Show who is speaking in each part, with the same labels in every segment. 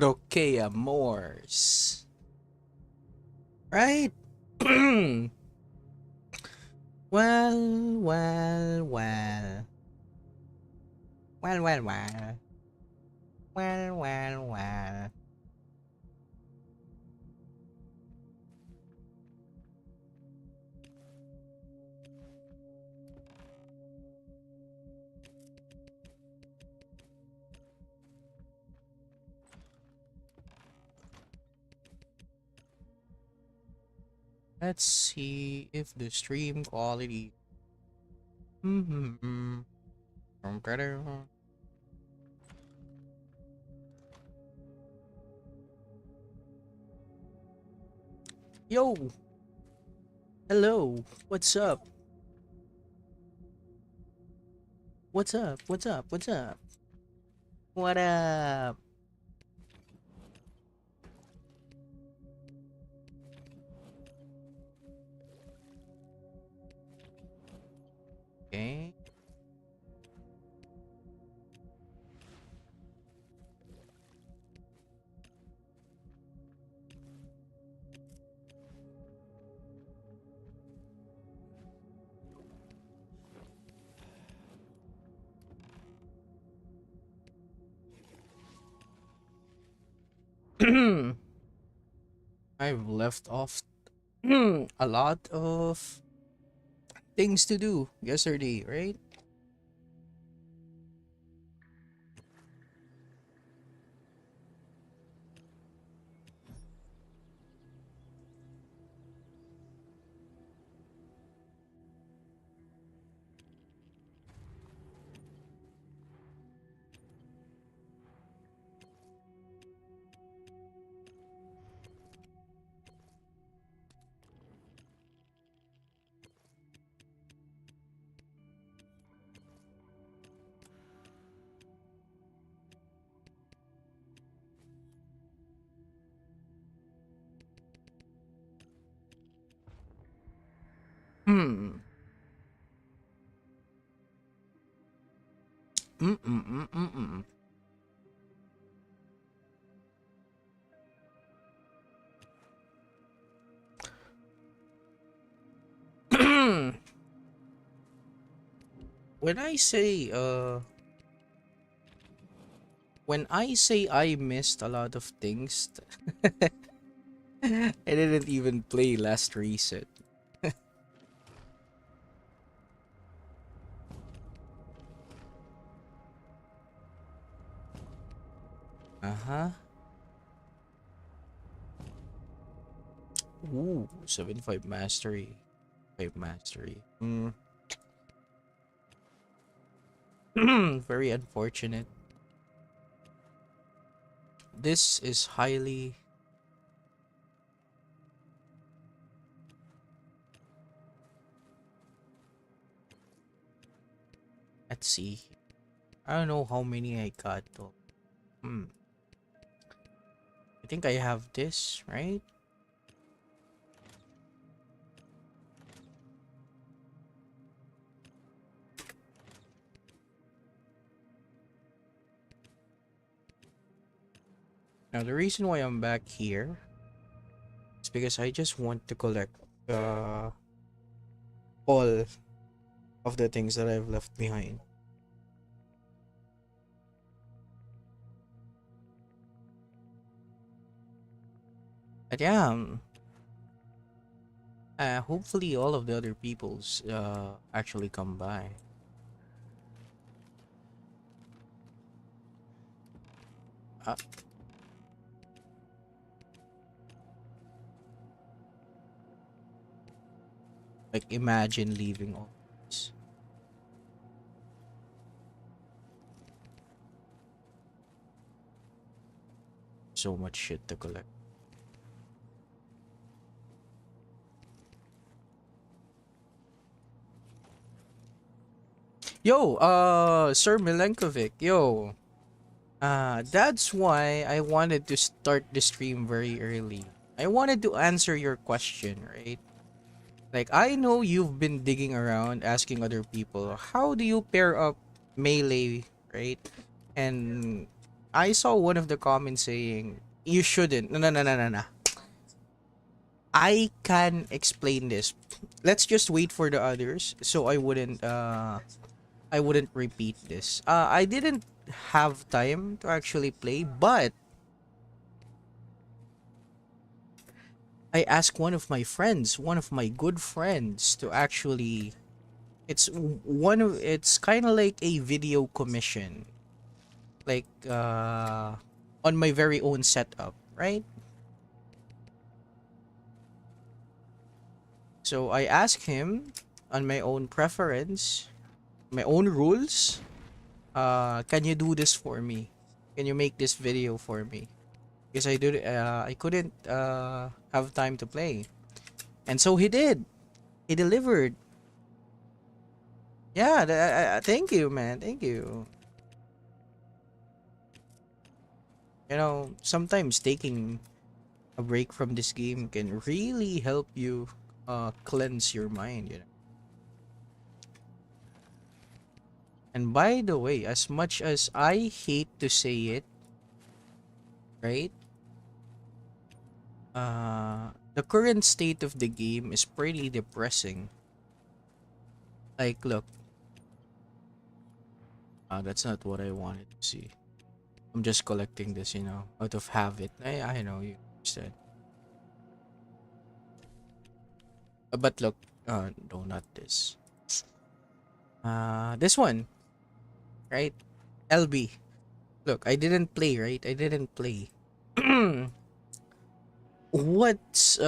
Speaker 1: Okay, Morse. Right? well, well, well. Well, well, well. Well, well, well. Let's see if the stream quality. Mm-hmm. Yo, hello. What's up? What's up? What's up? What's up? What up? Okay. I've left off a lot of things to do yesterday, right? Hmm. Mm-mm-mm-mm-mm. when I say when I say I missed a lot of things, I didn't even play last reset. Uh-huh. Ooh, 75 mastery. 5 mastery. Very unfortunate. This is highly. Let's see. I don't know how many I got though. Hmm. I think I have this, right? Now the reason why I'm back here is because I just want to collect uh all of the things that I've left behind. But yeah, hopefully all of the other people's actually come by. Uh, like imagine leaving all this. So much shit to collect. Yo, Sir Milenkovic, yo. That's why I wanted to start the stream very early. I wanted to answer your question, right? Like, I know you've been digging around asking other people, how do you pair up melee, right? And I saw one of the comments saying you shouldn't. No, no, no, no, no, no. I can explain this. Let's just wait for the others so I wouldn't repeat this. I didn't have time to actually play, but I asked one of my friends, one of my good friends, to actually. It's kind of like a video commission, like on my very own setup, right? So I asked him on my own preference, my own rules. Can you do this for me? Can you make this video for me? Because I couldn't have time to play, and so he did. He delivered. Yeah, thank you, man. Thank you. You know, sometimes taking a break from this game can really help you cleanse your mind, you know. And by the way, as much as I hate to say it, right? The current state of the game is pretty depressing. Like, look, that's not what I wanted to see. I'm just collecting this, you know, out of habit. I know you understand. But look, no, not this. This one, right? LB. Look, I didn't play, right? I didn't play. What's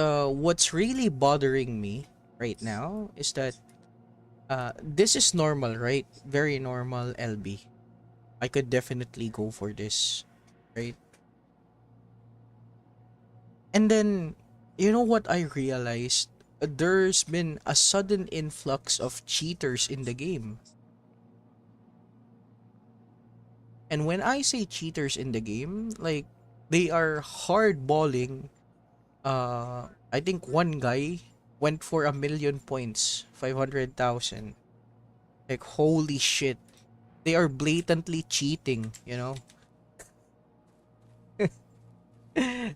Speaker 1: really bothering me right now is that this is normal, right? Very normal LB. I could definitely go for this, right? And then you know what I realized? There's been a sudden influx of cheaters in the game. And when I say cheaters in the game, like they are hardballing. I think one guy went for 1,000,000 points, 500,000. Like holy shit, they are blatantly cheating. You know,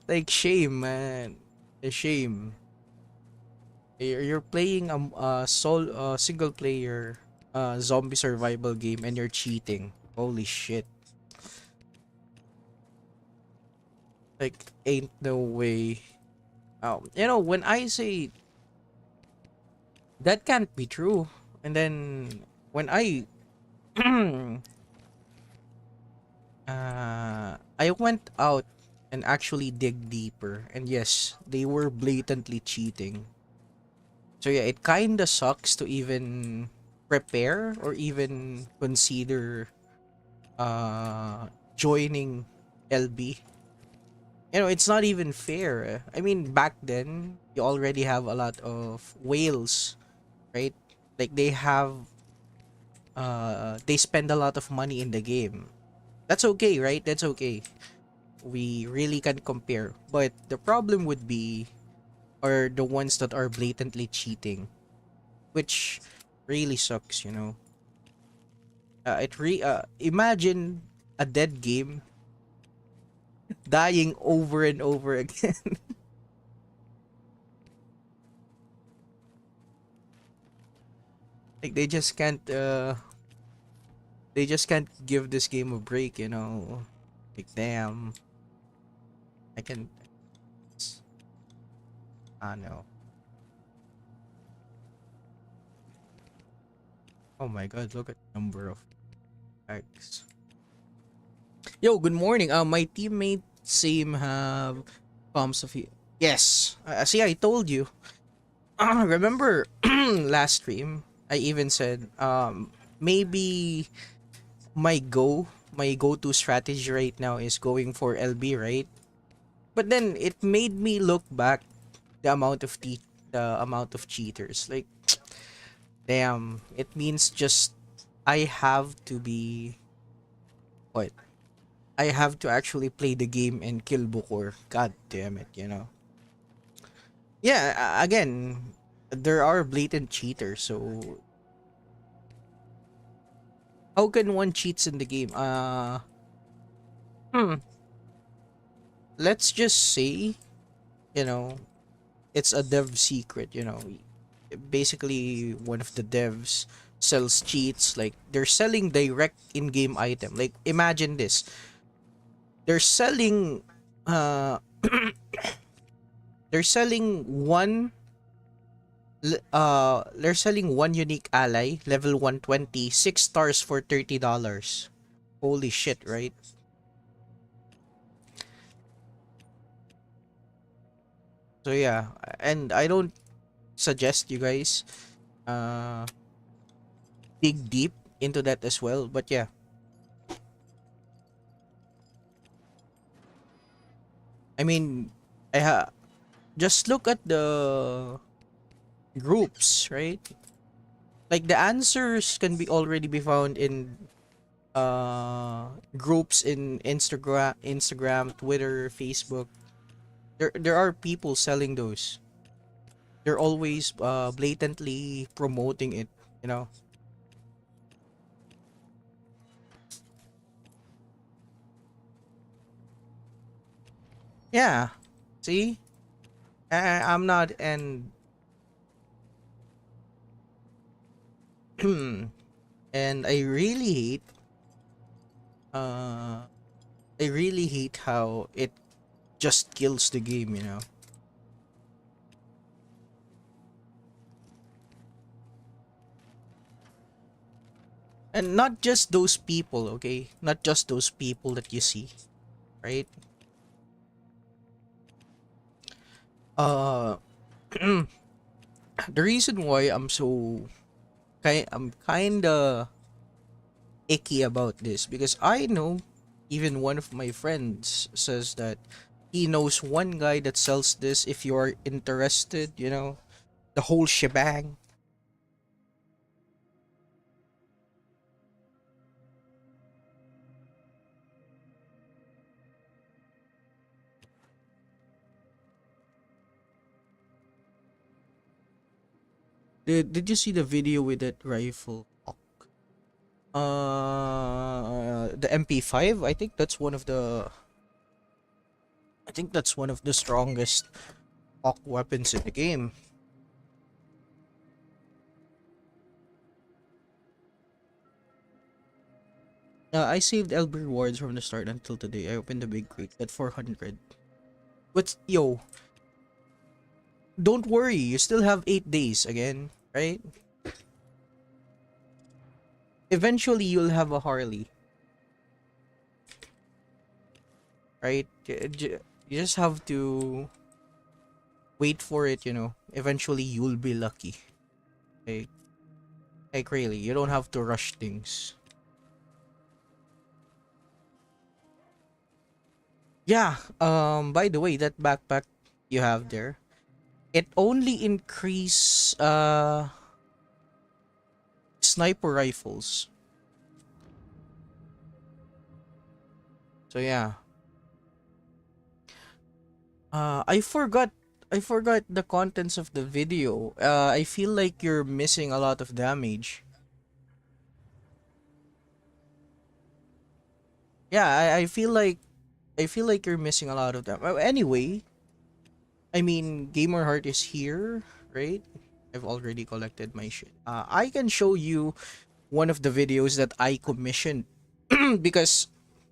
Speaker 1: like shame, man, shame. You're playing single player zombie survival game and you're cheating. Holy shit. Like ain't no way. You know, when I say that can't be true, and then when I went out and actually dig deeper, and yes, they were blatantly cheating. So yeah, it kinda sucks to even prepare or even consider joining LB. You know, it's not even fair. I mean, back then you already have a lot of whales, right? Like they spend a lot of money in the game. That's okay, right? That's okay. We really can compare. But the problem would be are the ones that are blatantly cheating, which really sucks, you know. Imagine a dead game dying over and over again. Like they just can't give this game a break, you know. Like damn, I can I know. Oh my god, look at the number of X. Yo, good morning. My teammate same have palms of you. Yes. See, I told you. Remember last stream? I even said maybe my go-to strategy right now is going for LB, right? But then it made me look back the amount of cheaters. Like, damn, it means just I have to be what? I have to actually play the game and kill Bukor. God damn it, you know. Yeah, again, there are blatant cheaters, so how can one cheats in the game? Hmm. Let's just say, you know, it's a dev secret, you know. Basically, one of the devs sells cheats. Like, they're selling direct in-game item. Like, imagine this. They're selling, uh, they're selling they're selling one unique ally, level 120, 6 stars for $30. Holy shit, right? So yeah, and I don't suggest you guys uh dig deep into that as well, but yeah. I mean, I just look at the groups, right? Like the answers can be already be found in groups in Instagram, Twitter, Facebook. There are people selling those. They're always blatantly promoting it, you know. Yeah. See? I'm not and and uh I really hate how it just kills the game, you know. And not just those people, okay? Not just those people that you see, right? Uh the reason why I'm kind of icky about this because I know even one of my friends says that he knows one guy that sells this if you are interested, you know, the whole shebang. Did you see the video with that rifle? The MP5, I think that's one of the strongest hawk weapons in the game. I saved LB rewards from the start until today. I opened the big crate at 400. But yo, don't worry, you still have 8 days again, right? Eventually you'll have a Harley, right? You just have to wait for it, you know. Eventually you'll be lucky. Like, like really, you don't have to rush things. Yeah, by the way, that backpack you have there, it only increase sniper rifles. So yeah. I forgot the contents of the video. I feel like you're missing a lot of damage. Yeah, I feel like you're missing a lot of them. Anyway, I mean, Gamer Heart is here, right? I've already collected my shit. I can show you one of the videos that I commissioned because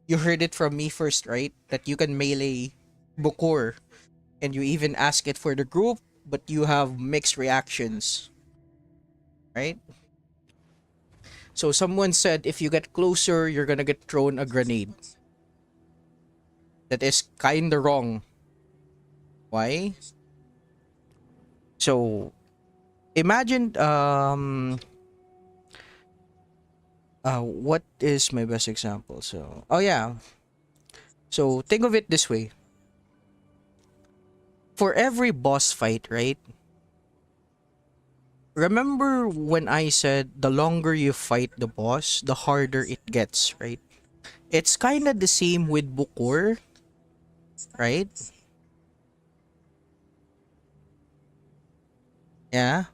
Speaker 1: you heard it from me first, right? That you can melee Bokor and you even ask it for the group, but you have mixed reactions, right? So someone said if you get closer, you're gonna get thrown a grenade. That is kinda wrong. Why? So imagine what is my best example? So oh yeah. So think of it this way. For every boss fight, right? Remember when I said the longer you fight the boss, the harder it gets, right? It's kind of the same with Bukur, right? Yeah.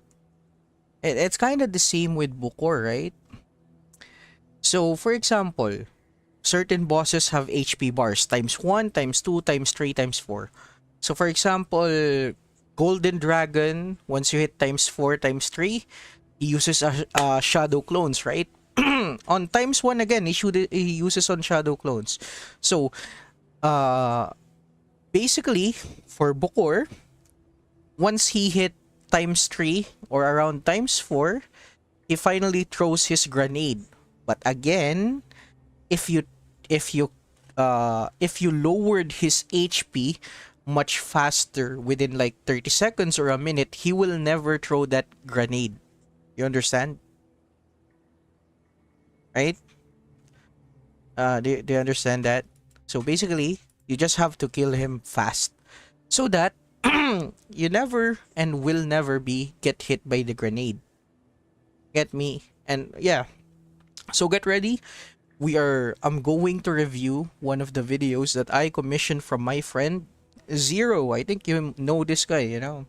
Speaker 1: It's kind of the same with Bukur, right? So, for example, certain bosses have HP bars times 1, times 2, times 3, times 4. So for example, Golden Dragon, once you hit times 4, times 3, he uses a Shadow Clones, right? On times 1 again, he uses on Shadow Clones. So, uh, basically, for Bokor, once he hit times 3 or around times 4, he finally throws his grenade. But again, if you if you if you lowered his HP much faster within like 30 seconds or a minute, he will never throw that grenade. You understand? Right? Do you understand that? So basically, you just have to kill him fast so that you never and will never be get hit by the grenade. Get me? And yeah, so get ready. I'm going to review one of the videos that I commissioned from my friend Zero. I think you know this guy, you know.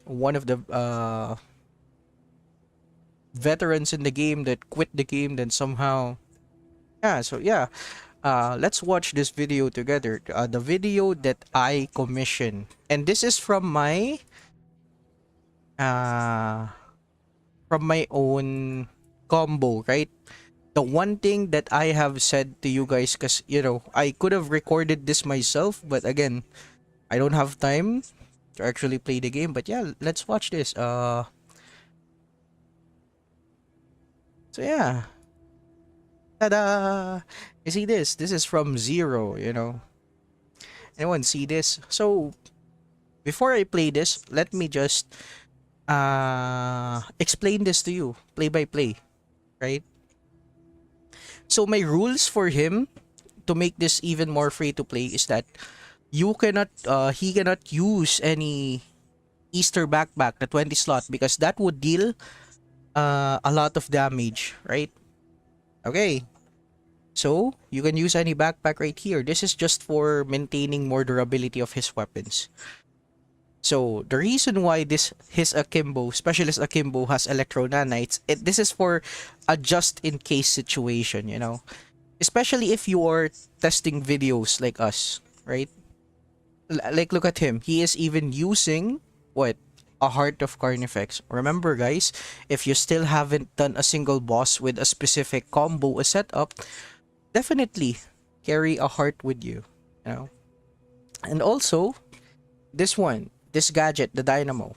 Speaker 1: One of the veterans in the game that quit the game then somehow. Yeah, so yeah. Let's watch this video together. The video that I commissioned. And this is uh from my own combo, right? The one thing that I have said to you guys, because you know, I could have recorded this myself, but again, I don't have time to actually play the game. But yeah, let's watch this. So yeah, ta-da! You see this? This is from Zero. You know, anyone see this? So before I play this, let me just explain this to you, play by play, right? So my rules for him to make this even more free to play is that he cannot use any Easter backpack, the 20 slot, because that would deal a lot of damage, right? Okay. So you can use any backpack right here. This is just for maintaining more durability of his weapons. So the reason why his Akimbo, Specialist Akimbo, has Electro Nanites, this is for a just in case situation, you know. Especially if you are testing videos like us, right? Like look at him. He is even using what? A Heart of Carnifex. Remember guys, if you still haven't done a single boss with a specific combo or setup, definitely carry a heart with you, you know. And also, this gadget, the Dynamo.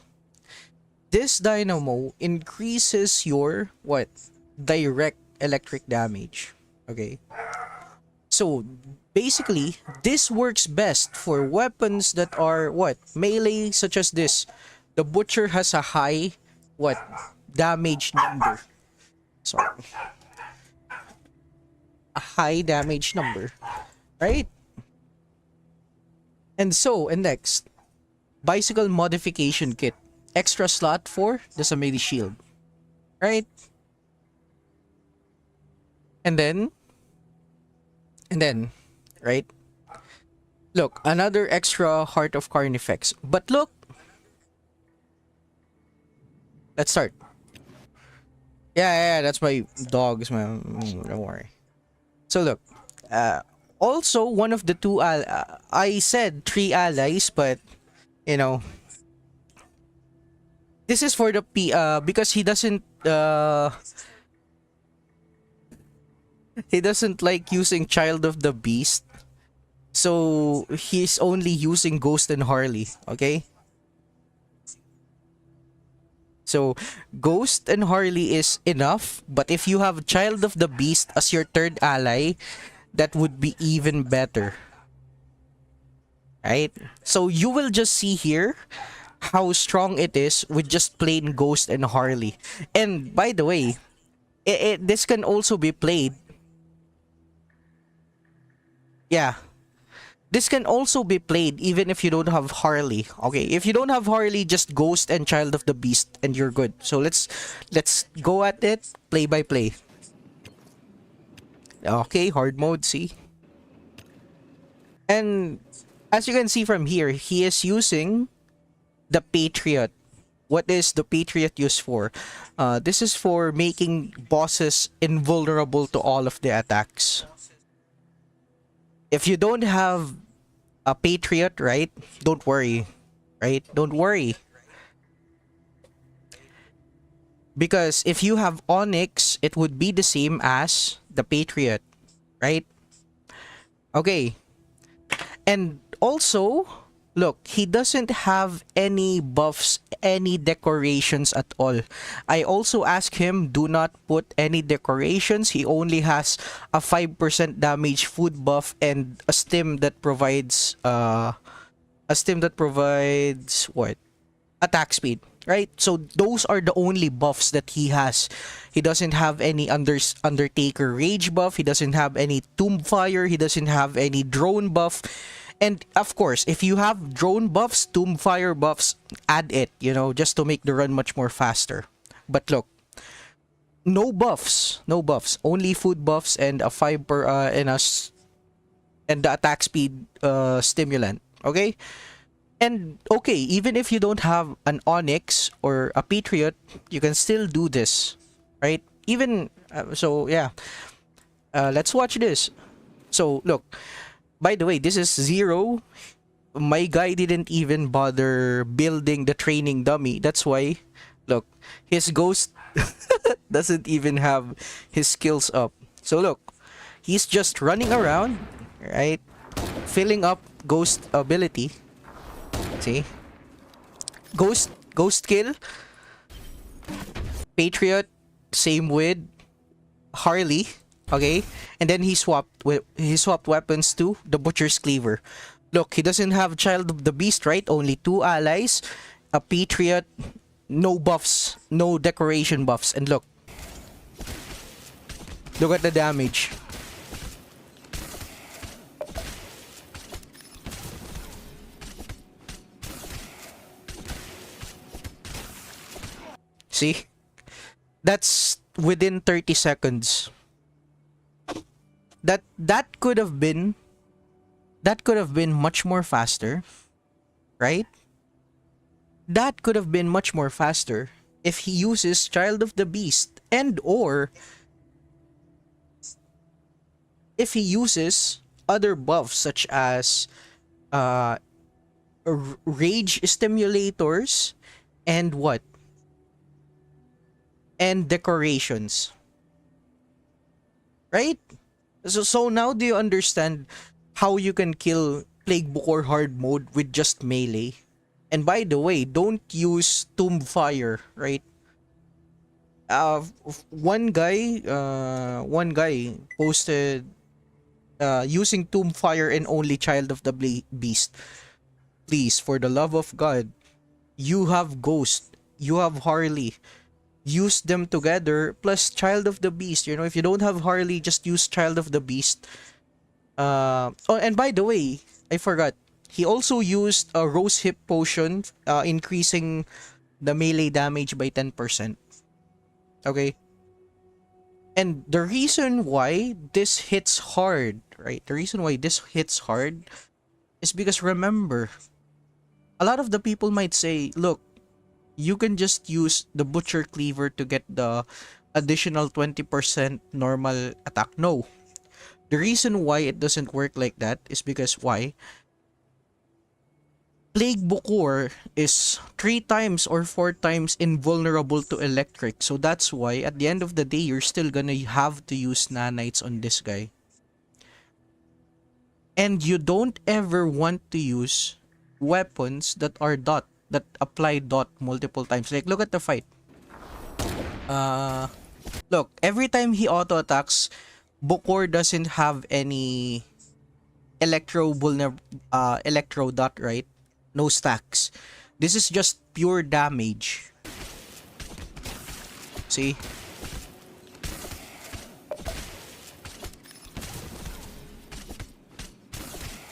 Speaker 1: This Dynamo increases your what? Direct electric damage. Okay. So basically, this works best for weapons that are what? Melee, such as this. The Butcher has a high what? Damage number. Sorry. A high damage number. Right? And next, Bicycle Modification Kit. Extra slot for the Samedi Shield. Right? And then, right? Look, another extra Heart of Carnifex. But look, let's start. Yeah, that's my dogs, man. Don't worry. So look, also one of the two, I said 3 allies, but you know, this is for the because he doesn't like using Child of the Beast. So he's only using Ghost and Harley, okay? So Ghost and Harley is enough, but if you have Child of the Beast as your third ally, that would be even better. Right? So you will just see here how strong it is with just plain Ghost and Harley. And by the way, this can also be played. Yeah. This can also be played even if you don't have Harley. Okay, if you don't have Harley, just Ghost and Child of the Beast and you're good. So let's go at it play by play. Okay, hard mode, see? And as you can see from here, he is using the Patriot. What is the Patriot used for? This is for making bosses invulnerable to all of the attacks. If you don't have a Patriot, right? Don't worry, right? Don't worry. Because if you have Onyx, it would be the same as the Patriot, right? Okay. And also, look, he doesn't have any buffs, any decorations at all. I also asked him, do not put any decorations. He only has a 5% damage food buff and a stim that provides what? Attack speed, right? So those are the only buffs that he has. He doesn't have any Undertaker Rage buff. He doesn't have any Tomb Fire. He doesn't have any Drone buff. And of course, if you have Drone buffs, Tomb Fire buffs, add it, just to make the run much more faster. But look, no buffs, no buffs. Only food buffs and a 5 per and the attack speed stimulant. Okay? And okay, even if you don't have an Onyx or a Patriot, you can still do this, right? Even so, yeah. Let's watch this. So look, by the way, this is Zero. My guy didn't even bother building the training dummy. That's why, look, his ghost doesn't even have his skills up. So look, he's just running around, right? Filling up ghost ability. See? Ghost kill. Patriot, same with Harley. Okay? And then he swapped weapons to the Butcher's Cleaver. Look, he doesn't have Child of the Beast, right? Only 2 allies, a Patriot, no buffs, no decoration buffs. And look. Look at the damage. See? That's within 30 seconds. That could have been much more faster, right? That could have been much more faster if he uses Child of the Beast, and or if he uses other buffs such as rage stimulators and what? And decorations. Right? So now do you understand how you can kill Plague Bukor hard mode with just melee? And by the way, don't use Tomb Fire, right? One guy posted using Tomb Fire and only Child of the Beast. Please, for the love of God, you have Ghost, you have Harley. Use them together plus Child of the Beast. If you don't have Harley, just use Child of the Beast. Oh, and by the way, I forgot. He also used a Rose Hip Potion, increasing the melee damage by 10%. Okay? And the reason why this hits hard, right? The reason why this hits hard is because remember, a lot of the people might say, look, you can just use the Butcher Cleaver to get the additional 20% normal attack. No. The reason why it doesn't work like that is because why? Plague Bukor is 3 times or 4 times invulnerable to electric. So that's why at the end of the day, you're still gonna have to use nanites on this guy. And you don't ever want to use weapons that are that apply dot multiple times. Like, look at the fight. Look, every time he auto attacks, Bukor doesn't have any electro dot, right? No stacks. This is just pure damage. See?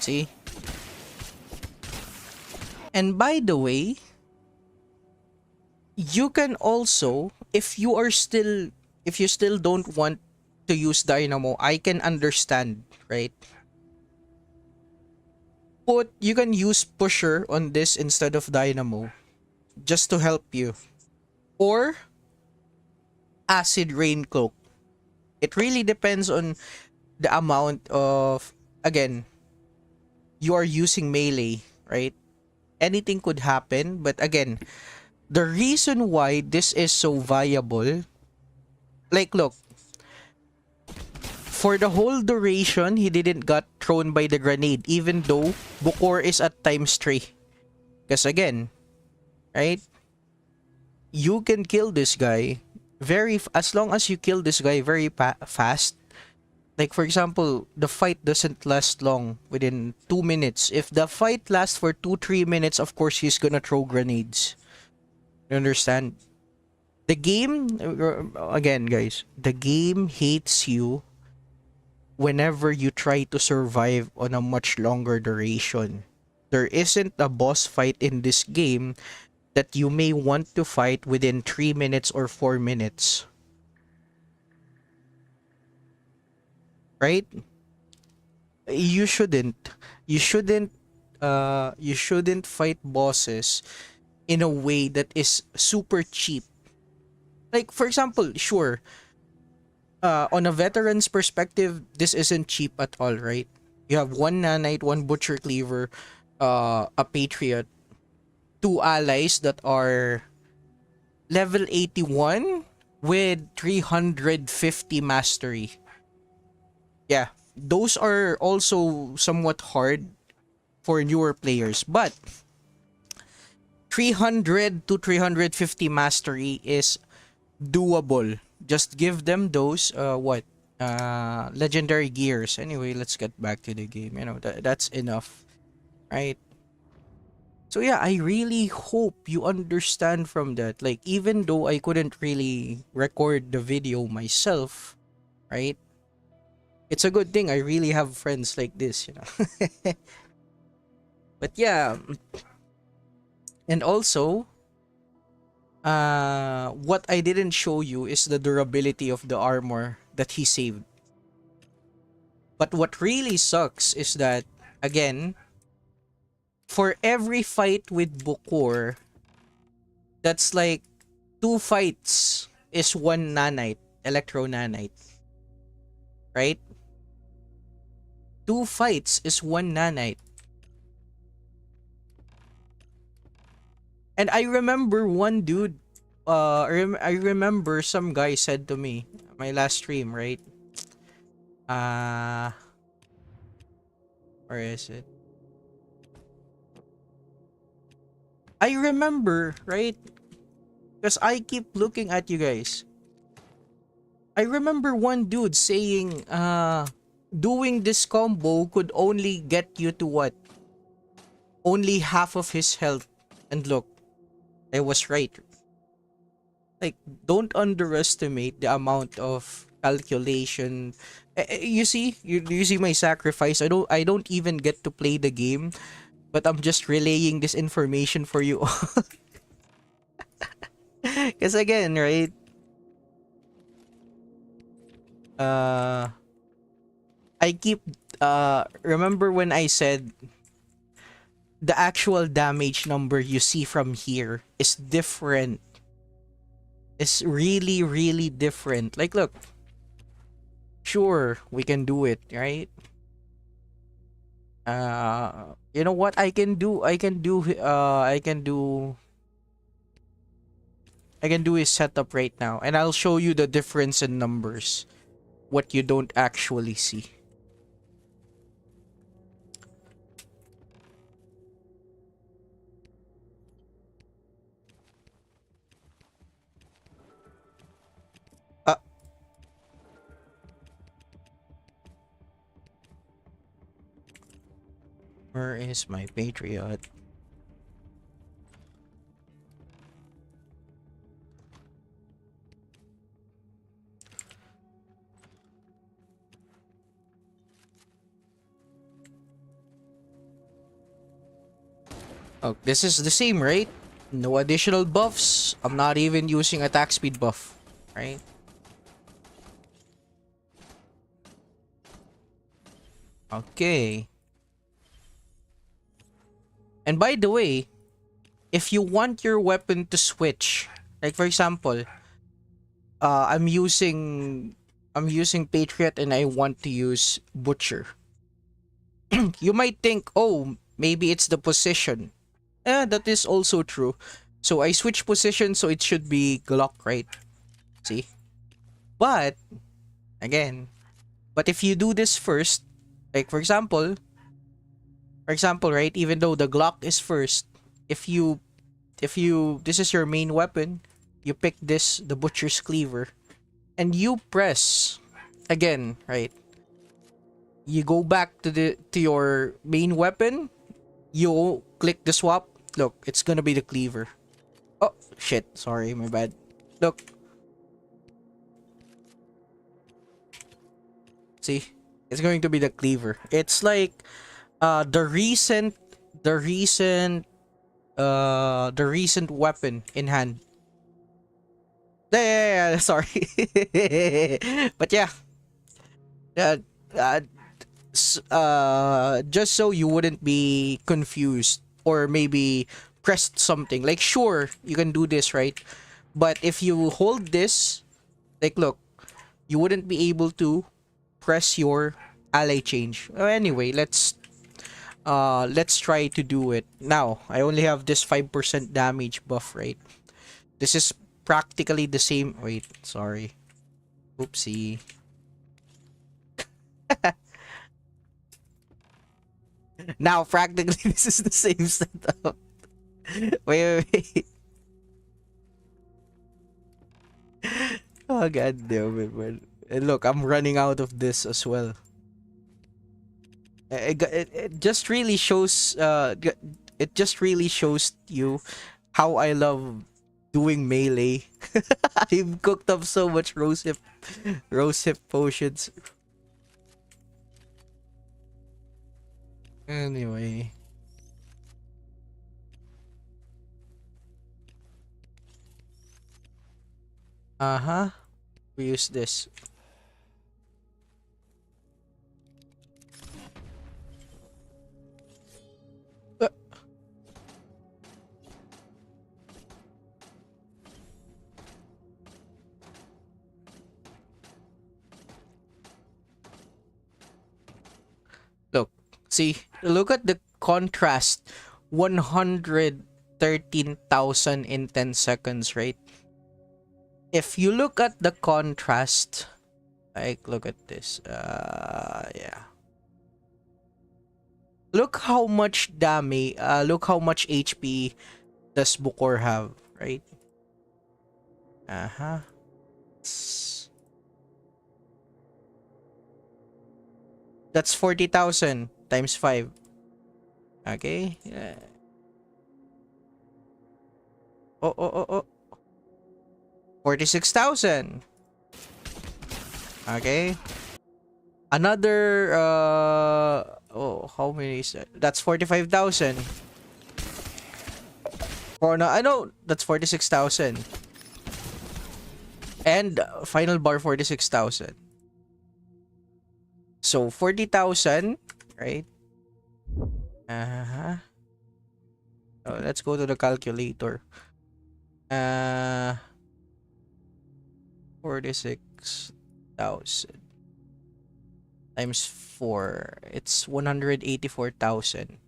Speaker 1: See? And by the way, you can also, if you still don't want to use Dynamo, I can understand, right? But you can use Pusher on this instead of Dynamo, just to help you. Or Acid Rain Cloak. It really depends on the amount of again, you are using melee, right? Anything could happen, but again, the reason why this is so viable, like look, for the whole duration, he didn't got thrown by the grenade, even though Bukor is at times 3. Because again, right? You can kill this guy as long as you kill this guy very fast. Like for example, the fight doesn't last long, within 2 minutes. If the fight lasts for 2-3 minutes, of course he's gonna throw grenades. You understand? The game, again guys, the game hates you whenever you try to survive on a much longer duration. There isn't a boss fight in this game that you may want to fight within 3 minutes or 4 minutes. Right? You shouldn't. You shouldn't fight bosses in a way that is super cheap. Like for example, sure, on a veteran's perspective, this isn't cheap at all, right? You have one nanite, one butcher cleaver, a patriot, 2 allies that are level 81 with 350 mastery. Yeah, those are also somewhat hard for newer players, but 300 to 350 mastery is doable. Just give them those legendary gears. Anyway, let's get back to the game. You know, that's enough, right? So yeah, I really hope you understand from that. Like, even though I couldn't really record the video myself, right? It's a good thing I really have friends like this, you know. But yeah, and also, what I didn't show you is the durability of the armor that he saved. But what really sucks is that, again, for every fight with Bukor, that's like 2 fights is 1 nanite, electro nanite. Right? 2 fights is 1 nanite. And I remember one dude, I remember some guy said to me, my last stream, right? Where is it? I remember, right? Because I keep looking at you guys. I remember one dude saying, doing this combo could only get you to what? Only half of his health. And look, I was right. Like, don't underestimate the amount of calculation. You see, you see my sacrifice. I don't even get to play the game, but I'm just relaying this information for you all. Because again, right? I keep remember when I said the actual damage number you see from here is different. It's really, really different. Like, look. Sure, we can do it, right? You know what I can do? I can do his setup right now, and I'll show you the difference in numbers. What you don't actually see. Where is my Patriot? Oh, this is the same, right? No additional buffs. I'm not even using attack speed buff, right? Okay. And by the way, if you want your weapon to switch, like for example, I'm using Patriot and I want to use Butcher. You might think, oh, maybe it's the position. That is also true. So I switch position, so it should be Glock, right? See? But, again, but if you do this first, like for example, right, even though the Glock is first, if you this is your main weapon, you pick this, the butcher's cleaver, and you press again, right? You go back to your main weapon, you click the swap. Look, it's gonna be the cleaver. Oh shit, sorry, my bad. Look, see? It's going to be the cleaver. It's like the recent the recent weapon in hand. Yeah, yeah, yeah, sorry. But yeah, uh, uh, just so you wouldn't be confused or maybe pressed something. Like, sure, you can do this, right? But if you hold this, like, look, you wouldn't be able to press your ally change. Anyway, let's try to do it. Now, I only have this 5% damage buff, right? This is practically the same. Wait, sorry. Oopsie. Now, practically, this is the same setup. Wait. Oh, god damn it, man. And look, I'm running out of this as well. It just really shows, it just really shows you how I love doing melee. I've cooked up so much rose hip potions. Anyway. Uh-huh. We use this. Uh, Look, see, look at the contrast. 113,000 in 10 seconds, right? If you look at the contrast, like, look at this. Yeah. Look how much look how much HP does Bukor have, right? Uh-huh. That's 40,000 times 5. Okay. Yeah. Oh, oh, oh, oh. 46,000. Okay. Another oh, how many is that? That's 45,000. For no, I know that's 46,000. And final bar 46,000. So 40,000, right? Uh-huh. Oh, let's go to the calculator. 46,000 times 4. It's 184,000.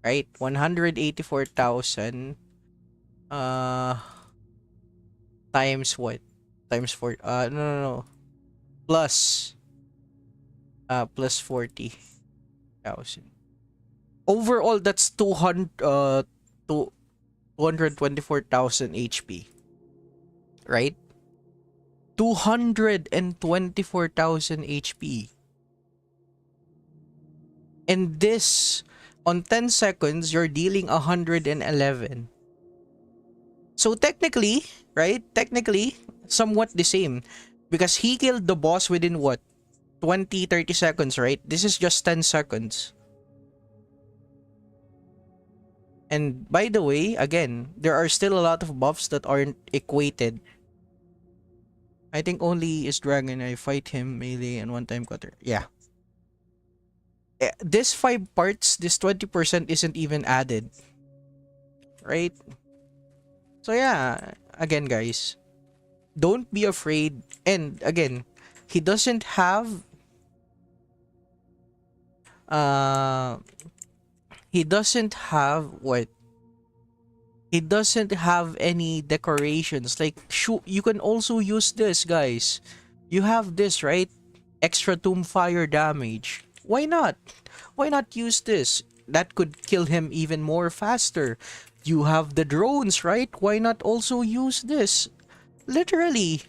Speaker 1: Right? 184,000 uh times what? Times 4. No, no, no. Plus plus 40,000. Overall, that's 224,000 HP, right? 224,000 HP. And this, on 10 seconds, you're dealing 111. So technically, right? Technically, somewhat the same. Because he killed the boss within what? 20, 30 seconds, right? This is just 10 seconds. And by the way, again, there are still a lot of buffs that aren't equated. I think only is Dragon. I fight him melee and one-time cutter. Yeah. This 5 parts, this 20% isn't even added. Right? So yeah, again guys, don't be afraid. And again, he doesn't have Uh, he doesn't have what? He doesn't have any decorations. Like, you can also use this, guys. You have this, right? Extra tomb fire damage. Why not? Why not use this? That could kill him even more faster. You have the drones, right? Why not also use this? Literally,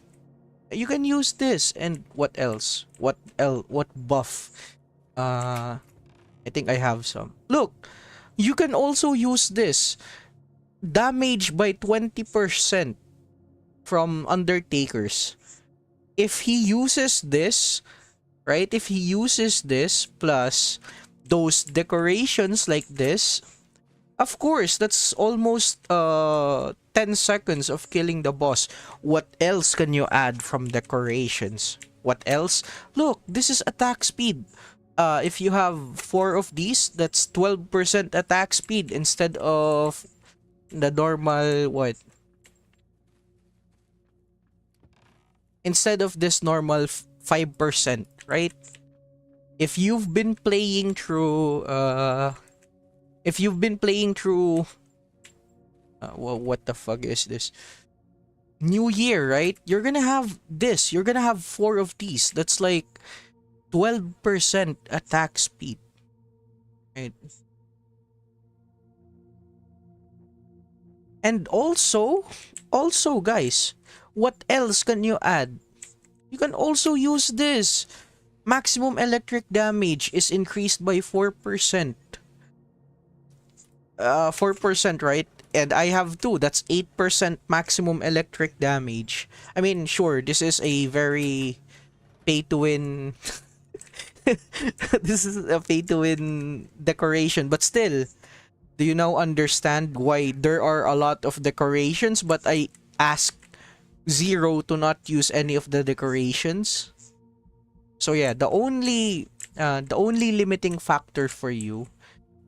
Speaker 1: you can use this. And what else? What buff? Uh, I think I have some. Look, you can also use this. Damage by 20% from Undertakers. If he uses this, right? If he uses this plus those decorations like this, of course, that's almost 10 seconds of killing the boss. What else can you add from decorations? What else? Look, this is attack speed. If you have 4 of these, that's 12% attack speed instead of the normal what? Instead of this normal 5%, right? If you've been playing through if you've been playing through well, what the fuck is this? New Year, right? You're gonna have this. You're gonna have 4 of these. That's like 12% attack speed, right? And also guys, what else can you add? You can also use this. Maximum electric damage is increased by 4%. 4%, right? And I have two. That's 8% maximum electric damage. I mean, sure, this is a very pay to win. This is a pay to win decoration, but still, do you now understand why there are a lot of decorations, but I ask Zero to not use any of the decorations? So yeah, the only limiting factor for you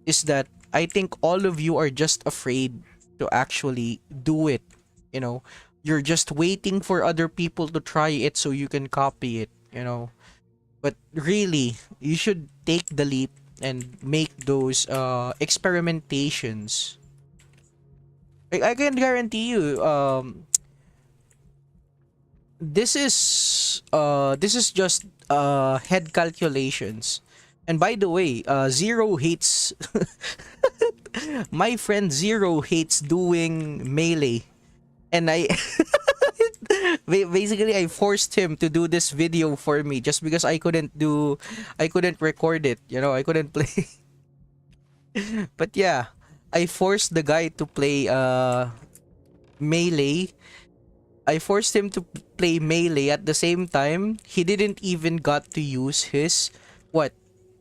Speaker 1: is that I think all of you are just afraid to actually do it. You know, you're just waiting for other people to try it so you can copy it, you know. But really, you should take the leap and make those experimentations. I can guarantee you this is just head calculations. And by the way, Zero hates my friend Zero hates doing melee. And I basically I forced him to do this video for me just because I couldn't record it, you know, I couldn't play. But yeah, I forced the guy to play melee. I forced him to play melee at the same time. He didn't even got to use his what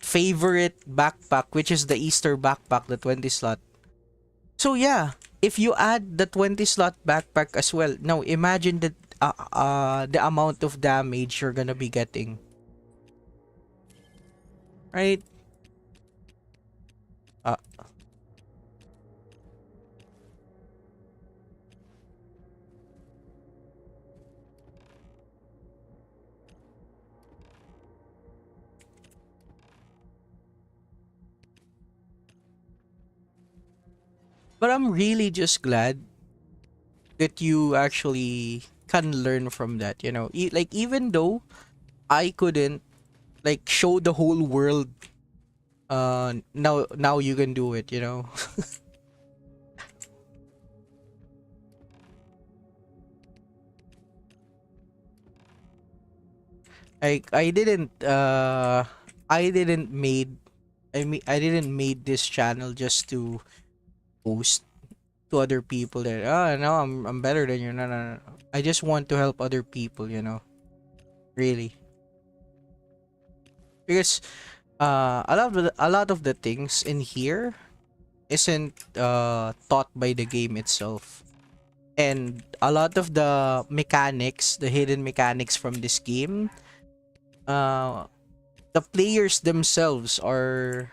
Speaker 1: favorite backpack, which is the Easter backpack, the 20 slot. So yeah, if you add the 20 slot backpack as well, now imagine the amount of damage you're gonna be getting, right? Uh, but I'm really just glad that you actually can learn from that. You know, like even though I couldn't like show the whole world, now you can do it. You know. I didn't made I didn't made this channel just to post to other people that no, I'm better than you. No, no, no. I just want to help other people, you know. Really. Because a lot of the things in here isn't taught by the game itself. And a lot of the mechanics, the hidden mechanics from this game, uh the players themselves are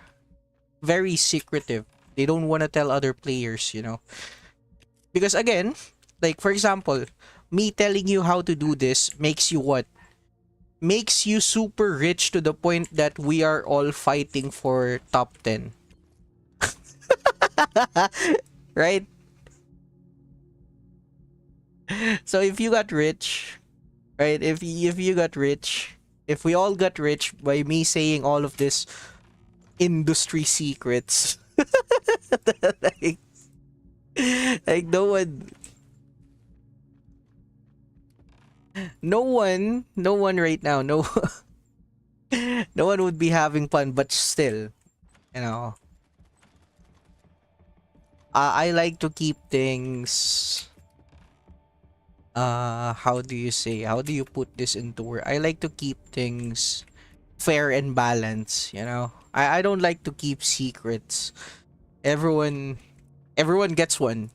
Speaker 1: very secretive. They don't want to tell other players, you know. Because again, like for example, me telling you how to do this makes you what? makes you super rich to the point that we are all fighting for top 10. Right? So if you got rich, right? If you got rich, if we all got rich by me saying all of this industry secrets, like, like no one right now, no, no one would be having fun. But still, you know, I like to keep things. How do you put this into word? I like to keep things fair and balanced. You know, I don't like to keep secrets. Everyone everyone gets one.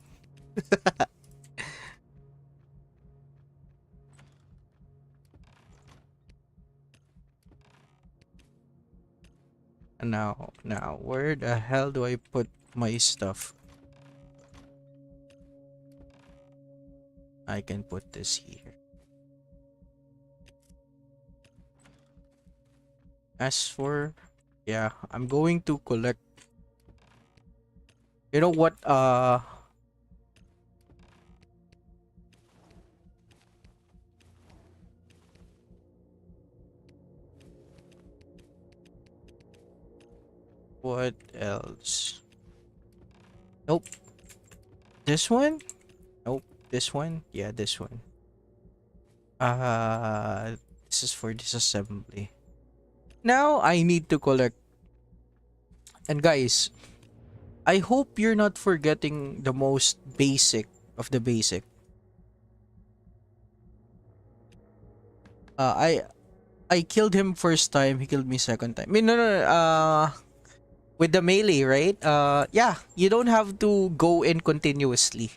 Speaker 1: Now, where the hell do I put my stuff? I can put this here. As for, yeah, I'm going to collect. You know what? What else? Nope. This one? Nope. This one? Yeah, this one. This is for disassembly. Now I need to collect. And guys, I hope you're not forgetting the most basic of the basic. Uh, I I killed him first time. He killed me second time. I mean, no. With the melee, right? Yeah, you don't have to go in continuously.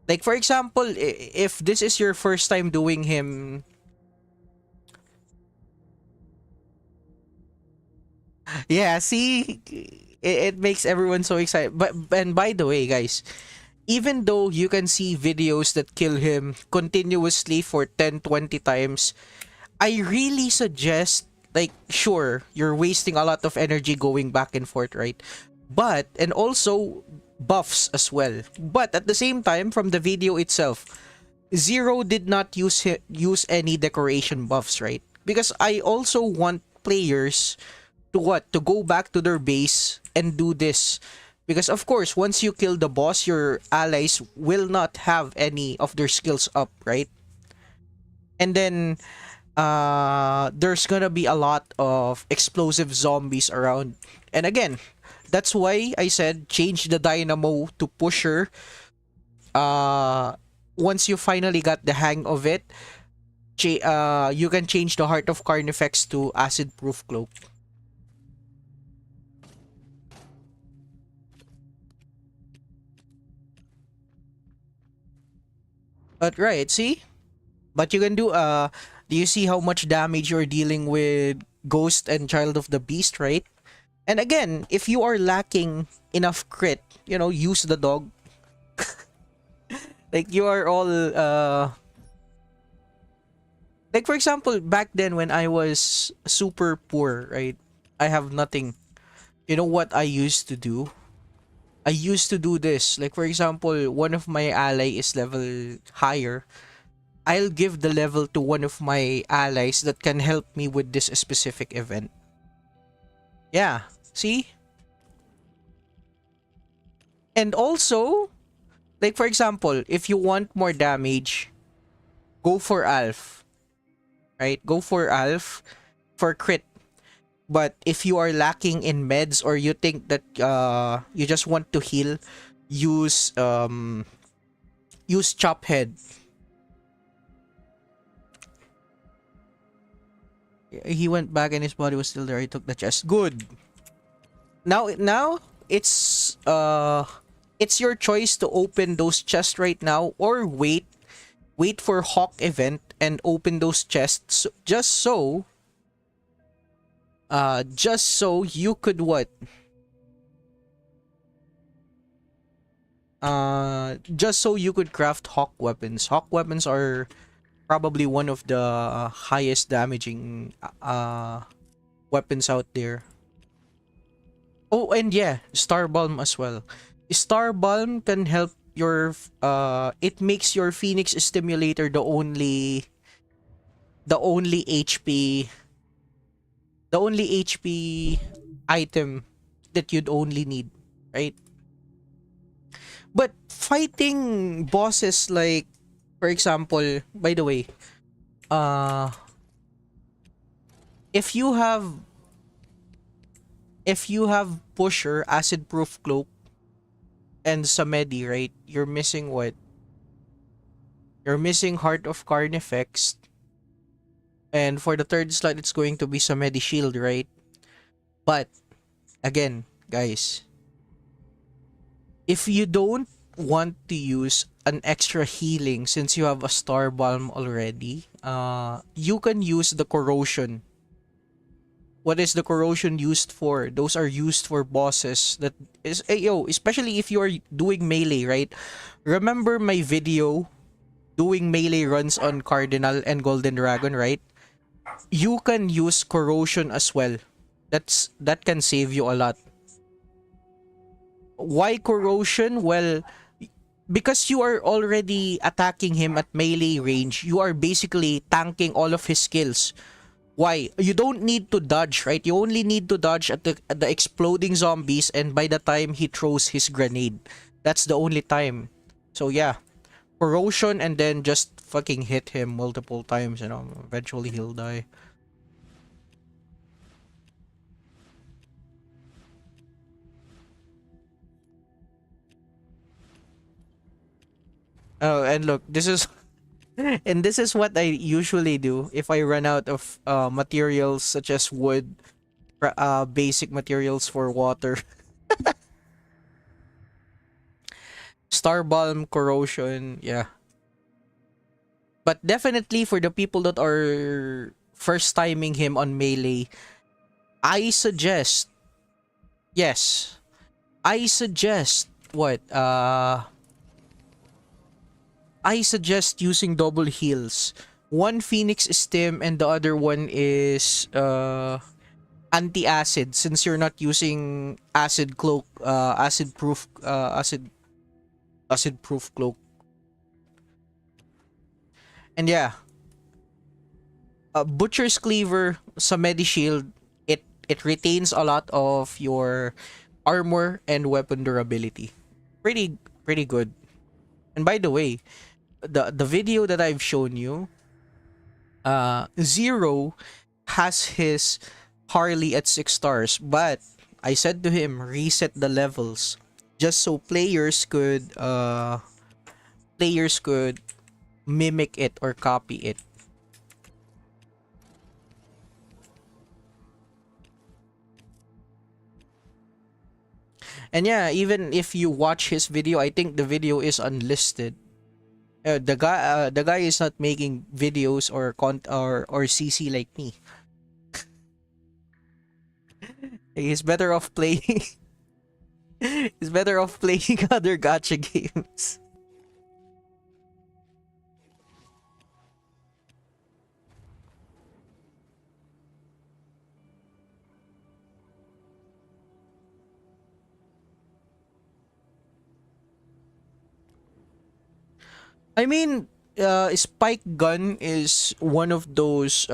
Speaker 1: Like for example, if this is your first time doing him, yeah. See, it makes everyone so excited. But and by the way, guys, even though you can see videos that kill him continuously for 10, 20 times, I really suggest, like, sure, you're wasting a lot of energy going back and forth, right? But, and also buffs as well. But at the same time, from the video itself, Zero did not use any decoration buffs, right? Because I also want players to what? To go back to their base and do this. Because of course, once you kill the boss, your allies will not have any of their skills up, right? And then there's gonna be a lot of explosive zombies around. And again, that's why I said change the dynamo to pusher. Once you finally got the hang of it, you can change the Heart of Carnifex to acid proof cloak. But right, see? But you can do you see how much damage you're dealing with Ghost and Child of the Beast, right? And again, if you are lacking enough crit, use the dog. Like you are all like for example, back then when I was super poor, right? I have nothing. You know what I used to do? I used to do this. Like for example, one of my ally is level higher. I'll give the level to one of my allies that can help me with this specific event. Yeah, see? And also, like for example, if you want more damage, go for Alf. Right? Go for Alf for crit. But if you are lacking in meds or you think that you just want to heal, use use Chop Head. He went back and his body was still there. He took the chest. Good. Now it's your choice to open those chests right now or wait for Hawk event and open those chests just so you could what? Just so you could craft Hawk weapons. Hawk weapons are Probably one of the highest damaging weapons out there. Oh, and yeah, Star Balm as well. Star Balm can help your it makes your Phoenix Stimulator the only HP the only HP item that you'd only need, right? But fighting bosses like, for example, by the way, uh if you have pusher, acid proof cloak, and Samedi, right? You're missing what? You're missing Heart of Carnifex. And for the third slot, it's going to be Samedi Shield, right? But again, guys, if you don't want to use an extra healing since you have a Star Balm already, you can use the Corrosion. What is the Corrosion used for? Those are used for bosses that is, yo, especially if you are doing melee, right? Remember my video doing melee runs on Cardinal and Golden Dragon, right? You can use Corrosion as well. That can save you a lot. Why Corrosion? Well, because you are already attacking him at melee range, you are basically tanking all of his skills. Why? You don't need to dodge, right? You only need to dodge at the exploding zombies, and by the time he throws his grenade, that's the only time. So yeah, Corrosion, and then just fucking hit him multiple times, eventually he'll die. Oh, and look, this is and this is what I usually do if I run out of materials such as wood, basic materials for water. Star Balm, Corrosion, yeah. But definitely for the people that are first timing him on melee, I suggest, yes, I suggest what? I suggest using double heals. One Phoenix Stim and the other one is anti-acid, since you're not using acid cloak, acid proof cloak. And yeah, Butcher's Cleaver, Samedi Shield, it retains a lot of your armor and weapon durability. Pretty good. And by the way, the video that I've shown you, Zero has his Harley at 6 stars, but I said to him, reset the levels just so players could mimic it or copy it. And yeah, even if you watch his video, I think the video is unlisted. The guy is not making videos or CC like me. He's better off playing. He's better off playing other gacha games. I mean, Spike Gun is one of those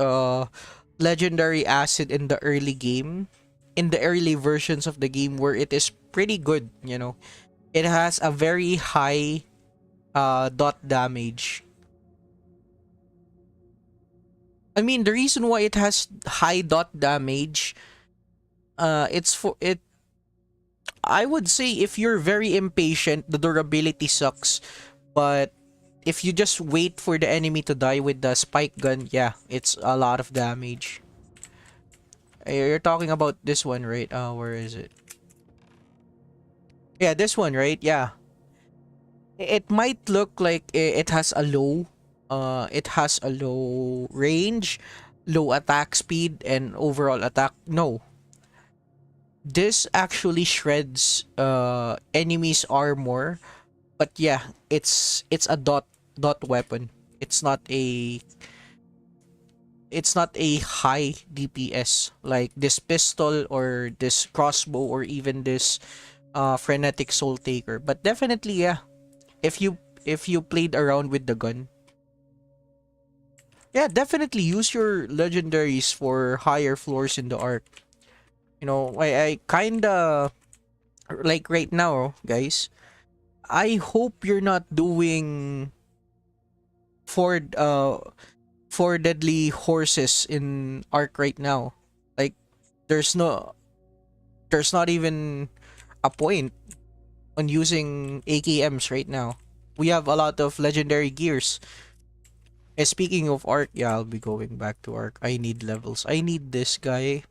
Speaker 1: legendary acid in the early game, in the early versions of the game where it is pretty good. It has a very high dot damage. I mean, the reason why it has high dot damage, it's for it. I would say if you're very impatient, the durability sucks. But if you just wait for the enemy to die with the spike gun, yeah, it's a lot of damage. You're talking about this one, right? Where is it? Yeah, this one, right? Yeah. It might look like it has a low range, low attack speed, and overall attack. No. This actually shreds enemies armor, but yeah, it's a dot weapon. It's not a high DPS like this pistol or this crossbow or even this frenetic soul taker. But definitely, yeah, if you played around with the gun, yeah, definitely use your legendaries for higher floors in the arc. You know, I kinda like right now, guys. I hope you're not doing four uh four deadly horses in arc right now. Like there's no there's not even a point on using AKMs right now. We have a lot of legendary gears. Speaking of arc, yeah, I'll be going back to arc. I need levels. I need this guy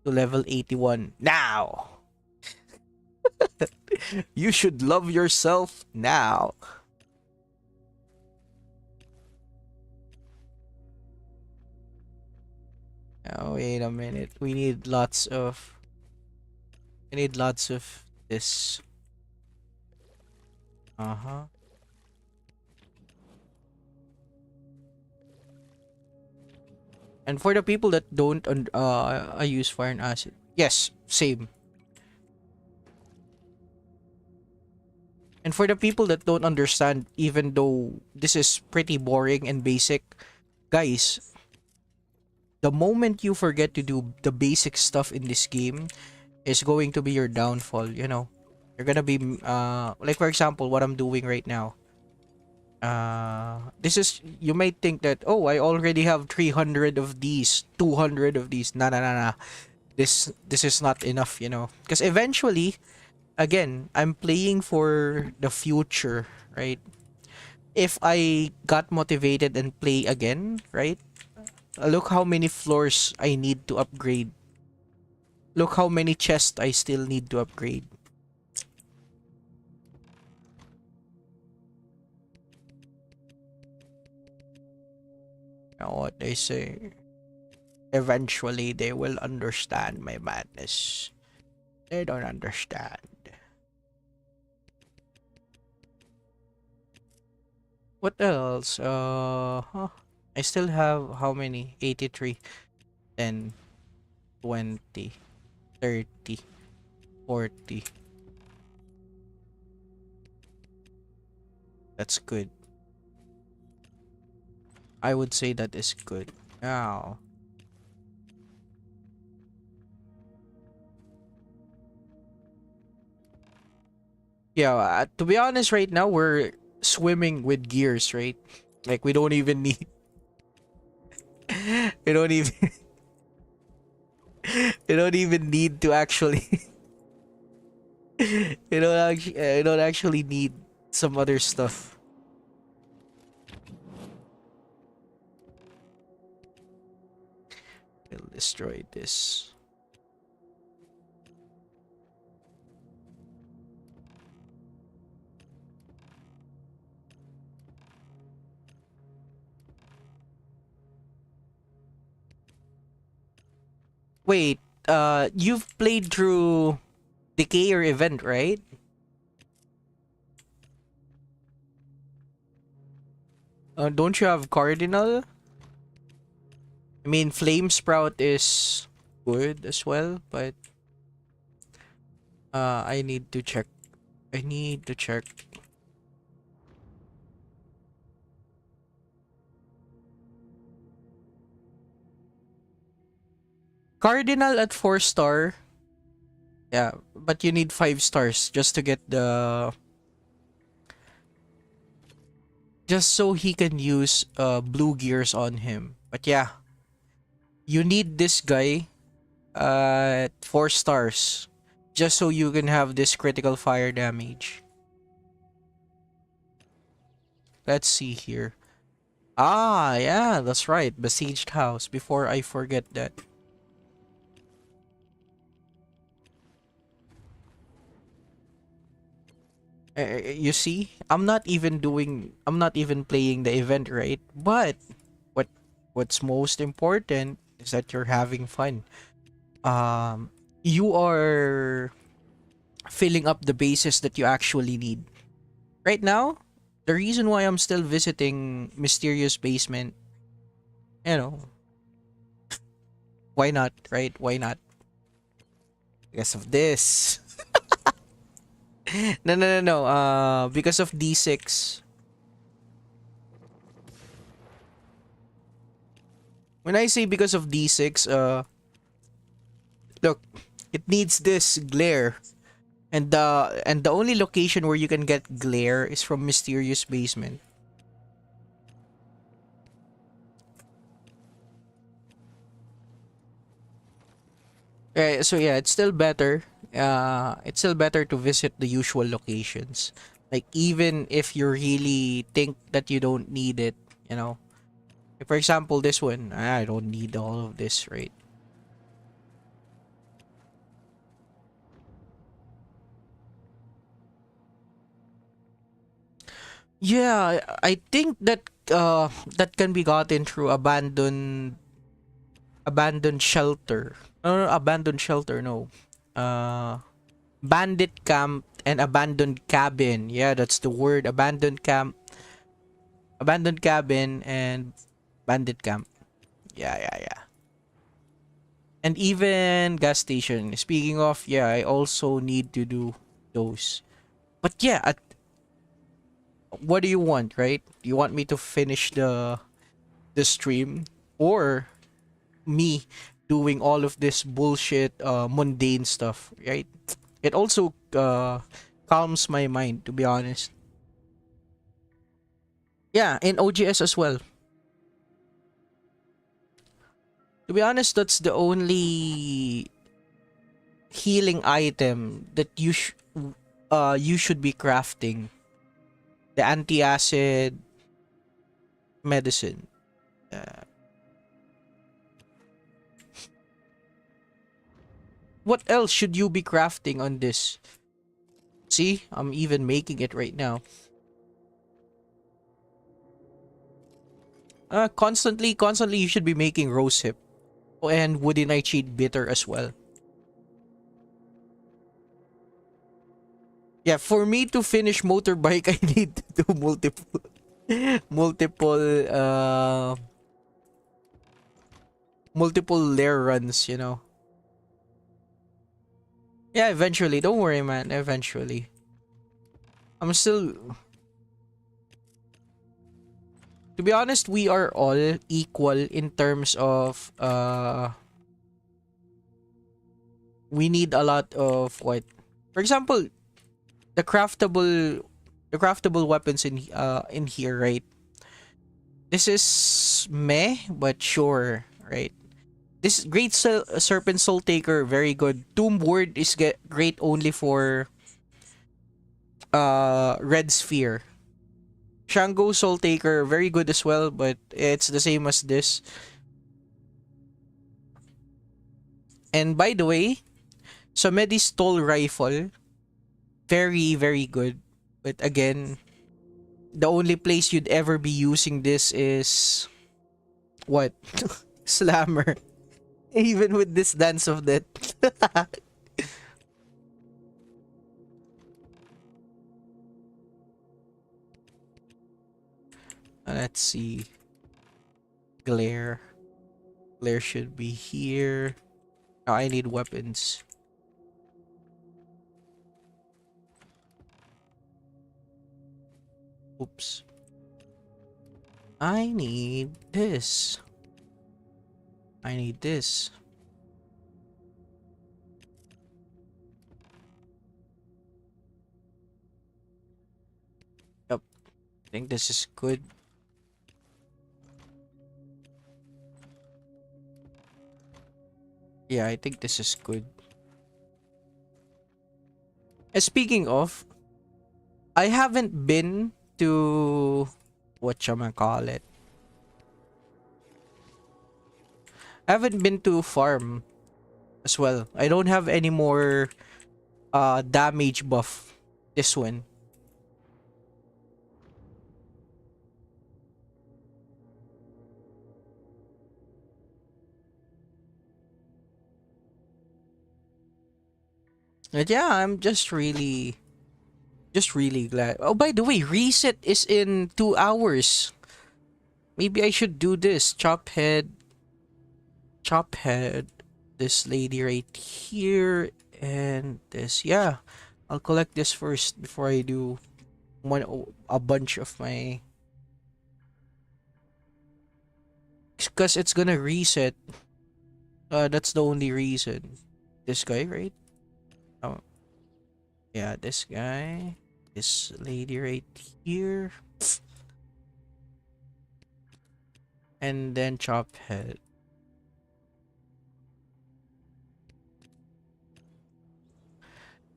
Speaker 1: to level 81 now. You should love yourself now. Oh, wait a minute. We need lots of this. Uh-huh. And for the people that don't I use fire and acid. Yes, same. And for the people that don't understand, even though this is pretty boring and basic, guys, the moment you forget to do the basic stuff in this game is going to be your downfall, you know. You're gonna be like for example what I'm doing right now. This is, you might think that, oh, I already have 300 of these, 200 of these. Nah, nah, nah, nah. This is not enough, you know. Because eventually, again, I'm playing for the future, right? If I got motivated and play again, right? Look how many floors I need to upgrade. Look how many chests I still need to upgrade. You know what they say? Eventually, they will understand my madness. They don't understand. What else? I still have how many? 83, 10, 20, 30, 40. That's good. I would say that is good. Now, yeah, to be honest, right now we're swimming with gears, right? Like we don't even need, we don't even, we don't even need to actually, you don't actually need some other stuff. We'll destroy this. Wait, you've played through Decay or Event, right? Don't you have Cardinal? I mean, Flame Sprout is good as well, but I need to check. I need to check. Cardinal at 4 star. Yeah, but you need 5 stars just to get the, just so he can use blue gears on him. But yeah, you need this guy at 4 stars just so you can have this critical fire damage. Let's see here. Ah, yeah, that's right. Besieged house. Before I forget that. You see, I'm not even playing the event, right? But what what's most important is that you're having fun. You are filling up the bases that you actually need. Right now, The reason why I'm still visiting Mysterious Basement, you know, why not, right? Why not? Because of this. No, no, no, no. Because of D6. When I say because of D6, look, it needs this glare. And the only location where you can get glare is from Mysterious Basement. Right, so yeah, it's still better. It's still better to visit the usual locations. Like even if you really think that you don't need it, you know. For example, this one, I don't need all of this, right? Yeah, I think that that can be gotten through abandoned shelter. No, no, abandoned shelter, no. Uh Bandit camp and abandoned cabin. Yeah, that's the word. Abandoned cabin and bandit camp. Yeah, yeah, yeah. And even gas station. Speaking of, yeah, I also need to do those. But yeah, what do you want, right? Do you want me to finish the stream or me doing all of this bullshit mundane stuff, right? It also calms my mind, to be honest. Yeah, in OGS as well. To be honest, that's the only healing item that you should be crafting. The anti-acid medicine. Uh, what else should you be crafting on this? See, I'm even making it right now. Constantly, you should be making rosehip. Oh, and woody nightshade bitter as well. Yeah, for me to finish motorbike, I need to do multiple, multiple lair runs. Yeah, eventually. Don't worry, man. Eventually. I'm still. To be honest, we are all equal in terms of we need a lot of what. For example, the craftable the craftable weapons in here, right? This is meh, but sure, right? This great serpent soul taker, very good. Tomb ward is great only for red sphere. Shango soul taker, very good as well, but it's the same as this. And by the way, Samedi stole rifle, very very good. But again, the only place you'd ever be using this is what? Slammer. Even with this dance of death. Let's see. Glare. Glare should be here. Now I need weapons. Oops. I need this. I need this. Yep. I think this is good. Yeah, I think this is good. And speaking of, I haven't been to call it. I haven't been to farm as well. I don't have any more damage buff. This one. But yeah, I'm just really Just really glad. Oh, by the way, reset is in 2 hours. Maybe I should do this. Chop head. This lady right here. And this. Yeah. I'll collect this first before I do a bunch of my. Because it's gonna reset. That's the only reason. This guy, right? Oh, yeah, this guy. This lady right here. And then chop head.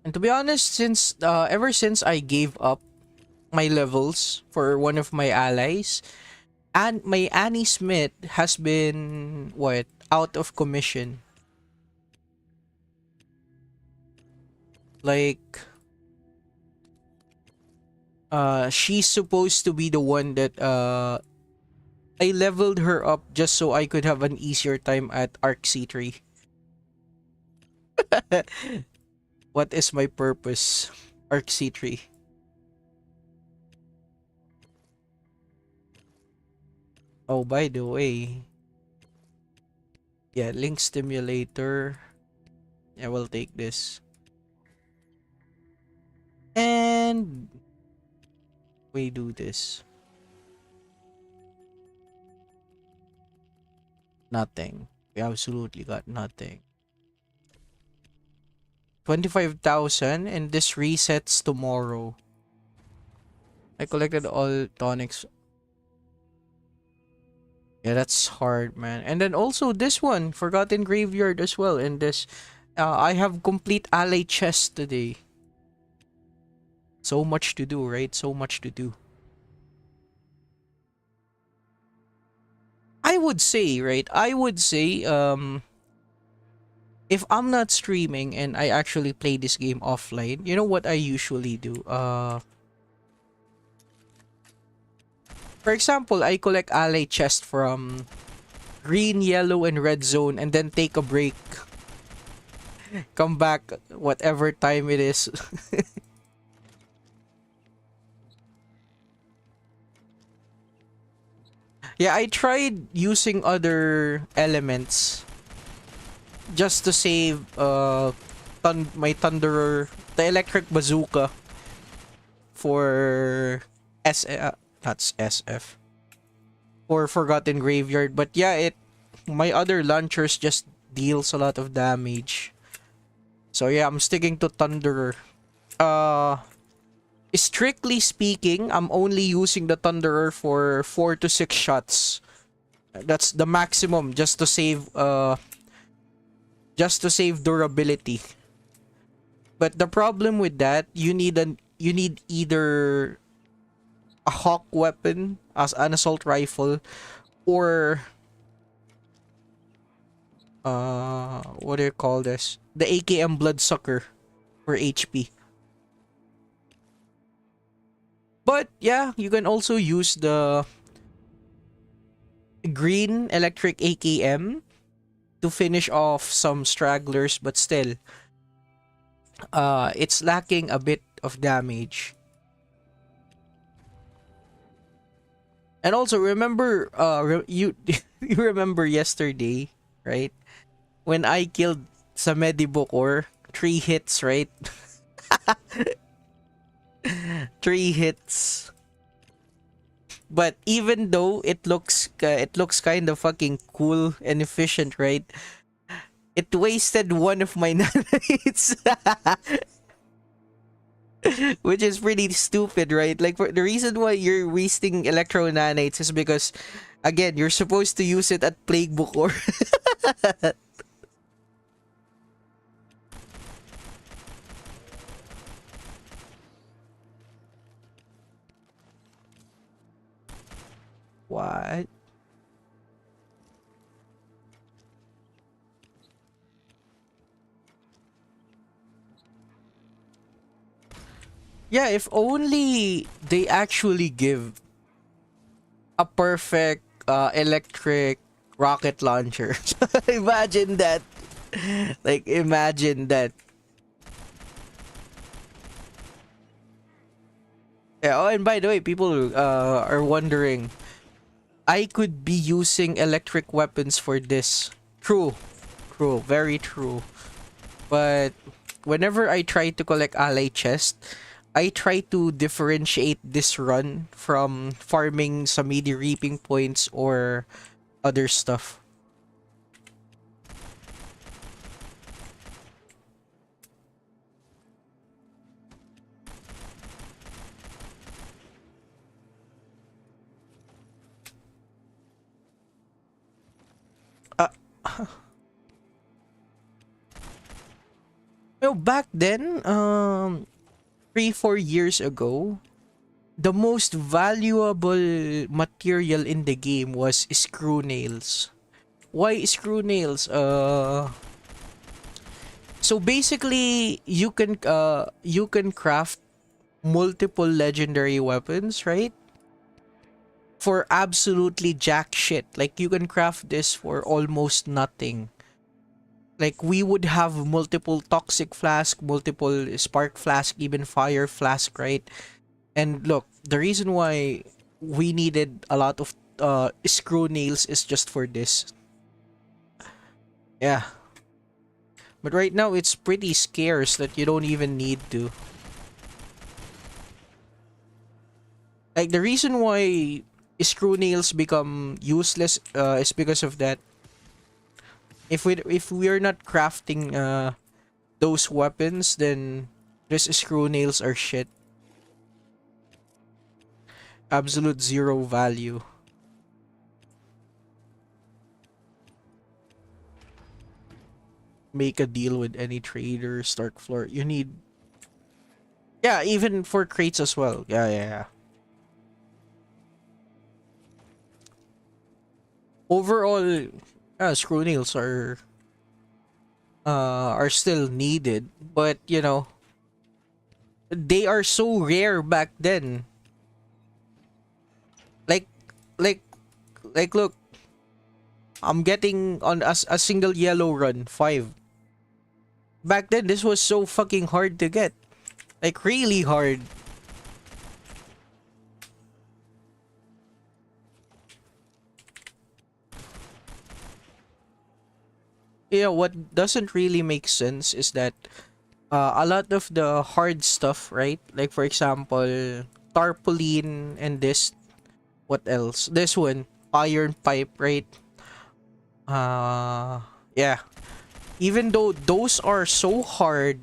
Speaker 1: And to be honest, since ever since I gave up my levels for one of my allies, and my Annie Smith has been what out of commission. Like she's supposed to be the one that I leveled her up just so I could have an easier time at Arc C3. What is my purpose? Arc C3. Oh, by the way. Yeah, link stimulator. Yeah, we'll take this. And we do this. Nothing. We absolutely got nothing. 25,000 and this resets tomorrow. I collected all tonics. Yeah, that's hard, man. And then also this one, Forgotten Graveyard as well. And this, I have complete ally chest today. So much to do, right? So much to do. I would say, right? I would say, if I'm not streaming and I actually play this game offline, you know what I usually do? For example, I collect ally chest from green, yellow, and red zone and then take a break. Come back whatever time it is. Yeah, I tried using other elements just to save my Thunderer, the electric bazooka for that's SF for Forgotten Graveyard. But yeah, my other launchers just deals a lot of damage. So yeah, I'm sticking to Thunderer. Strictly speaking, I'm only using the Thunderer for 4 to 6 shots. That's the maximum just to save durability. But the problem with that, you need either a hawk weapon as an assault rifle or what do you call this? The AKM Bloodsucker for HP. But yeah, you can also use the green electric AKM to finish off some stragglers, but still it's lacking a bit of damage. And also remember you you remember yesterday, right? When I killed sa Medibocor, 3 hits, right? 3 hits. But even though it looks kind of fucking cool and efficient, right? It wasted one of my nanites. Which is pretty stupid, right? Like, for the reason why you're wasting electro nanites is because, again, you're supposed to use it at Plague Book or what? Yeah, if only they actually give a perfect electric rocket launcher. Imagine that. Like, imagine that. Yeah, oh, and by the way, people are wondering, I could be using electric weapons for this. True, true, very true. But whenever I try to collect ally chest, I try to differentiate this run from farming some melee reaping points or other stuff. Uh, back then, 3 4 years ago, the most valuable material in the game was screw nails. Why screw nails? So basically, you can craft multiple legendary weapons, right? For absolutely jack shit. Like you can craft this for almost nothing. Like we would have multiple toxic flask, multiple spark flask, even fire flask, right? And look, the reason why we needed a lot of screw nails is just for this. Yeah. But right now it's pretty scarce that you don't even need to. Like the reason why screw nails become useless is because of that. If we are not crafting those weapons, then these screw nails are shit. Absolute zero value. Make a deal with any trader, start floor. You need, yeah, even for crates as well. Yeah, yeah, yeah. Overall, screw nails are still needed, but you know, they are so rare back then. Like, like, like, look, I'm getting on a single yellow run 5. Back then, this was so fucking hard to get. Like, really hard. Yeah, what doesn't really make sense is that a lot of the hard stuff, right? Like, for example, tarpaulin and this. What else? This one, iron pipe, right? Uh, yeah. Even though those are so hard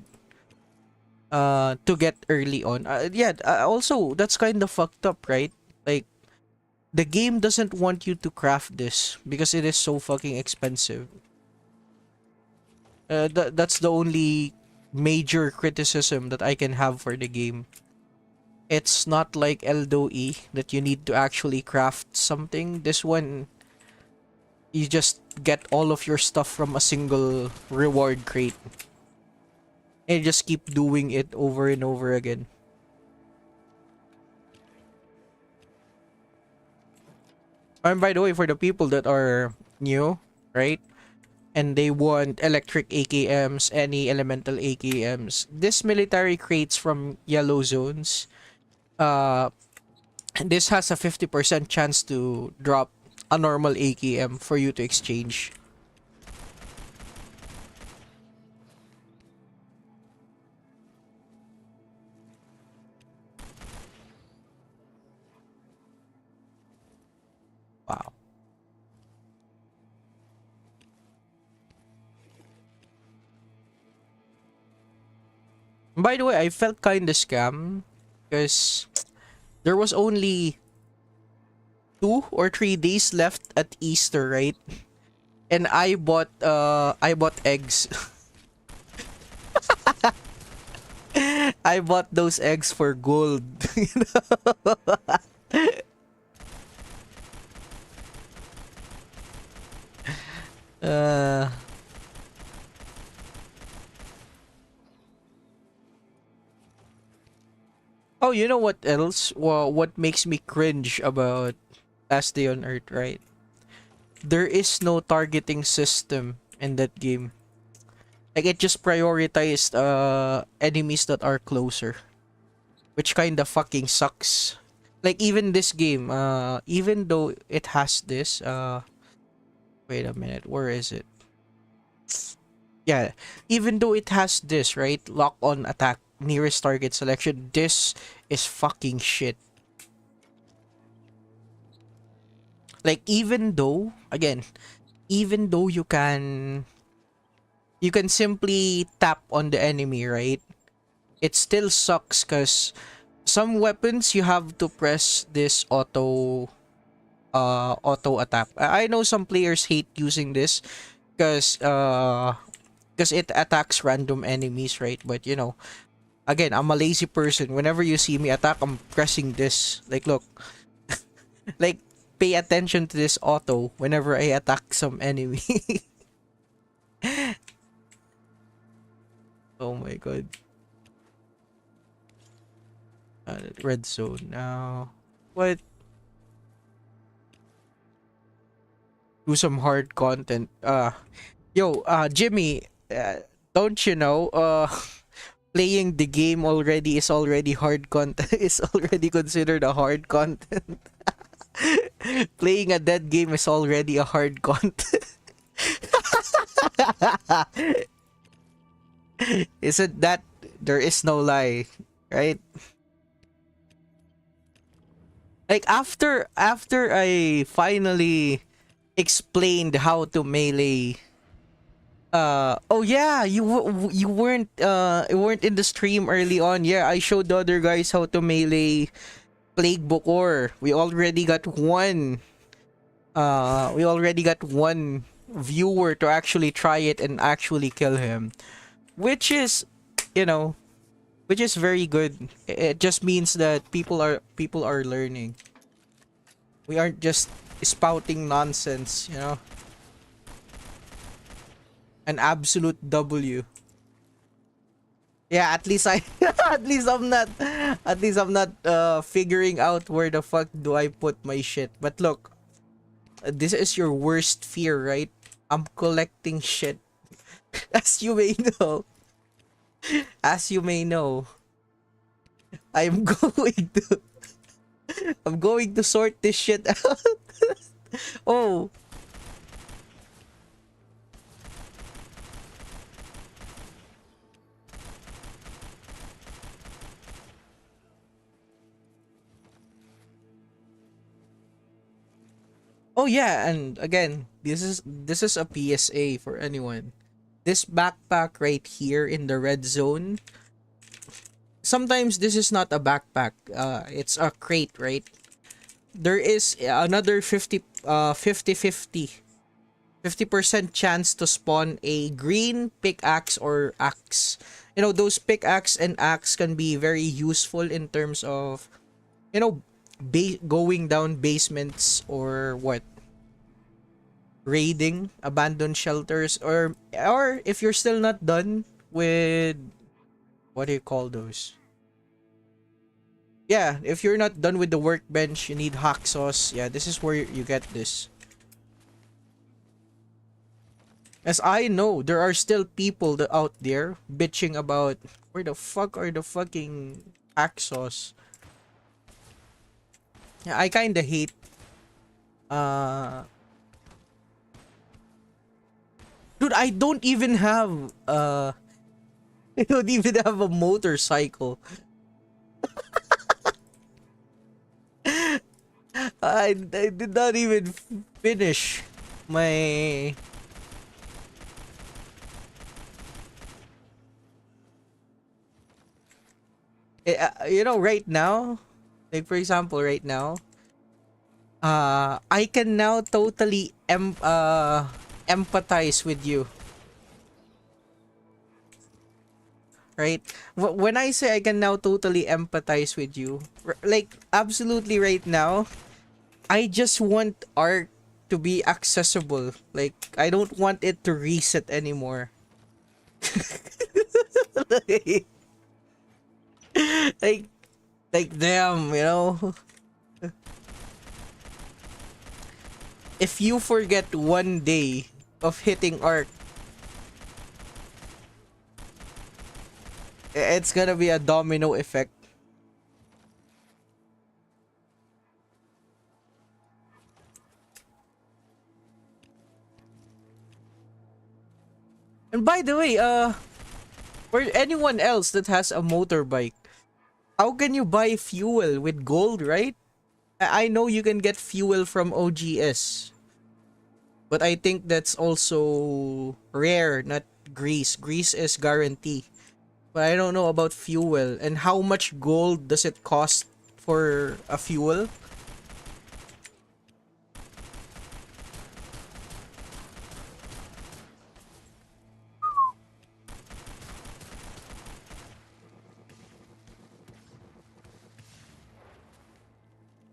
Speaker 1: to get early on. Yeah, also that's kind of fucked up, right? Like the game doesn't want you to craft this because it is so fucking expensive. That's the only major criticism that I can have for the game. It's not like Eldo-E that you need to actually craft something. This one, you just get all of your stuff from a single reward crate. And you just keep doing it over and over again. And by the way, for the people that are new, right? And they want electric AKMs, any elemental AKMs. This military crates from yellow zones. Uh, this has a 50% chance to drop a normal AKM for you to exchange. Wow. By the way, I felt kinda scam because there was only 2 or 3 days left at Easter, right? And I bought eggs. I bought those eggs for gold. You know? Oh, you know what else? Well, what makes me cringe about Last Day on Earth, right? There is no targeting system in that game. Like it just prioritized enemies that are closer, which kind of fucking sucks. Like even this game, even though it has this, wait a minute, where is it? Yeah, even though it has this, right? Lock on attack, nearest target selection, this is fucking shit. Like even though, again, even though you can simply tap on the enemy, right? It still sucks because some weapons you have to press this auto attack. I know some players hate using this because it attacks random enemies, right? But you know, again, I'm a lazy person. Whenever you see me attack, I'm pressing this. Like look, like pay attention to this auto whenever I attack some enemy. Oh my god. Red zone now. What? Do some hard content. Yo, Jimmy, don't you know? Playing the game already is already hard content. Is already considered a hard content. Playing a dead game is already a hard content. Isn't that there is no lie, right? Like after I finally explained how to melee. Oh yeah, you weren't in the stream early on. Yeah, I showed the other guys how to melee Plague Bokor. We already got one viewer to actually try it and actually kill him, which is, you know, which is very good. It just means that people are learning. We aren't just spouting nonsense, you know. An absolute W. Yeah, at least I at least I'm not figuring out where the fuck do I put my shit. But look, this is your worst fear, right? I'm collecting shit. As you may know. As you may know. I'm going to I'm going to sort this shit out. Oh. Oh yeah, and again, this is a PSA for anyone. This backpack right here in the red zone. Sometimes this is not a backpack. It's a crate, right? There is another 50% chance to spawn a green pickaxe or axe. You know, those pickaxe and axe can be very useful in terms of, you know, going down basements or what, raiding abandoned shelters, or if you're still not done with, what do you call those? Yeah, if you're not done with the workbench, you need hacksaws. Yeah, this is where you get this. As I know, there are still people out there bitching about where the fuck are the fucking hacksaws. Yeah, I kinda hate dude, I don't even have I don't even have a motorcycle. I did not even finish my you know, right now, like for example right now, I can now totally empathize with you, right? When I say I can now totally empathize with you, like absolutely right now, I just want art to be accessible. Like I don't want it to reset anymore. like, like like damn, you know. If you forget one day of hitting arc, it's gonna be a domino effect. And by the way, for anyone else that has a motorbike, how can you buy fuel with gold, right? I know you can get fuel from OGS, but I think that's also rare, not grease. Grease is guarantee. But I don't know about fuel and how much gold does it cost for a fuel.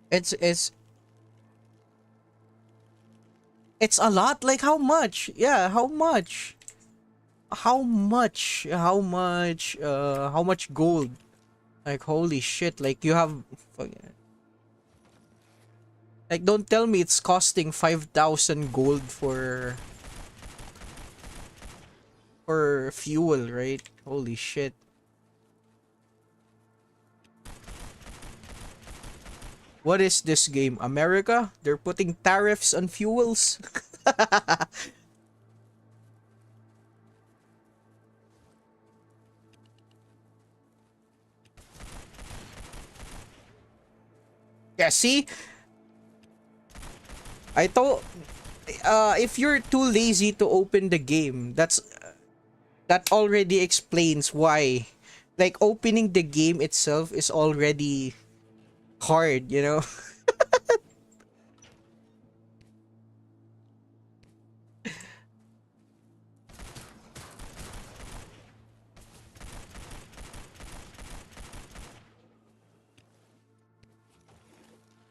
Speaker 1: It's it's a lot. Like how much? Yeah, how much? How much gold? Like holy shit! Like you have, like don't tell me it's costing 5,000 gold for fuel, right? Holy shit! What is this game? America? They're putting tariffs on fuels. Yeah, see, I thought if you're too lazy to open the game, that already explains why. Like opening the game itself is already hard, you know.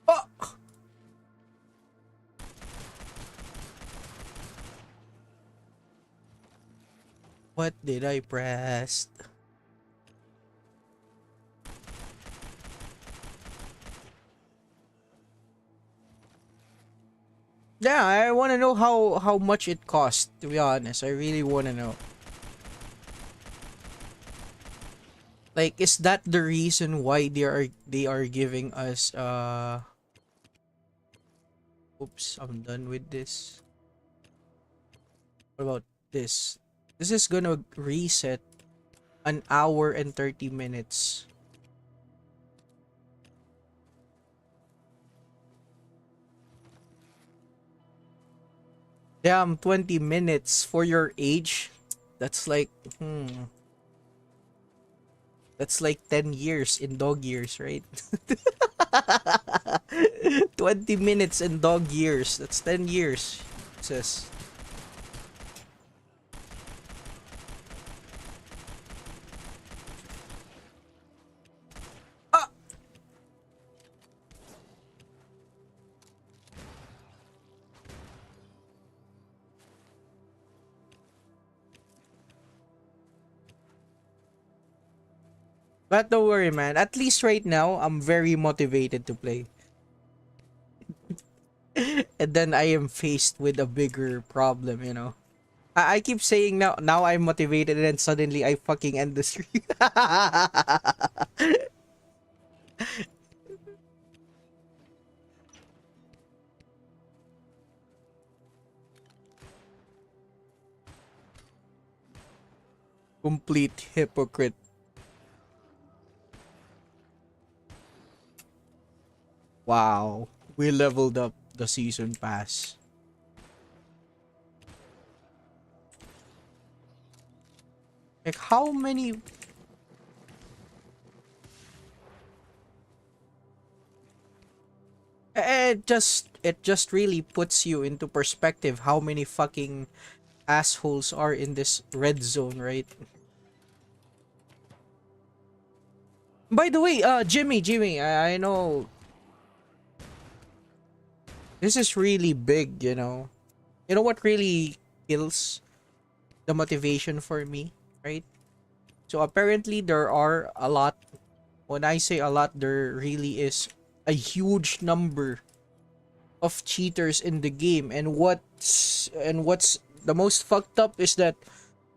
Speaker 1: Oh, what did I press? Yeah, I want to know how much it cost. To be honest, I really want to know. Like, is that the reason why they are giving us Oops, I'm done with this. What about this? This is gonna reset an hour and 30 minutes. Damn, 20 minutes for your age. That's like, that's like 10 years in dog years, right? 20 minutes in dog years. That's 10 years. It says. Ah! But don't worry, man. At least right now, I'm very motivated to play. And then I am faced with a bigger problem, you know. I keep saying now I'm motivated and then suddenly I fucking end the stream. Complete hypocrite. Wow. We leveled up the season pass. Like how many it just really puts you into perspective how many fucking assholes are in this red zone, right? By the way, Jimmy, I know this is really big, you know. You know what really kills the motivation for me, right? So apparently there are a lot. When I say a lot, there really is a huge number of cheaters in the game, and what's the most fucked up is that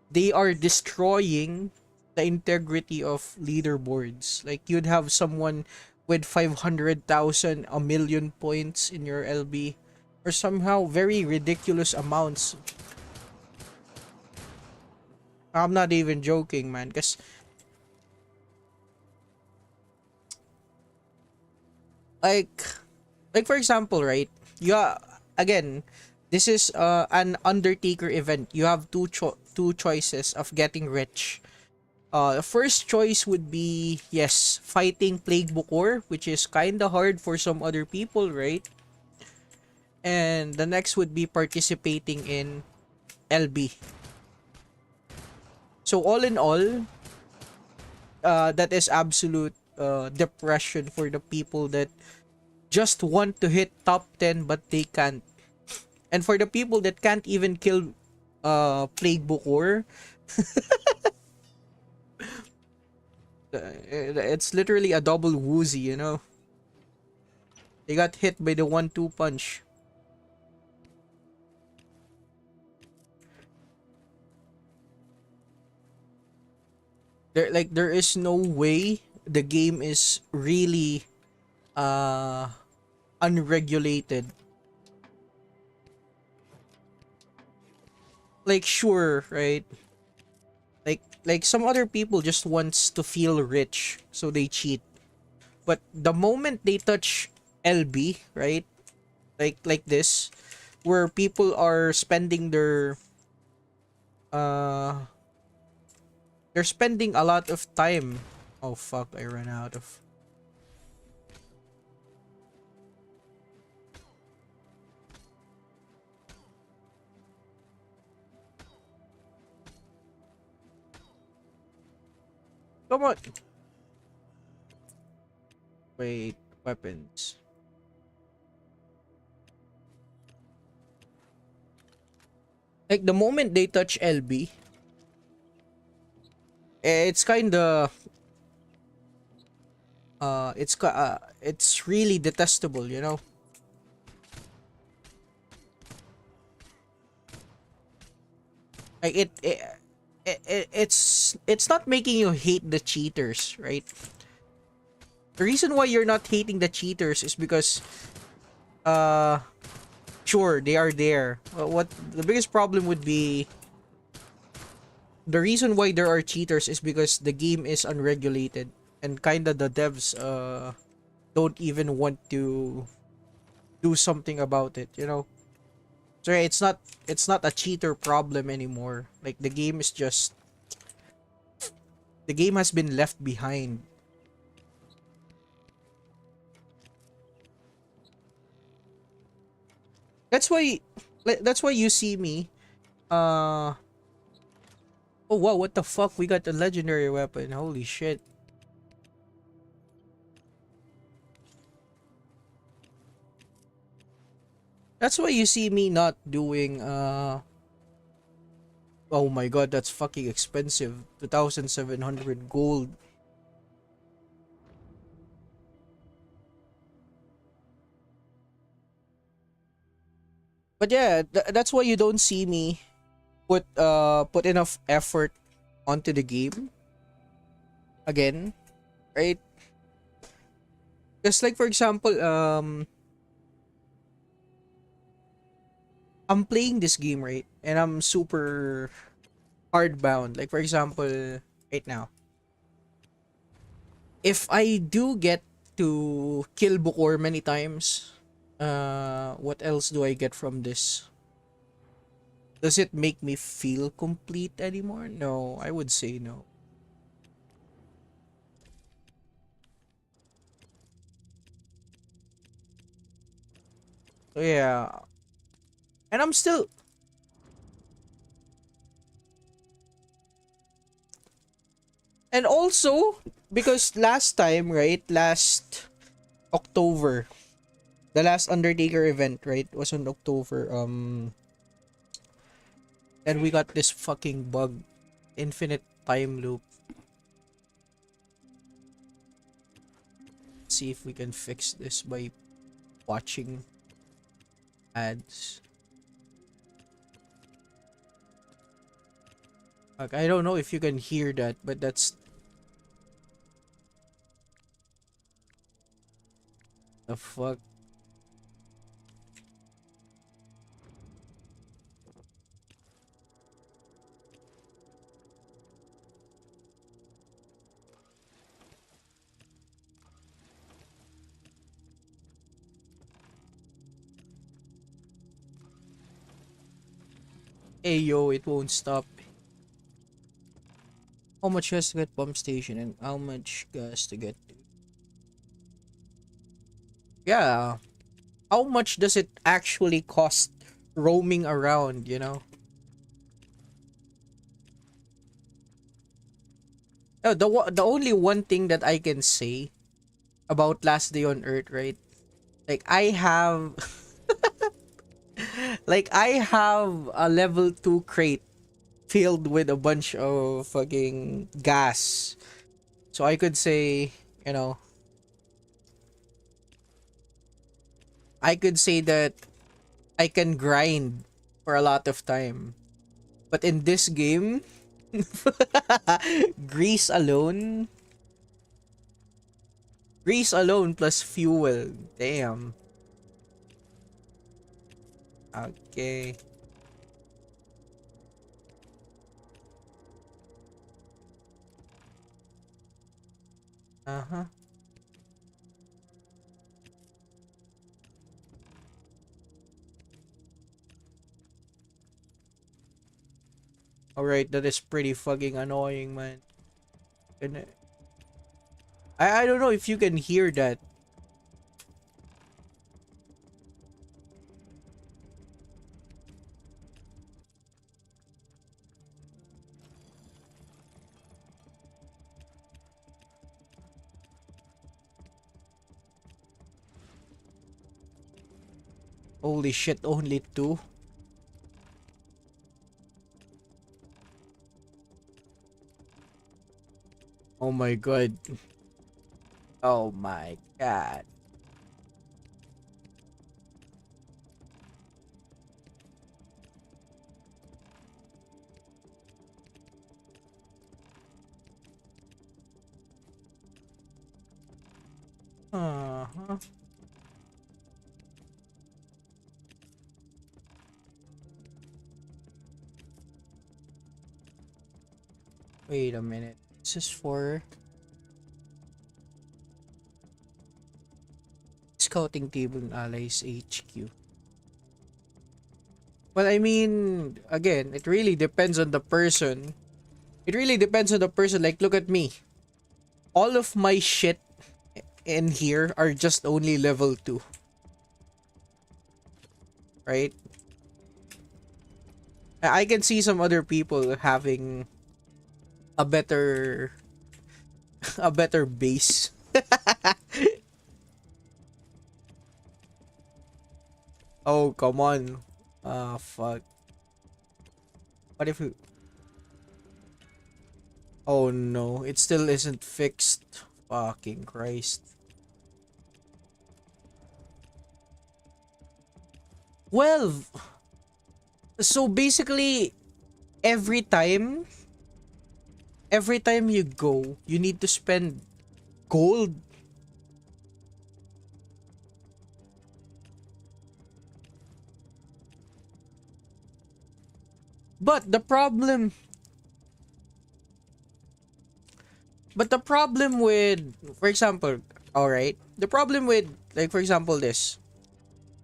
Speaker 1: they are destroying the integrity of leaderboards. Like you'd have someone with 500,000, a million points in your LB, or somehow very ridiculous amounts. I'm not even joking, man. Cause like for example, right? Yeah, again, this is an Undertaker event. You have two choices of getting rich. The first choice would be, yes, fighting Plague Bukor, which is kind of hard for some other people, right? And the next would be participating in LB. So all in all, that is absolute depression for the people that just want to hit top 10 but they can't. And for the people that can't even kill Plague Bukor, it's literally a double woozy, you know? They got hit by the 1-2 punch. There is no way the game is really uh unregulated. Like sure, right? Like some other people just wants to feel rich, so they cheat. But the moment they touch LB, right? Like this, where people are spending their uh they're spending a lot of time. Oh fuck, I ran out of. Come on. Wait, weapons. Like the moment they touch LB, it's kind of it's really detestable, you know? Like it's not making you hate the cheaters, right? The reason why you're not hating the cheaters is because uh sure they are there. What the biggest problem would be, the reason why there are cheaters is because the game is unregulated and kinda the devs don't even want to do something about it, you know? So yeah, it's not a cheater problem anymore. Like the game has been left behind. That's why that's why you see me uh oh wow, what the fuck? We got a legendary weapon. Holy shit. That's why you see me not doing oh my god, that's fucking expensive. 2,700 gold. But yeah, that's why you don't see me put enough effort onto the game again, right? Just like for example, I'm playing this game, right? And I'm super hardbound. Like for example, right now, if I do get to kill Bukor many times, what else do I get from this? Does it make me feel complete anymore? No, I would say no. So yeah, and I'm still, and also because last time, right? Last October, the last Undertaker event, right, was on October. And we got this fucking bug, infinite time loop. See if we can fix this by watching ads. Like, I don't know if you can hear that, but that's the fuck. Hey yo, it won't stop. How much gas to get pump station and how much gas to get to? Yeah. How much does it actually cost roaming around, you know? Oh, the only one thing that I can say about Last Day on Earth, right? Like I have like I have a level 2 crate filled with a bunch of fucking gas. So I could say, you know, I could say that I can grind for a lot of time. But in this game, grease alone, grease alone plus fuel. Damn. Okay. Uh-huh. Alright, that is pretty fucking annoying, man. And I don't know if you can hear that. Holy shit, only two? Oh my god. Oh my god. Uh-huh. Wait a minute. This is for scouting table and allies HQ. Well, I mean, again, it really depends on the person. It really depends on the person. Like, look at me. All of my shit in here are just only level 2. Right? I can see some other people having a better a better base. Oh, come on. Ah, fuck. What if we... Oh no, it still isn't fixed. Fucking Christ. Well, so basically every time every time you go, you need to spend gold. But the problem with, for example, all right, the problem with, like, for example, this,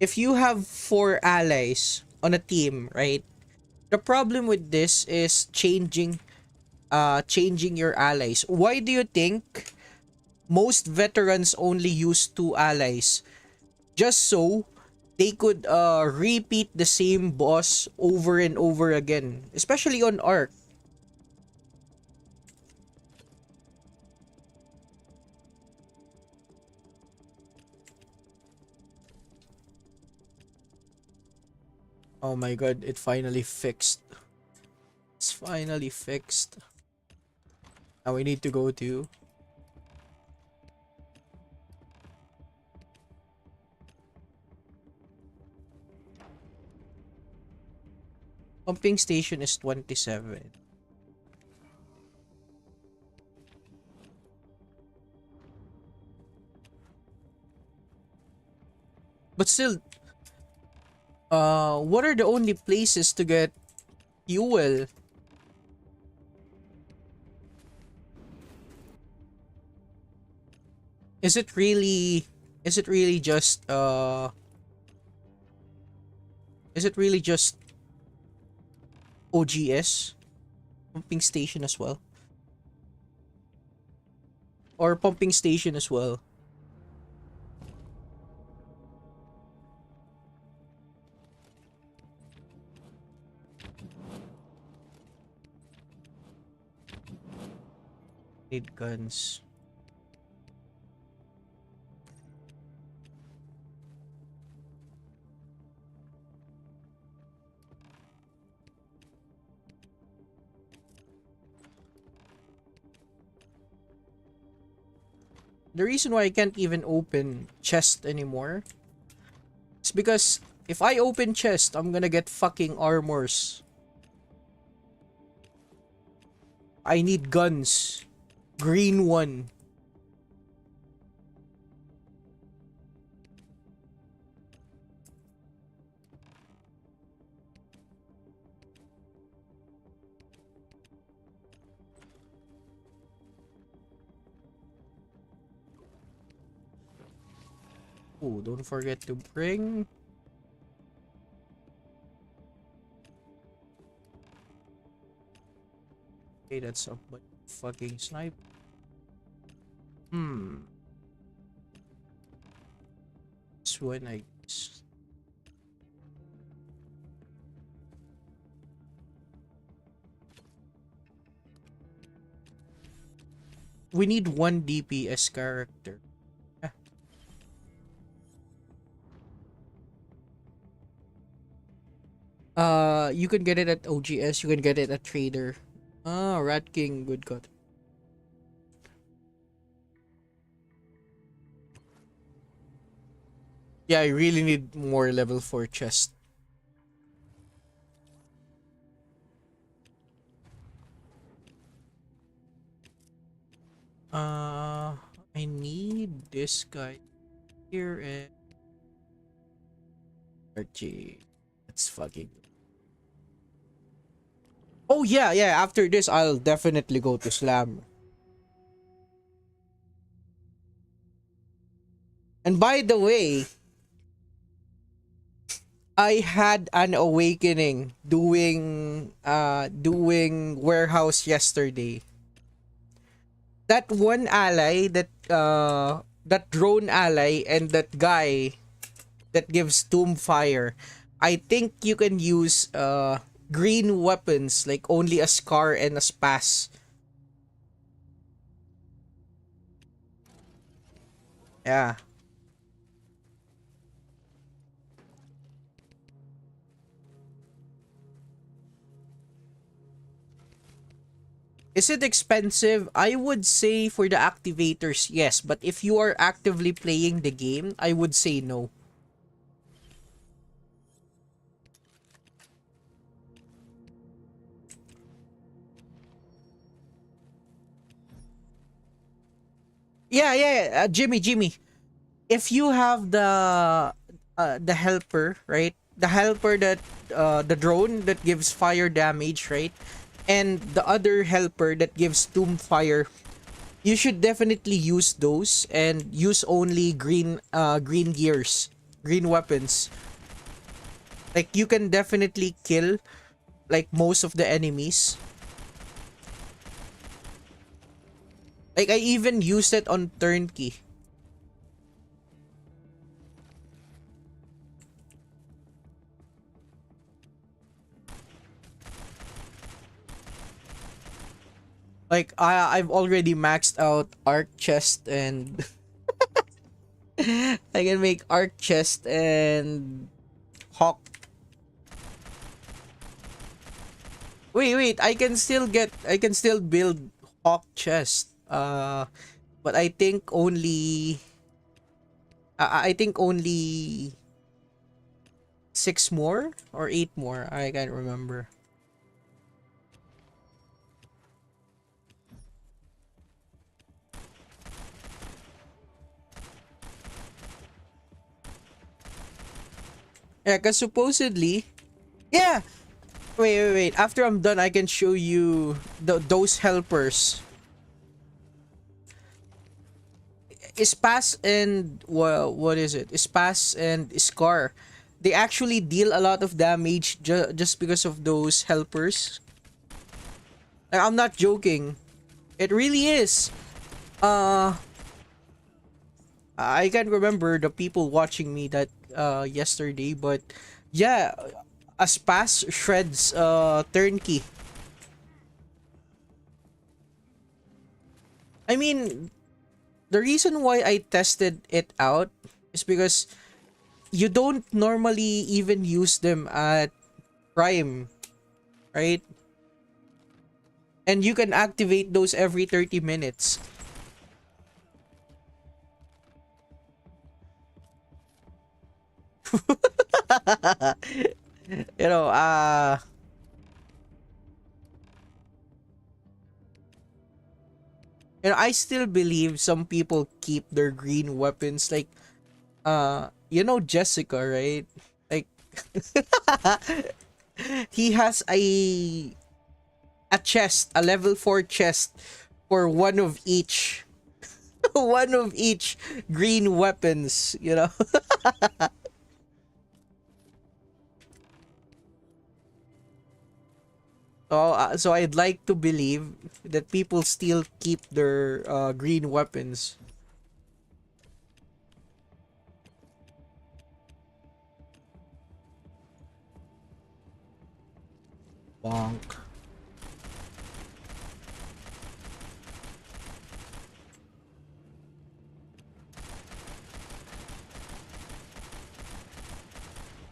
Speaker 1: if you have 4 allies on a team, right? The problem with this is changing your allies. Why do you think most veterans only use 2 allies? Just so they could repeat the same boss over and over again, especially on Arc. Oh my god, it finally fixed. It's finally fixed. Now we need to go to pumping station is 27. But still, what are the only places to get fuel? Is it really is it really just is it really just OGS, pumping station as well. Or pumping station as well. Need guns. The reason why I can't even open chest anymore is because if I open chest, I'm gonna get fucking armors. I need guns. Green one. Oh, don't forget to bring. Okay, that's a fucking snipe. This one, I guess. We need one DPS character. You can get it at OGS, you can get it at Trader. Ah, Rat King, good god. Yeah, I really need more level 4 chest. I need this guy here and Archie. That's fucking. Oh yeah, yeah. After this, I'll definitely go to Slam. And by the way, I had an awakening doing warehouse yesterday. That one ally, that drone ally and that guy that gives tomb fire, I think you can use green weapons like only a scar and a spas. Yeah. Is it expensive? I would say for the activators, yes. But if you are actively playing the game, I would say no. Yeah, yeah, Jimmy. If you have the helper, right? The helper that the drone that gives fire damage, right? And the other helper that gives tomb fire, you should definitely use those and use only green gears, green weapons. Like you can definitely kill like most of the enemies. Like I even used it on turnkey. Like I've already maxed out arc chest and I can make arc chest and hawk. Wait, I can still build hawk chest. But I think only 6 more or 8 more. I can't remember. Yeah, cause supposedly, yeah. Wait. After I'm done, I can show you those helpers. Ispas and what is it? Ispas and Scar. they actually deal a lot of damage just because of those helpers. Like, I'm not joking. It really is. Uh, I can't remember the people watching me that yesterday, but yeah, Aspas shreds turnkey. I mean, the reason why I tested it out is because you don't normally even use them at Prime, right? And you can activate those every 30 minutes. you know, uh I still believe some people keep their green weapons like Jessica, right? Like he has a chest, a level 4 chest for one of each one of each green weapons. So I'd like to believe that people still keep their green weapons. Bonk.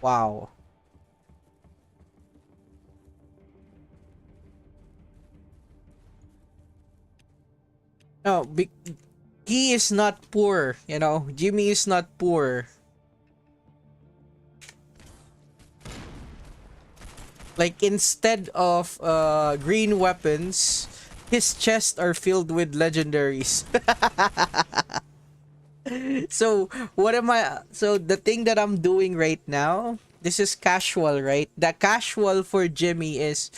Speaker 1: Wow. No, he is not poor. Jimmy is not poor. Like instead of green weapons, his chests are filled with legendaries. So the thing that I'm doing right now, this is casual, right? The casual for Jimmy is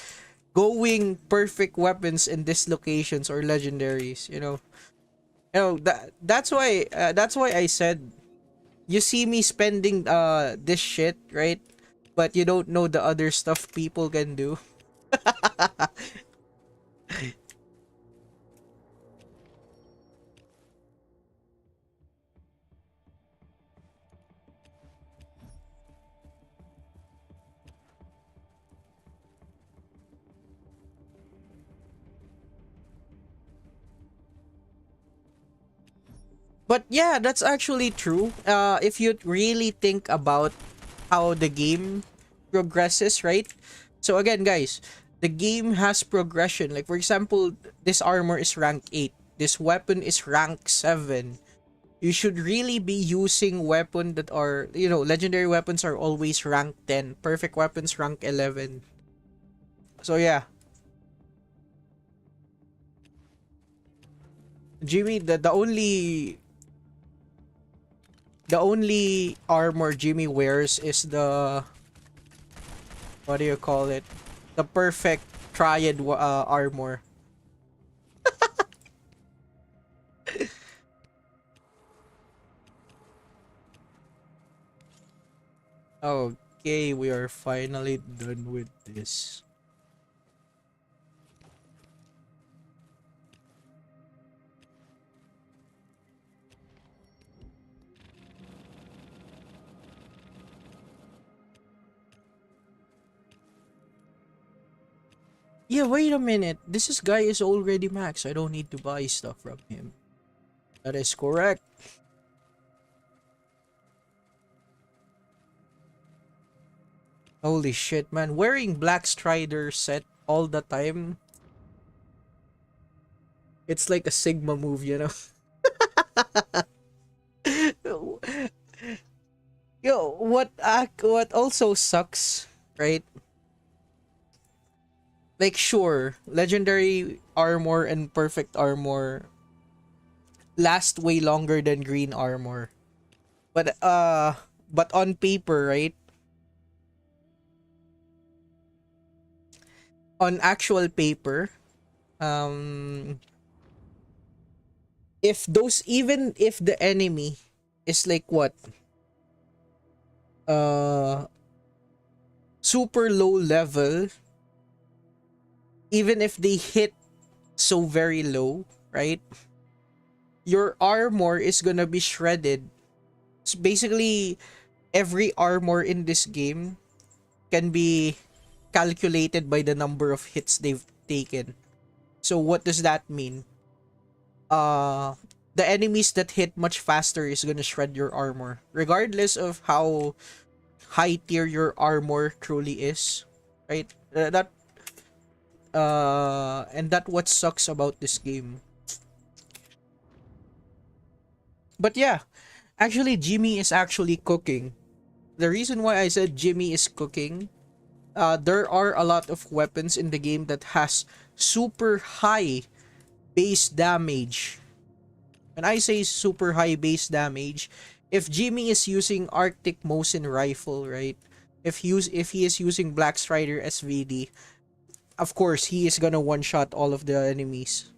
Speaker 1: going perfect weapons in dislocations or legendaries. That's why I said you see me spending this shit, right? But you don't know the other stuff people can do. But yeah, that's actually true. If you really think about how the game progresses, right? So again, guys, the game has progression. Like for example, this armor is rank 8. This weapon is rank 7. You should really be using weapon that are, legendary weapons are always rank 10. Perfect weapons rank 11. So yeah, Jimmy, the only armor Jimmy wears is the, what do you call it? The perfect triad armor. Okay, we are finally done with this. Yeah, wait a minute. Guy is already max. I don't need to buy stuff from him. That is correct. Holy shit, man. Wearing Black Strider set all the time. It's like a Sigma move. Yo, what also sucks, right? Like sure, legendary armor and perfect armor last way longer than green armor. But on paper, right? On actual paper, um even if the enemy is like what? super low level, even if they hit so very low, right? Your armor is gonna be shredded. So basically, every armor in this game can be calculated by the number of hits they've taken. So what does that mean? Uh the enemies that hit much faster is gonna shred your armor, regardless of how high tier your armor truly is, right? That and that what sucks about this game. But yeah, actually Jimmy is actually cooking. The reason why I said Jimmy is cooking, there are a lot of weapons in the game that has super high base damage. When I say super high base damage, if Jimmy is using Arctic Mosin rifle, right? If he is using Black Strider SVD, of course he is gonna one shot all of the enemies.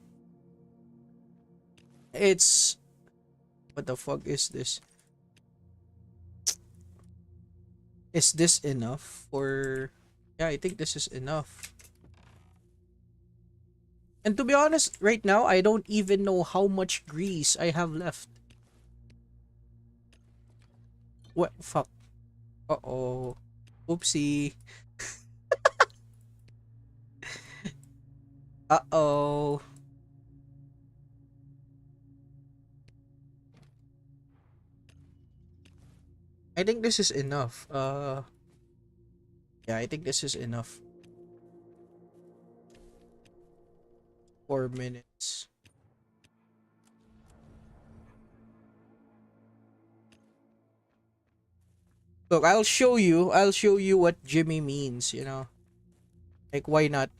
Speaker 1: It's what the fuck is this? Is this enough for? Yeah, I think this is enough. And to be honest, right now I don't even know how much grease I have left. What fuck? Uh-oh. Oopsie. Uh-oh. I think this is enough. Yeah, I think this is enough. 4 minutes. Look, I'll show you what Jimmy means, you know. Like, why not?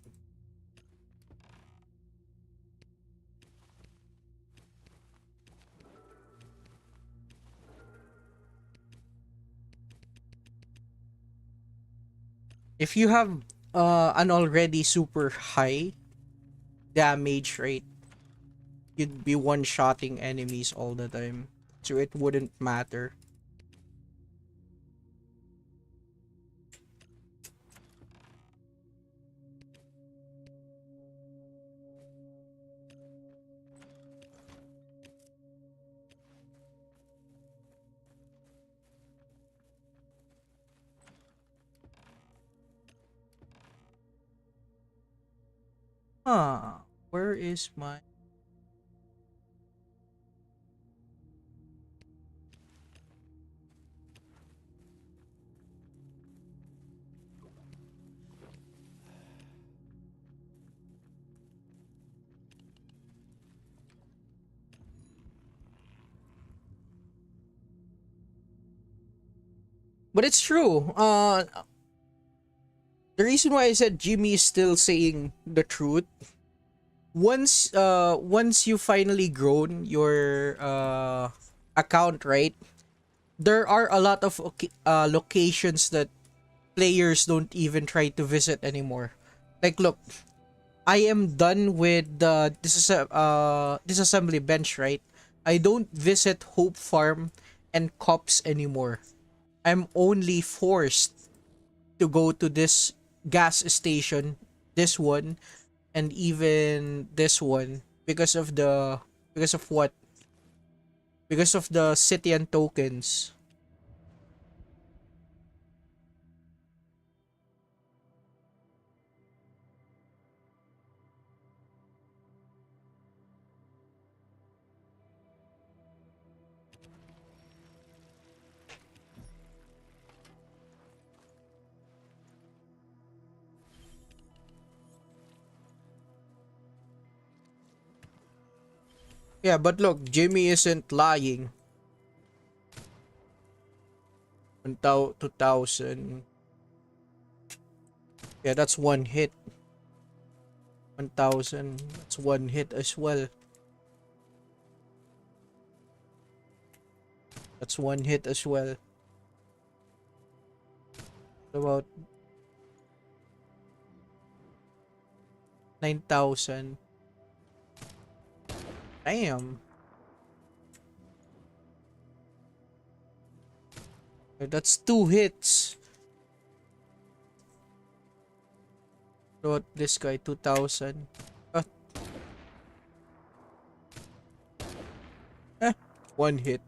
Speaker 1: If you have an already super high damage rate, you'd be one-shotting enemies all the time. So it wouldn't matter. Huh. Where is my... But it's true. The reason why I said Jimmy is still saying the truth, once you finally grown your account, right? There are a lot of locations that players don't even try to visit anymore. Like, look, I am done with the disassembly bench, right? I don't visit Hope Farm and Cops anymore. I'm only forced to go to this gas station, this one, and even this one because of what? Because of the city and tokens. Yeah, but look, Jimmy isn't lying. 2000. Yeah, that's one hit. 1000. That's one hit as well. That's one hit as well. What about 9000? Damn. That's two hits. What this guy 2000. Uh, eh, one hit.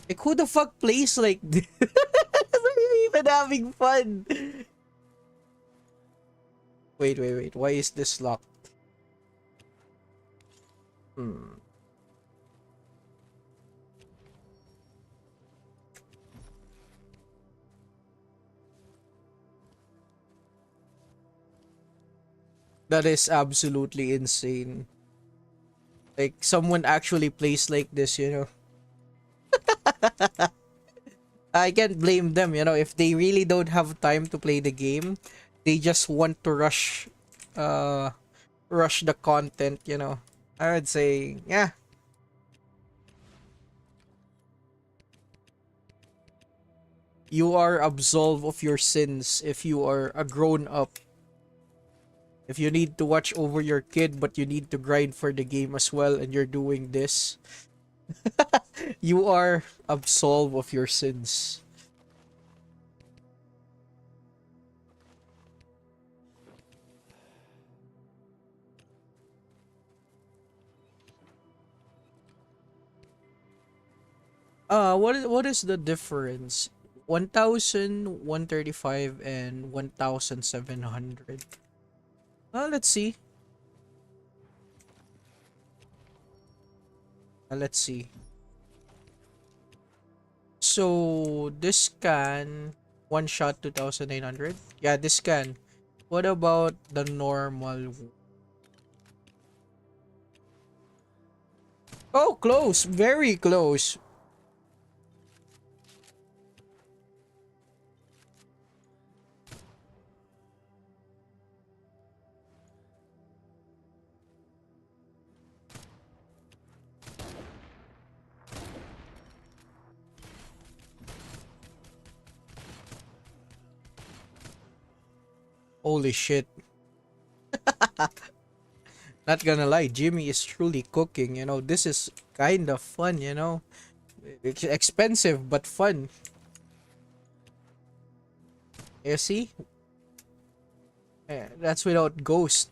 Speaker 1: Like who the fuck plays like this? Are you even having fun? Wait. Why is this locked? Hmm. That is absolutely insane. Like someone actually plays like this, you know. I can't blame them, you know, if they really don't have time to play the game, they just want to uh rush the content, you know. I would say, yeah, you are absolved of your sins if you are a grown up. If you need to watch over your kid but you need to grind for the game as well and you're doing this, you are absolved of your sins. What is the difference? 1,135 and 1,700. Let's see. Let's see. So this can one shot 2,900. Yeah, this can. What about the normal? Oh, close. Very close. Holy shit. Not gonna lie, Jimmy is truly cooking. You know, this is kind of fun, you know. It's expensive, but fun. You see? That's without Ghost.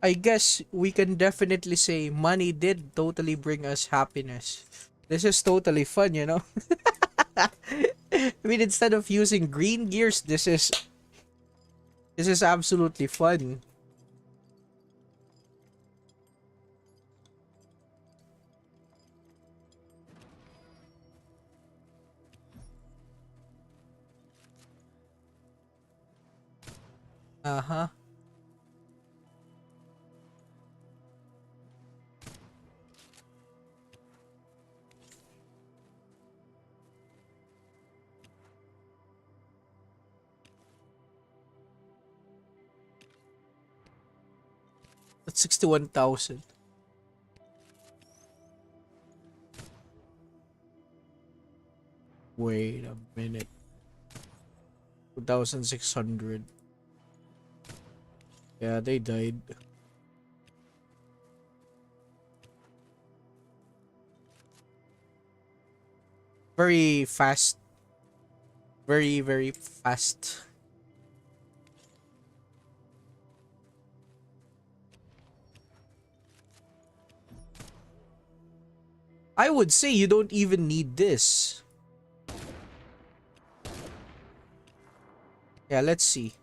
Speaker 1: I guess we can definitely say money did totally bring us happiness. This is totally fun, you know? I mean, instead of using green gears, this is absolutely fun. Uh-huh. That's 61,000. Wait a minute. 2,600. Yeah, they died. Very fast. Very fast. I would say you don't even need this. Yeah, let's see.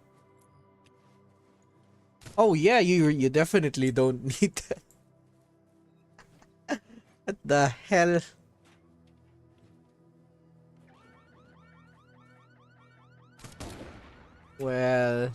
Speaker 1: Oh yeah, you definitely don't need that. What the hell? Well,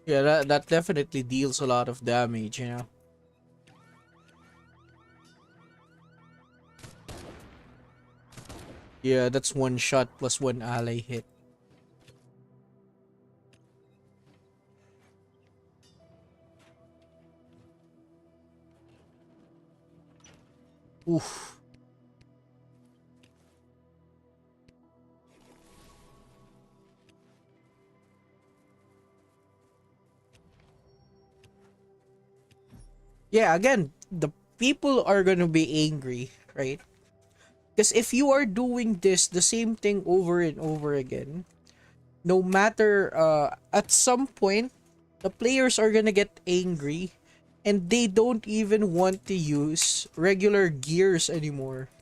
Speaker 1: Yeah, that definitely deals a lot of damage, you know. Yeah, that's one shot plus one ally hit. Oof. Yeah, again, the people are gonna be angry, right? Because if you are doing this the same thing over and over again, no matter at some point the players are gonna get angry and they don't even want to use regular gears anymore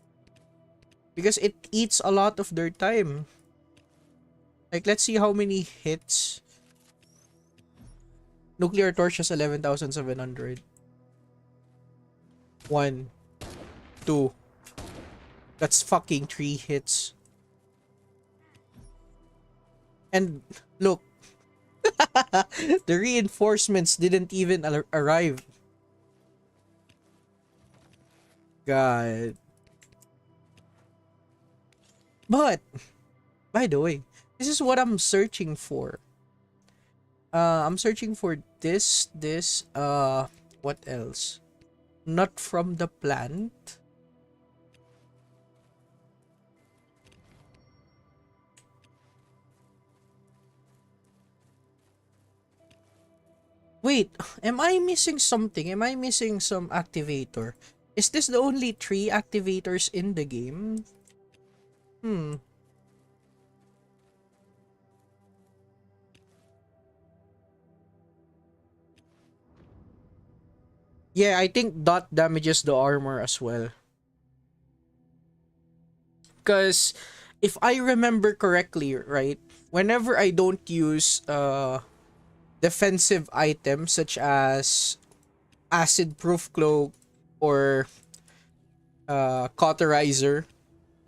Speaker 1: because it eats a lot of their time. Like, let's see how many hits. Nuclear torch has 11,700. One, two. That's fucking three hits. And look, the reinforcements didn't even arrive. God. But, by the way, this is what I'm searching for. I'm searching for what else? Not from the plant. Wait, am I missing something? Am I missing some activator? Is this the only three activators in the game? Hmm. Yeah, I think dot damages the armor as well. Because if I remember correctly, right, whenever I don't use defensive items such as acid proof cloak or cauterizer,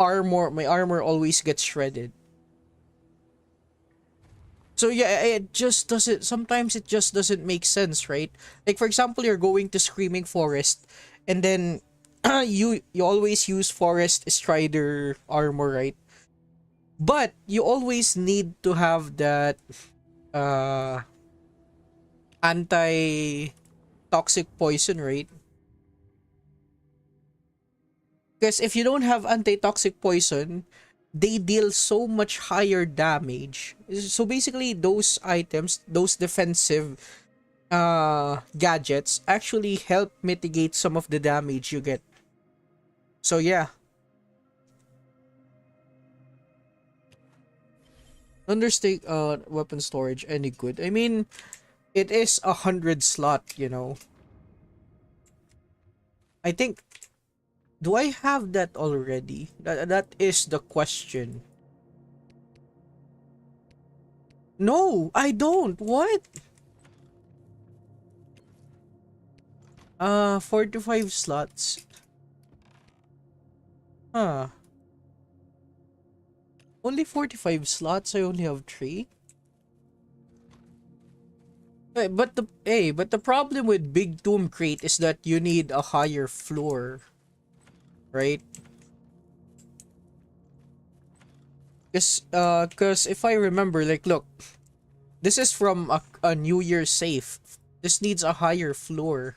Speaker 1: my armor always gets shredded. So yeah, it just doesn't, sometimes it just doesn't make sense, right? Like, for example, you're going to Screaming Forest and then you always use Forest Strider armor, right? But you always need to have that uh anti toxic poison, right? Because if you don't have anti toxic poison, they deal so much higher damage. So basically, those items, those defensive gadgets actually help mitigate some of the damage you get. So yeah, understate weapon storage any good? I mean, it is 100 slot, you know. I think, do I have that already? That is the question. No, I don't. What? 4 to 5 slots. Huh. Only 45 slots. I only have three. But the problem with Big Tomb Crate is that you need a higher floor, right? Cause if I remember, like, look, this is from a New Year safe. This needs a higher floor.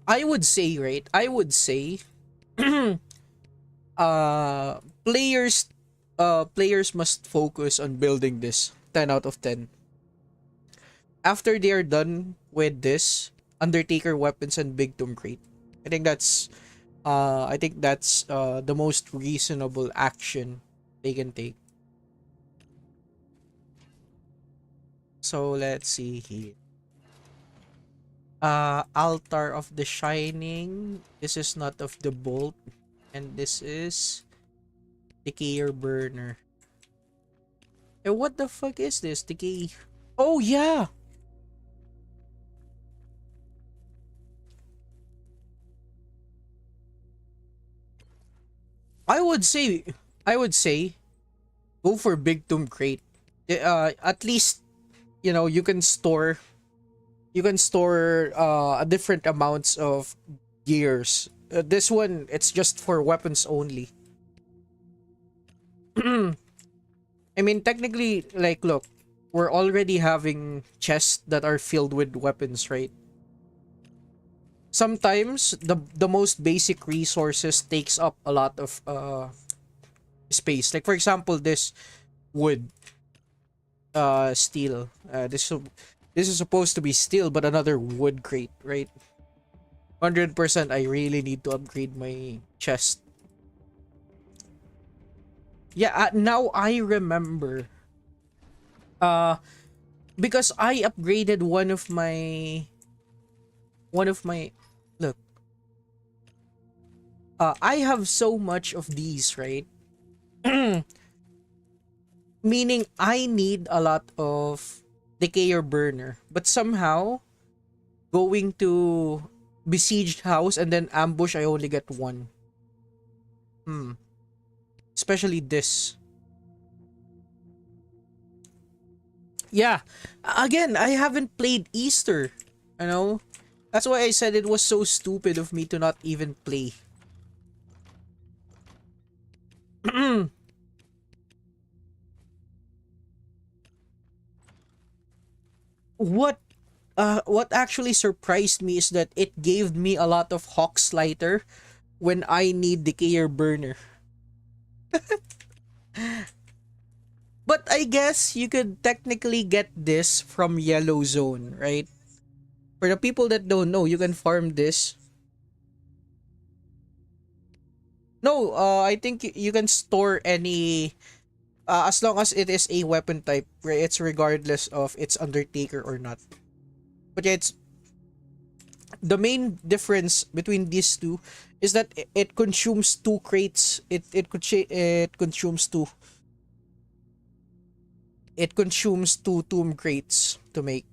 Speaker 1: I would say, right? I would say, players, players must focus on building this 10 out of 10. After they are done with this, Undertaker weapons and Big Tomb Crate. I think that's the most reasonable action they can take. So let's see here. Altar of the Shining. This is not of the Bolt, and this is Decayer Burner. And what the fuck is this? Decay. Oh yeah. I would say, I would say, go for big tomb crate. At least you can store, a different amounts of gears. This one, it's just for weapons only. I mean, technically, like, look, we're already having chests that are filled with weapons, right? Sometimes the most basic resources takes up a lot of space. Like for example, this wood, steel. This is supposed to be steel, but another wood crate, right? 100%. I really need to upgrade my chest. Yeah, now I remember. Uh, because I upgraded one of my look. I have so much of these, right? Meaning I need a lot of decayer burner, but somehow going to besieged house and then ambush, I only get one. Hmm. Especially this. Yeah. Again, I haven't played Easter. You know? That's why I said it was so stupid of me to not even play. What actually surprised me is that it gave me a lot of Hawk Slider when I need Decayer Burner. But I guess you could technically get this from Yellow Zone, right? For the people that don't know, you can farm this. No, I think you can store any, as long as it is a weapon type, right? It's regardless of its Undertaker or not. But yeah, it's the main difference between these two is that it consumes two crates. It consumes two tomb crates to make.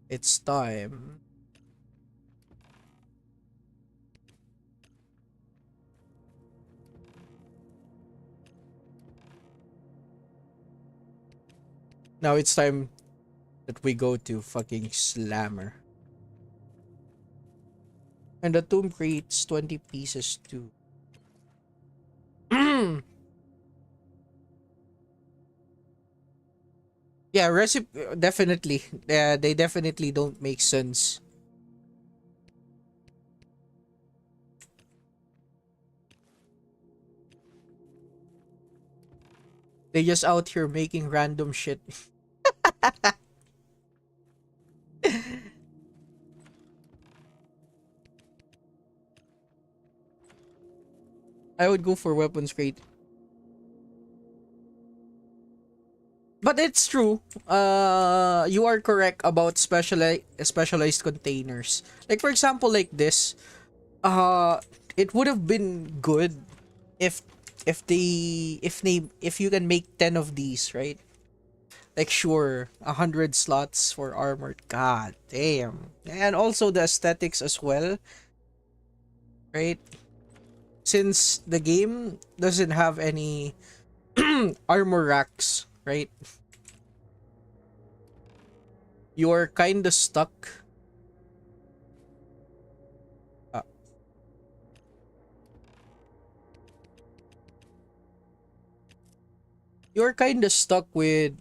Speaker 1: It's time. Now it's time that we go to fucking Slammer. And the tomb crates 20 pieces too. Yeah, recipe definitely. They definitely don't make sense. They just out here making random shit. I would go for weapons crate. But it's true. You are correct about specialized containers. Like for example, like this. Uh, it would have been good if if you can make 10 of these, right? Like sure, 100 slots for armored. God damn. And also the aesthetics as well, right? Since the game doesn't have any armor racks, right? You're kind of stuck. Uh, you're kind of stuck with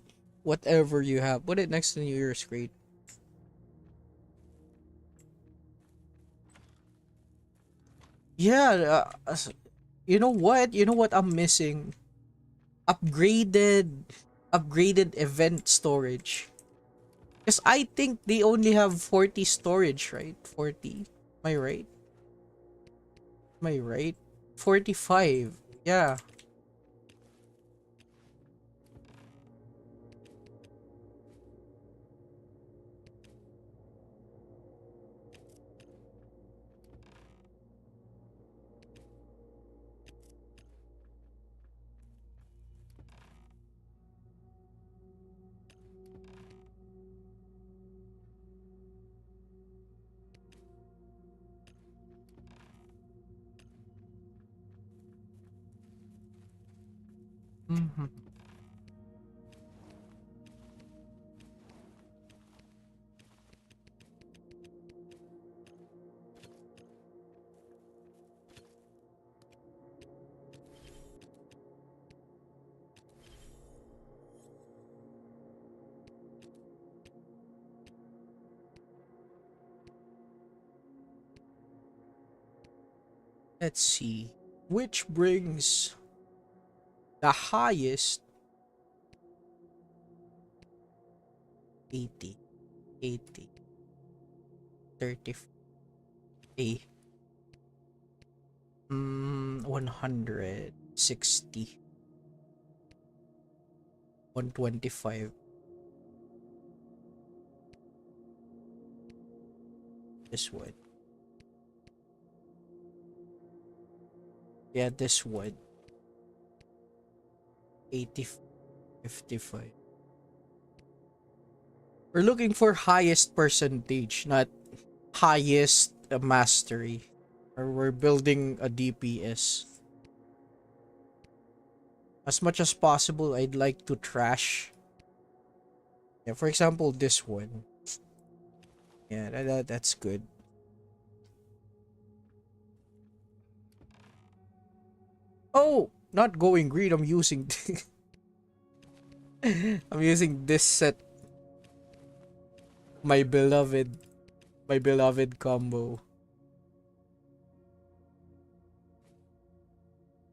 Speaker 1: whatever you have. Put it next to your screen. Yeah, you know what? You know what I'm missing? Upgraded upgraded event storage. Because I think they only have 40 storage, right? 40. Am I right? Am I right? 45. Yeah. Mhm. Let's see. Which brings the highest 80, 80, 30, a 160, 125. This one. Yeah, this one. 80, 55. We're looking for highest percentage, not highest mastery. Or we're building a DPS. As much as possible, I'd like to trash. Yeah, for example, this one. Yeah, that's good. Oh, not going green. I'm using I'm using this set. My beloved, my beloved combo.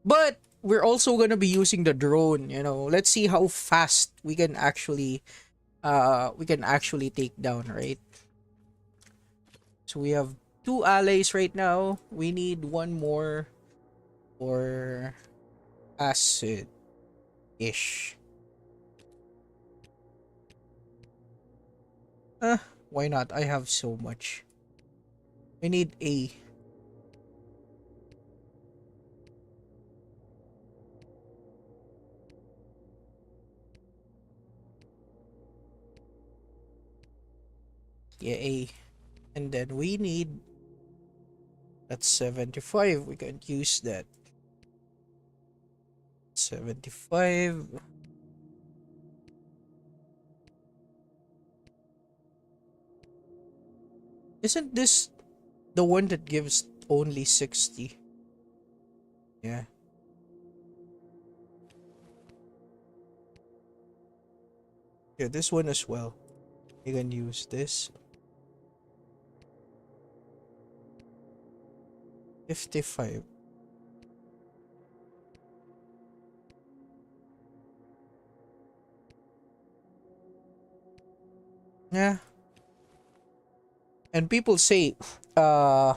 Speaker 1: But we're also gonna be using the drone. Let's see how fast we can actually take down, right? So we have two allies right now. We need one more for acid ish. Uh, why not? I have so much. We need a. Yeah, a. And then we need. That's 75. We can use that. 75. Isn't this the one that gives only 60? Yeah. Yeah, this one as well. You can use this. 55. Yeah. And people say, uh,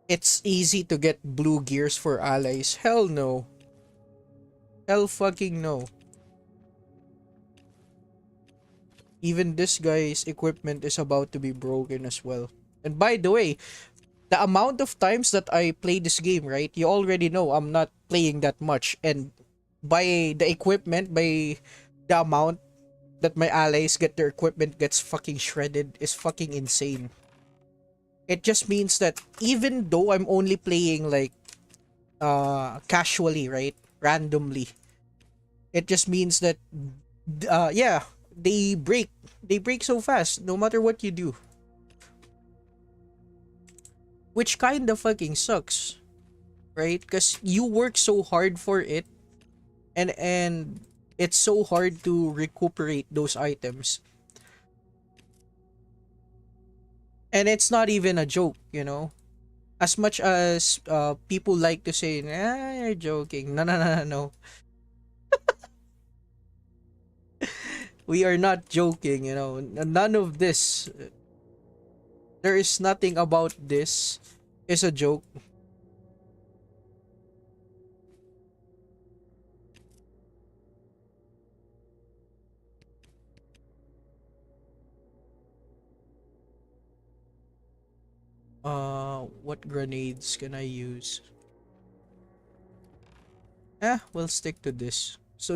Speaker 1: it's easy to get blue gears for allies. Hell no. Hell fucking no. Even this guy's equipment is about to be broken as well. And by the way, the amount of times that I play this game, right? You already know I'm not playing that much. And by the equipment, by the amount that my allies get their equipment gets fucking shredded is fucking insane. It just means that even though I'm only playing like casually, right? Randomly. It just means that yeah, they break so fast no matter what you do. Which kind of fucking sucks, right? Cuz you work so hard for it and it's so hard to recuperate those items. And it's not even a joke. As much as people like to say, "Ah, you're joking." No, no, no, no, no. We are not joking. None of this. There is nothing about this is a joke. What grenades can I use? We'll stick to this. So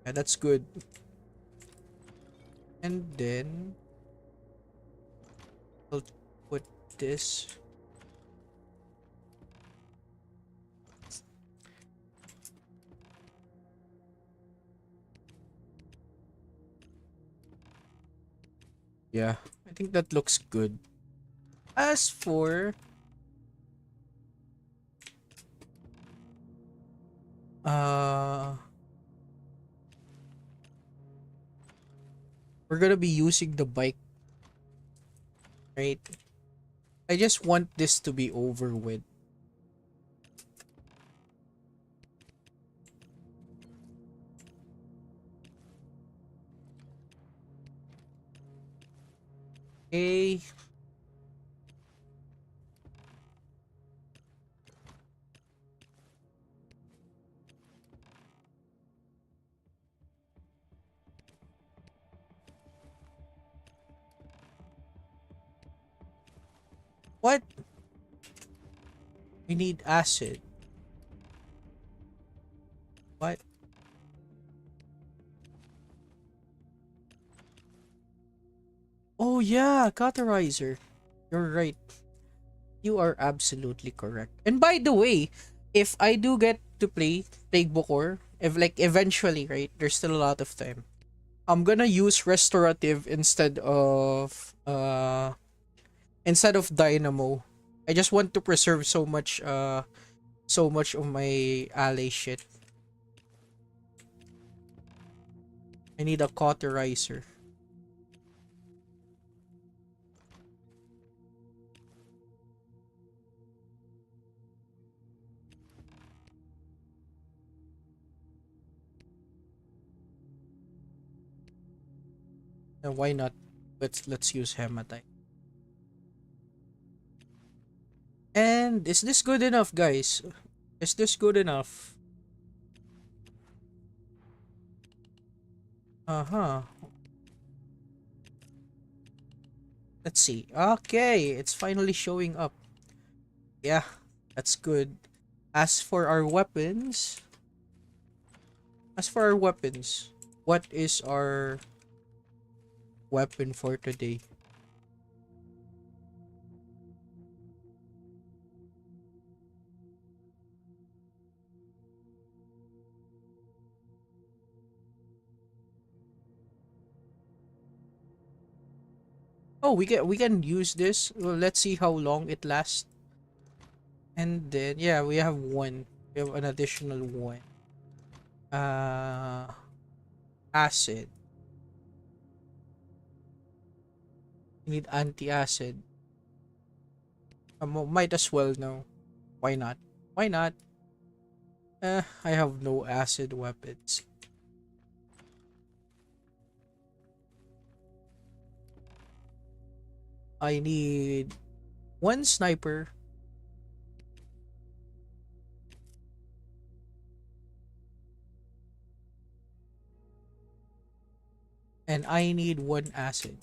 Speaker 1: yeah, that's good. And then I'll put this. Yeah, I think that looks good. As for uh we're gonna be using the bike, right? I just want this to be over with. Okay. What? We need acid. What? Oh yeah, cauterizer. You're right. You are absolutely correct. And by the way, if I do get to play Plague Bokor, if like eventually, right, there's still a lot of time. I'm gonna use restorative instead of dynamo. I just want to preserve so much of my ally shit. I need a cauterizer. And why not? Let's use hematite. And is this good enough, guys? Is this good enough? Uh-huh. Let's see. Okay, it's finally showing up. Yeah, that's good. As for our weapons, as for our weapons, what is our weapon for today? Oh, we can use this. Well, let's see how long it lasts. And then yeah, we have one. We have an additional one. Uh, acid. We need anti-acid. Might as well now. Why not? Why not? I have no acid weapons. I need one sniper. And I need one acid.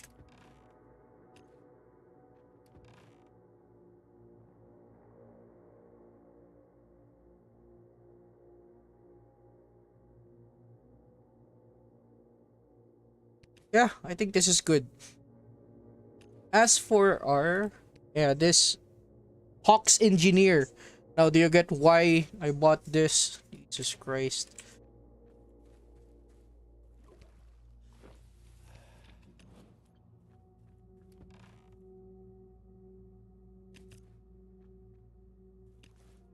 Speaker 1: Yeah, I think this is good. As for our, yeah, this Hawks Engineer. Now, do you get why I bought this? Jesus Christ.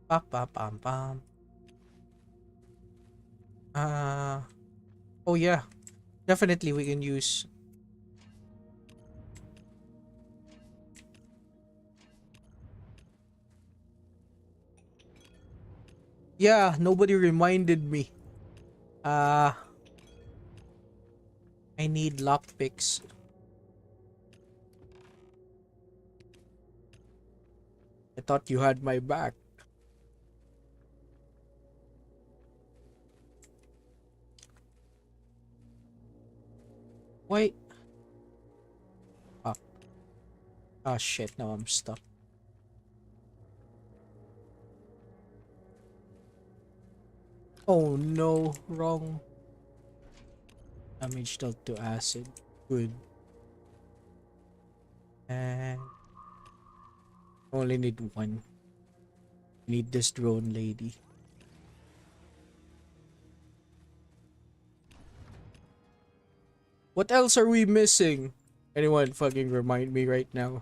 Speaker 1: Pa pa pam pam. Uh, oh yeah, definitely we can use. Yeah, nobody reminded me. Uh, I need lockpicks. I thought you had my back. Wait. Ah, ah shit, now I'm stuck. Oh no, wrong. Damage dealt to acid. Good. And only need one. Need this drone lady. What else are we missing? Anyone fucking remind me right now?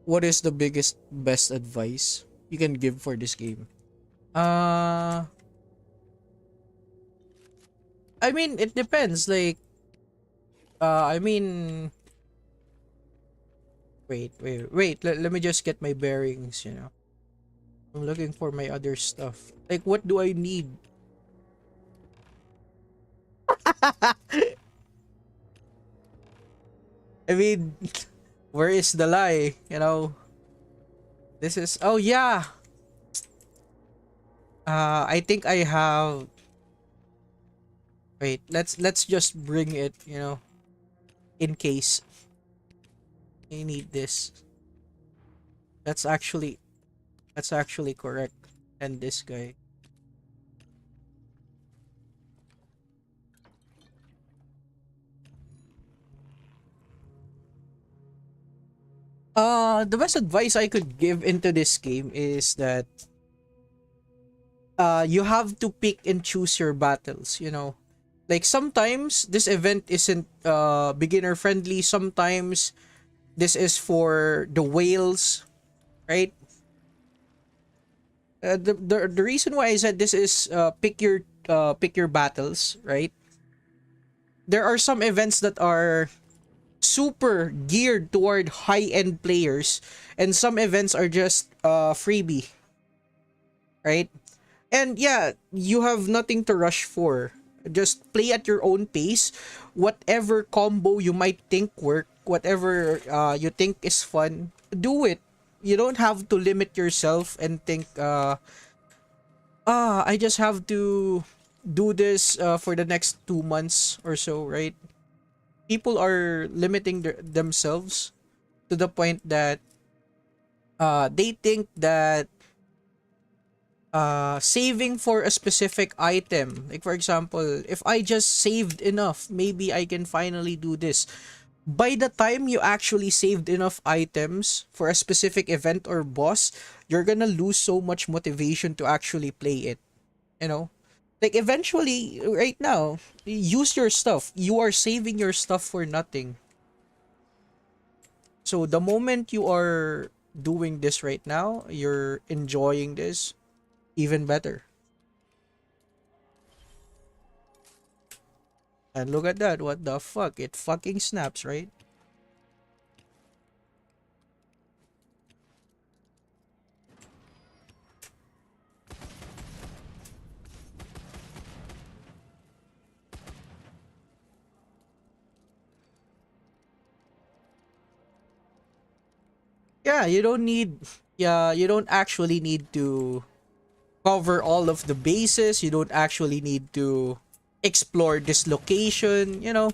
Speaker 1: What is the biggest, best advice you can give for this game? Uh, I mean, it depends. Like, I mean, wait. Let me just get my bearings, you know. I'm looking for my other stuff. Like, what do I need? I mean, where is the lie? You know, this is. Oh yeah. I think I have. Wait, let's just bring it. You know, in case I need this. That's actually that's actually correct. And this guy. The best advice I could give into this game is that you have to pick and choose your battles, you know. Like sometimes this event isn't beginner friendly, sometimes this is for the whales, right? The reason why I said this is pick your battles, right? There are some events that are super geared toward high-end players and some events are just freebie, right? And yeah, you have nothing to rush for. Just play at your own pace. Whatever combo you might think work, whatever you think is fun, do it. You don't have to limit yourself and think I just have to do this for the next 2 months or so, right? People are limiting themselves to the point that they think that saving for a specific item, like for example, if I just saved enough, maybe I can finally do this. By the time you actually saved enough items for a specific event or boss, you're gonna lose so much motivation to actually play it, you know. Like eventually, right now, use your stuff. You are saving your stuff for nothing. So the moment you are doing this right now, you're enjoying this, even better. And look at that, what the fuck? It fucking snaps, right? Yeah, you don't actually need to cover all of the bases. You don't actually need to explore this location, you know.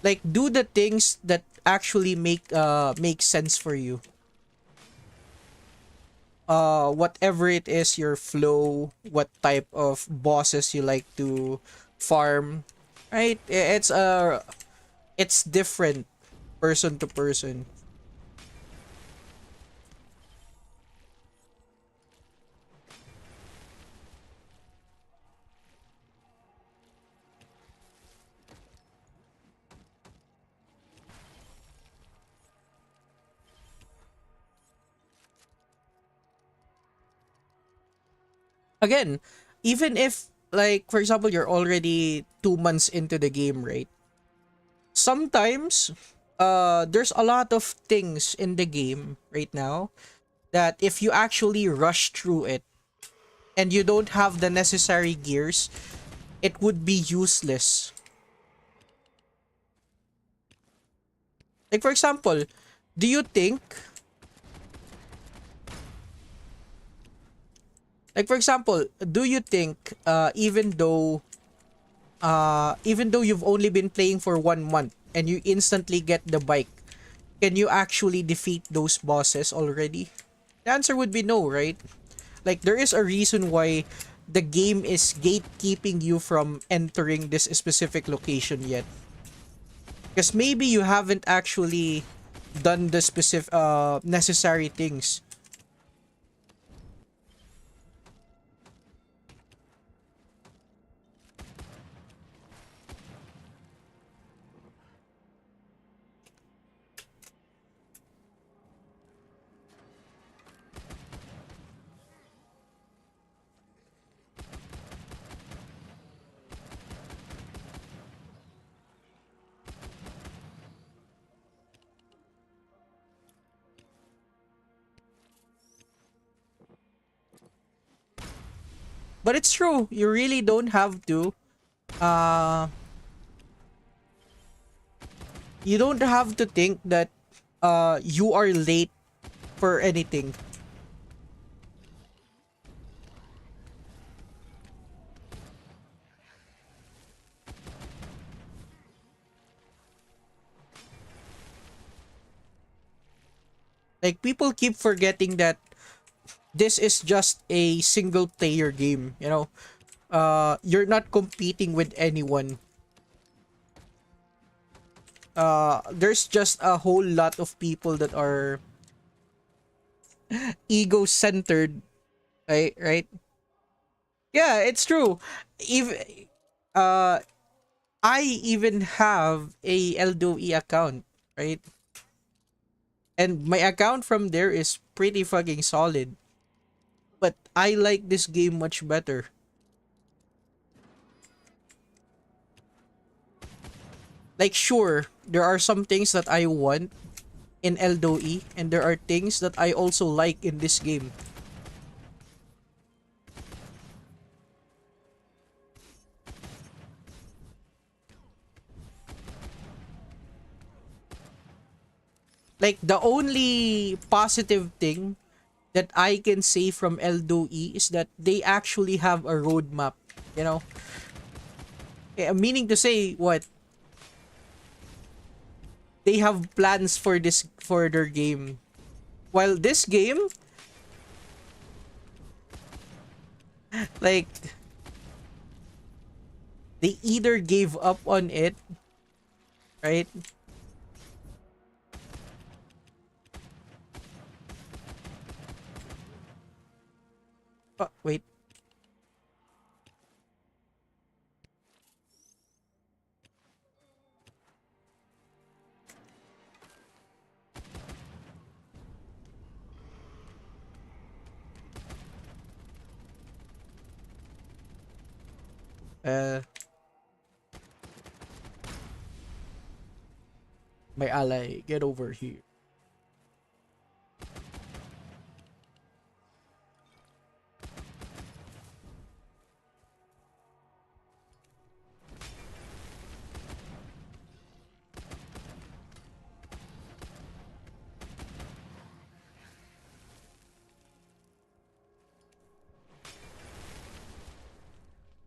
Speaker 1: Like do the things that actually make sense for you. Whatever it is, your flow, what type of bosses you like to farm, right? It's different person to person. Again, even if like for example you're already 2 months into the game, right? Sometimes there's a lot of things in the game right now that if you actually rush through it and you don't have the necessary gears, it would be useless. Like for example, do you think like for example, do you think even though you've only been playing for 1 month and you instantly get the bike, can you actually defeat those bosses already? The answer would be no, right? Like there is a reason why the game is gatekeeping you from entering this specific location yet. Because maybe you haven't actually done the specific necessary things. But it's true. You really don't have to. Uh, you don't have to think that you are late for anything. Like people keep forgetting that this is just a single player game, you know. You're not competing with anyone. There's just a whole lot of people that are ego centered, right? Yeah, it's true. Even uh I even have a Eldo account, right? And my account from there is pretty fucking solid. But I like this game much better. Like sure, there are some things that I want in Eldo and there are things that I also like in this game. Like the only positive thing that I can say from Eldo is that they actually have a roadmap, you know. Meaning to say what they have plans for this for their game. While this game, like they either gave up on it, right? Wait. Uh, my ally, get over here.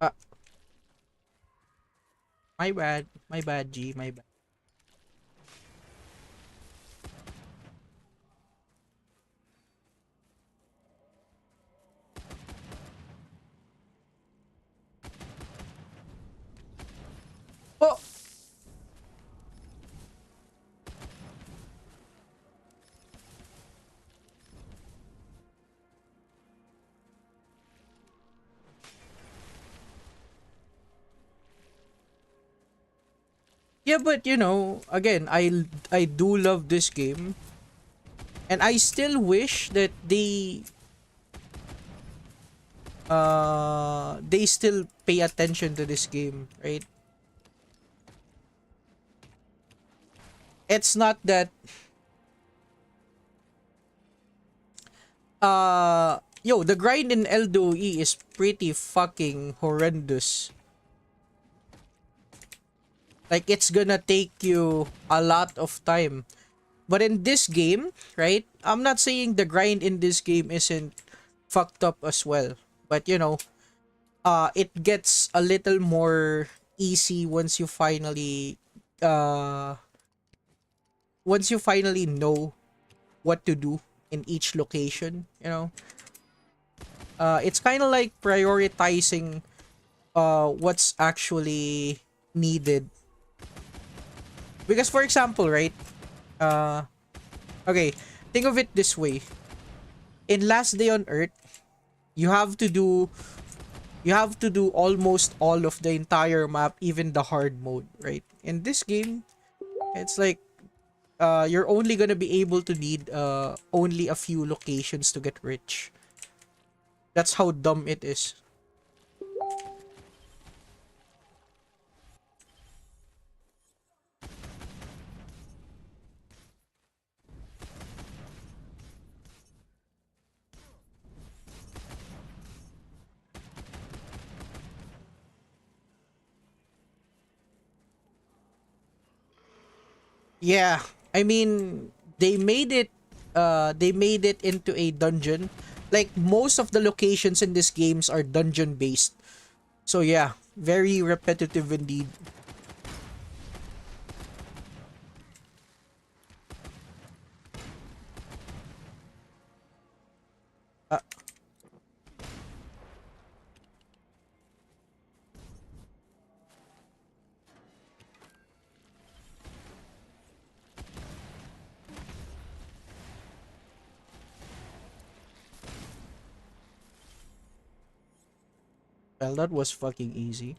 Speaker 1: Ah, my bad. My bad, G. My bad. Oh, yeah, but you know, again, I do love this game, and I still wish that they still pay attention to this game, right? It's not that yo, the grind in Eldo is pretty fucking horrendous. Like it's gonna take you a lot of time. But in this game, right? I'm not saying the grind in this game isn't fucked up as well. But you know, it gets a little more easy uh once you finally know what to do in each location, you know. It's kind of like prioritizing what's actually needed. Because for example, right? Uh okay, think of it this way. In Last Day on Earth, you have to do almost all of the entire map, even the hard mode, right? In this game, it's like you're only gonna be able to need only a few locations to get rich. That's how dumb it is. Yeah, I mean, they made it into a dungeon. Like most of the locations in these games are dungeon based. So yeah, very repetitive indeed. Uh, well, that was fucking easy.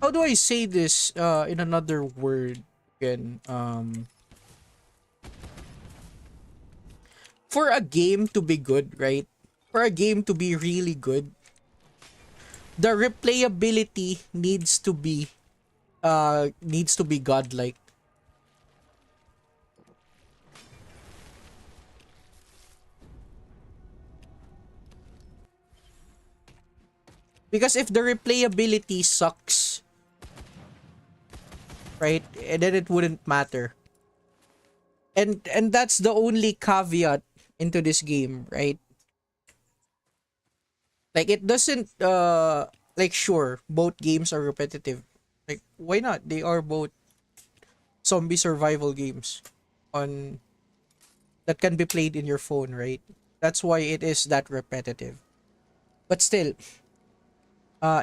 Speaker 1: How do I say this in another word again? For a game to be good, right? For a game to be really good, the replayability needs to be godlike. Because if the replayability sucks, right, and then it wouldn't matter. And that's the only caveat into this game, right? Like it doesn't like sure, both games are repetitive. Like why not? They are both zombie survival games on that can be played in your phone, right? That's why it is that repetitive. But still,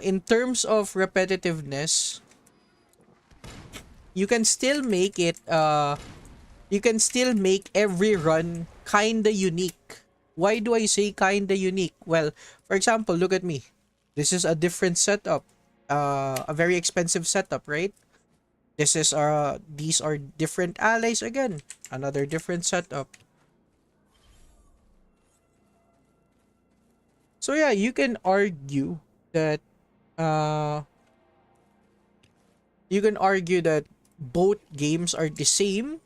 Speaker 1: in terms of repetitiveness, you can still make it you can still make every run kinda unique. Why do I say kinda unique? Well, for example, look at me. This is a different setup. A very expensive setup, right? This is these are different allies again. Another different setup. So yeah, that uh you can argue that both games are the same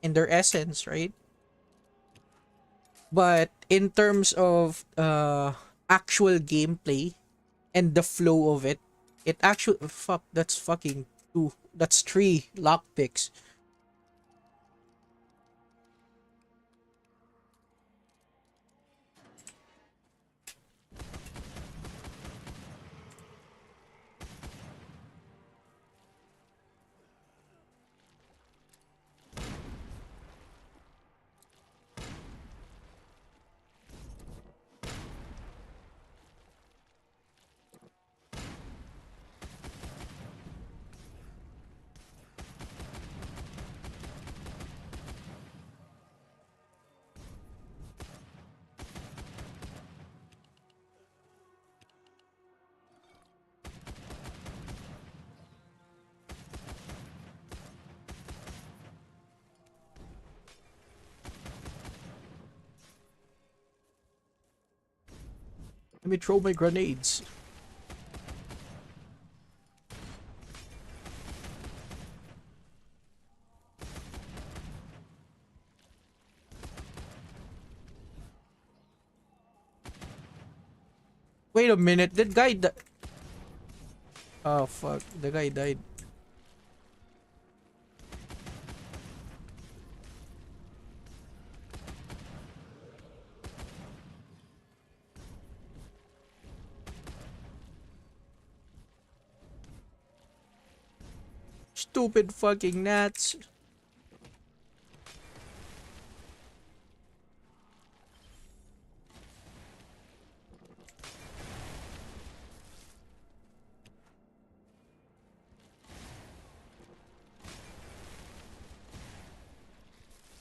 Speaker 1: in their essence, right? But in terms of actual gameplay and the flow of it, it actually fuck that's fucking two. That's three lockpicks. Let me throw my grenades. Wait a minute, that guy oh fuck, the guy died. Stupid fucking gnats.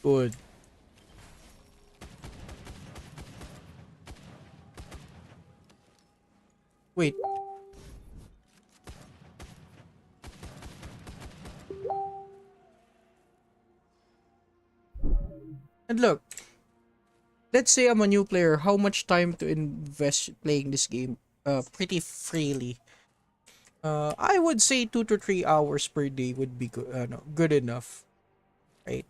Speaker 1: Good. Wait, and look, let's say I'm a new player, how much time to invest playing this game? Pretty freely. I would say 2 to 3 hours per day would be good. No, good enough, right?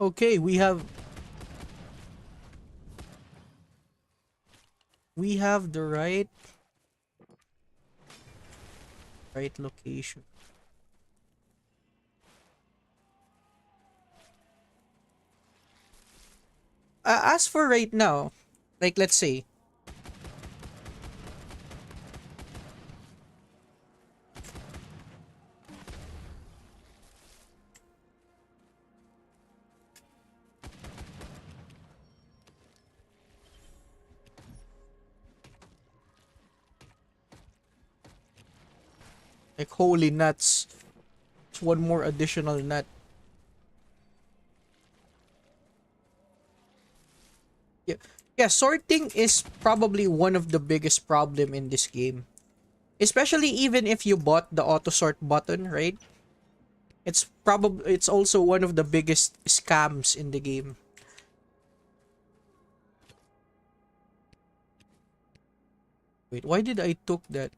Speaker 1: Okay, we have the right location. As for right now, like let's say, like holy nuts, it's one more additional nut. Yeah, yeah. Sorting is probably one of the biggest problem in this game. Especially even if you bought the auto sort button, right? It's also one of the biggest scams in the game. Wait, why did I took that?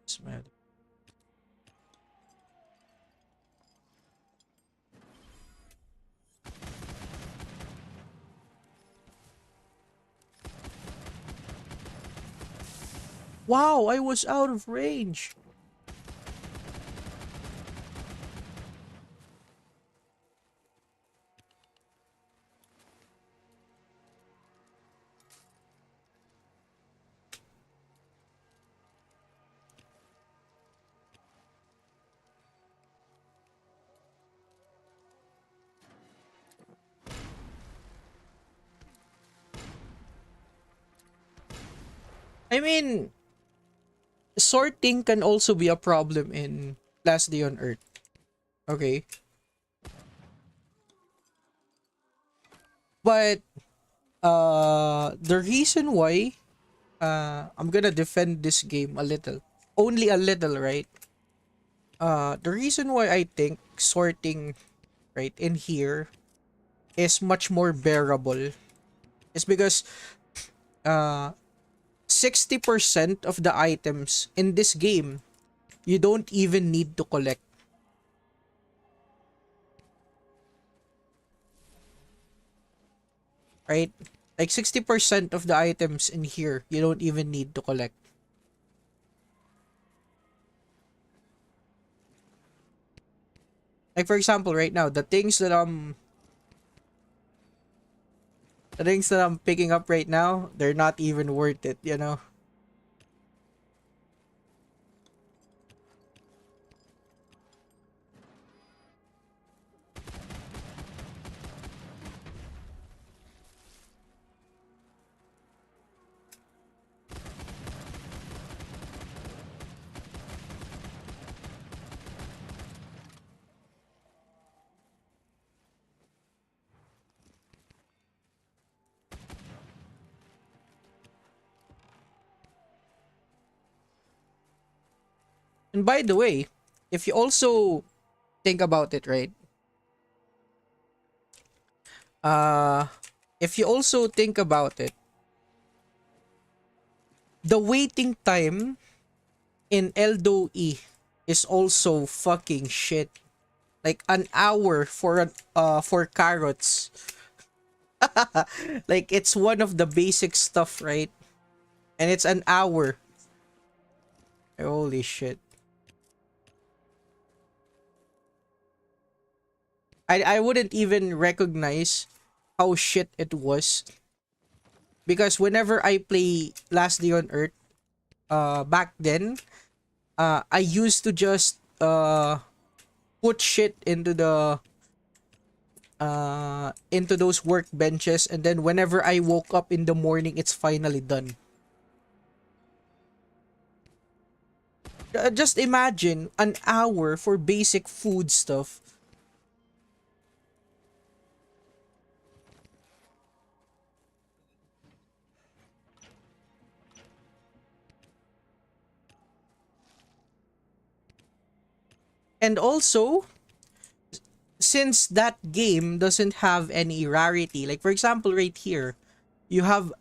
Speaker 1: Smell. Wow, I was out of range. I mean, sorting can also be a problem in Last Day on Earth. Okay. But the reason why I'm gonna defend this game a little, only a little, right? The reason why I think sorting right in here is much more bearable is because uh 60% of the items in this game you don't even need to collect, right? Like 60% of the items in here you don't even need to collect. Like for example, right now, the things that I'm picking up right now, they're not even worth it, you know? And by the way, if you also think about it, right? Uh if you also think about it, the waiting time in Eldo E is also fucking shit. Like an hour for carrots. Like it's one of the basic stuff, right? And it's an hour. Holy shit. I wouldn't even recognize how shit it was. Because whenever I play Last Day on Earth, back then, I used to just put shit into those workbenches, and then whenever I woke up in the morning, it's finally done. Just imagine an hour for basic food stuff. And also, since that game doesn't have any rarity, like for example right here, you have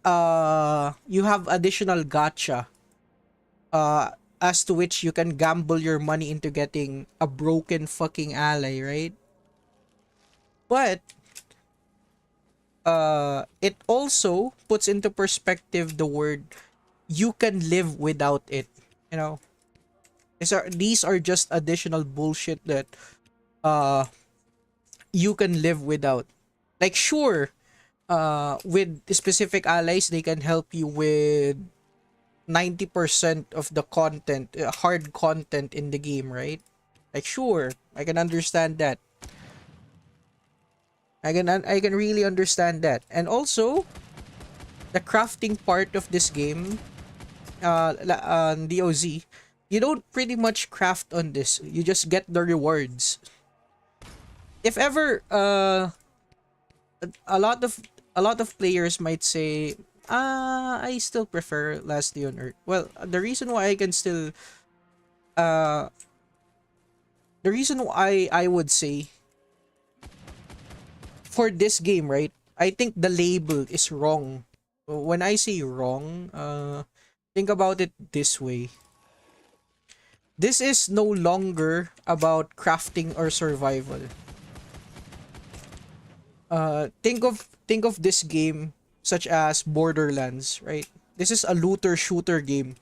Speaker 1: additional gacha, uh as to which you can gamble your money into getting a broken fucking ally, right? But it also puts into perspective the word you can live without it. You know, these are just additional bullshit that uh you can live without. Like sure, with specific allies they can help you with 90% of the content, hard content in the game, right? Like sure, I can understand that. I can really understand that. And also, the crafting part of this game, DOZ, you don't pretty much craft on this. You just get the rewards. If ever a lot of players might say, I still prefer Last Day on Earth. Well, uh the reason why I would say for this game, right? I think the label is wrong. When I say wrong, think about it this way. This is no longer about crafting or survival. Think of this game such as Borderlands, right? This is a looter shooter game.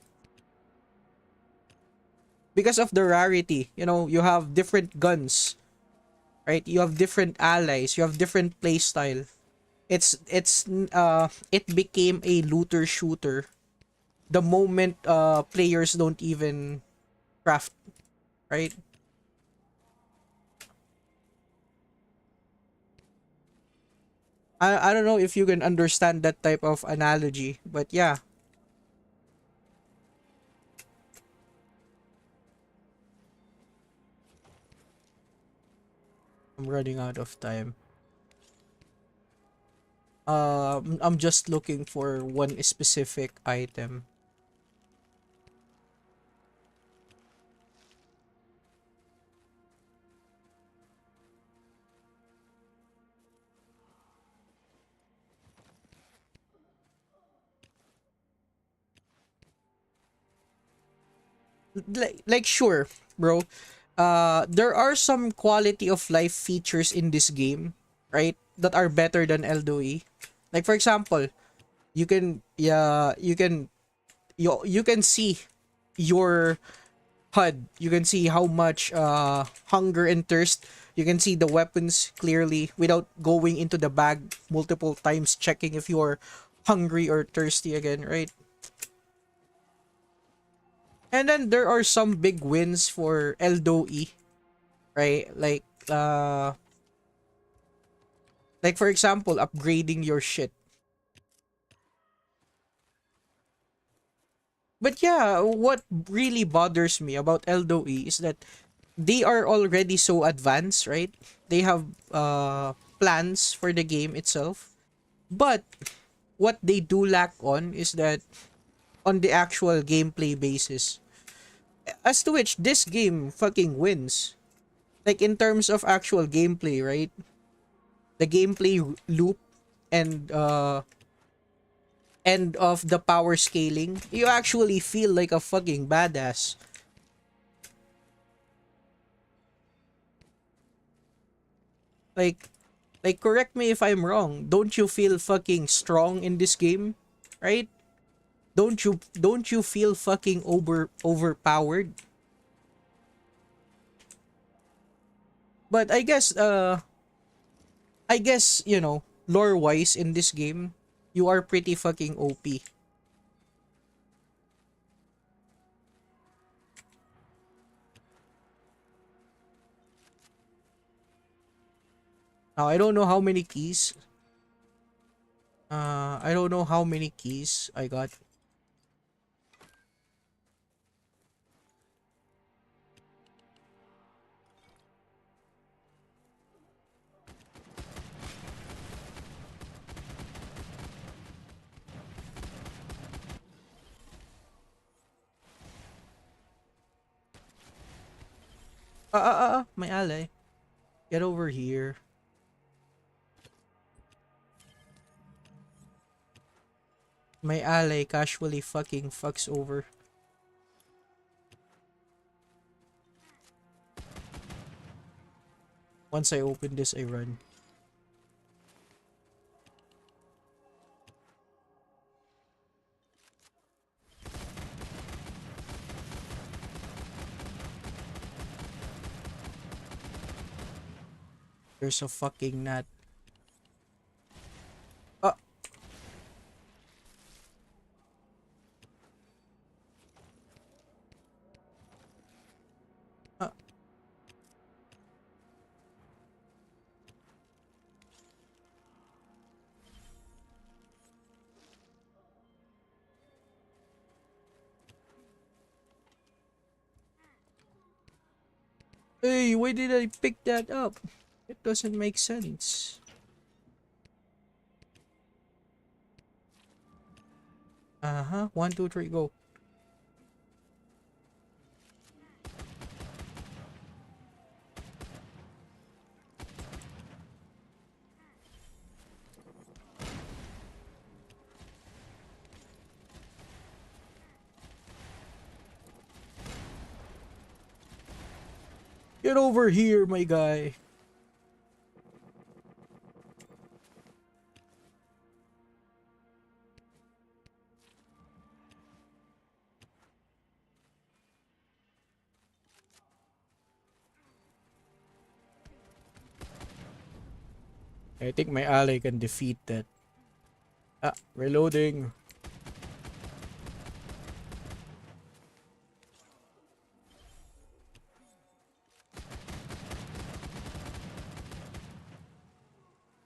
Speaker 1: Because of the rarity, you have different guns, right? You have different allies, you have different playstyle. It became a looter shooter the moment players don't even craft, right? I don't know if you can understand that type of analogy, but yeah, I'm running out of time. I'm just looking for one specific item. Like sure, bro. There are some quality of life features in this game, right? That are better than Eldoe. Like for example, you can yeah, you can see your HUD. You can see how much hunger and thirst. You can see the weapons clearly without going into the bag multiple times checking if you're hungry or thirsty again, right? And then there are some big wins for Eldoe, right? Like for example, upgrading your shit. But yeah, what really bothers me about Eldoe is that they are already so advanced, right? They have plans for the game itself. But what they do lack on is that on the actual gameplay basis. As to which this game fucking wins. Like in terms of actual gameplay, right? The gameplay loop and end of the power scaling, you actually feel like a fucking badass. Like correct me if I'm wrong. Don't you feel fucking strong in this game? Right? Don't you feel fucking overpowered? But I guess lore wise in this game, You are pretty fucking OP. Now, I don't know how many keys. I don't know how many keys I got. My ally. Get over here. My ally casually fucking fucks over. Once I open this, I run. There's a fucking gnat. Ah, ah. Hey, why did I pick that up? It doesn't make sense. Uh-huh. 1, 2, 3, go. Get over here, my guy. I think my ally can defeat that. Ah, reloading.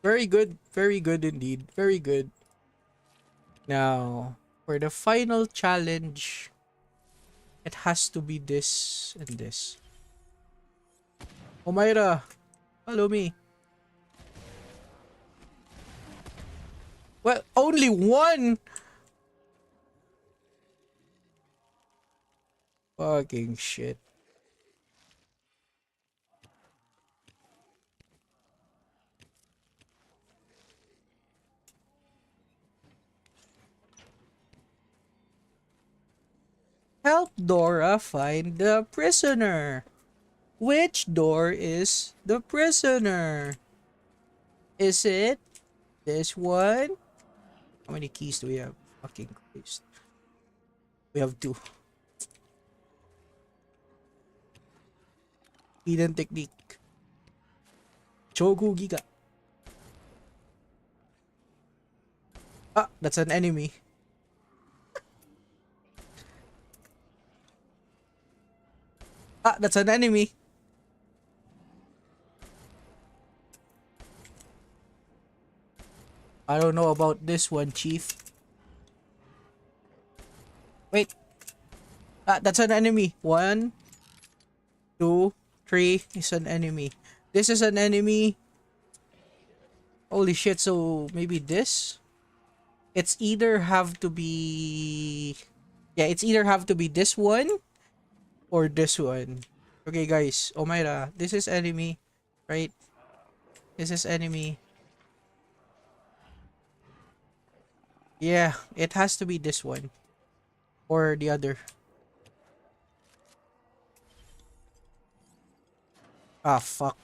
Speaker 1: Very good indeed. Very good. Now, for the final challenge, it has to be this and this. Omaira, follow me. Well, only one? Fucking shit. Help Dora find the prisoner. Which door is the prisoner? Is it this one? How many keys do we have? Fucking Christ. We have 2. Hidden technique. Chogu Giga. Ah, that's an enemy. Ah, that's an enemy. I don't know about this one, Chief. Wait. Ah, that's an enemy. 1, 2, 3 is an enemy. This is an enemy. Holy shit, so maybe this? It's either have to be... Yeah, it's either have to be this one or this one. Okay, guys. Omaira, this is enemy, right? This is enemy. Yeah, it has to be this one or the other. Ah, fuck.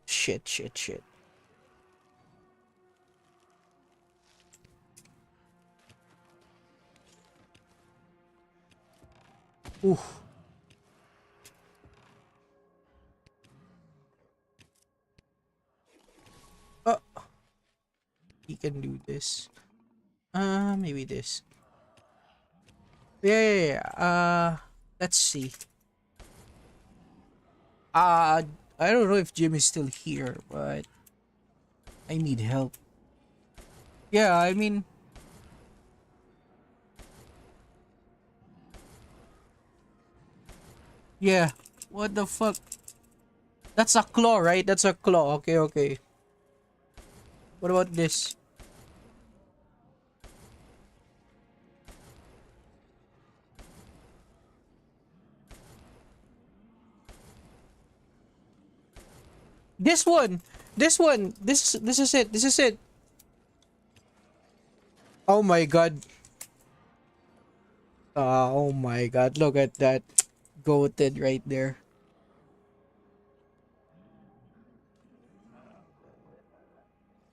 Speaker 1: Shit, shit, shit. Ooh. Oh, he can do this. Maybe this. Let's see. Uh, I don't know if Jim is still here, but I need help. Yeah, I mean, yeah. What the fuck? That's a claw, right? That's a claw. Okay, okay. What about this? This one. This one. This is it. This is it. Oh my god. Oh my god. Look at that. Goated right there.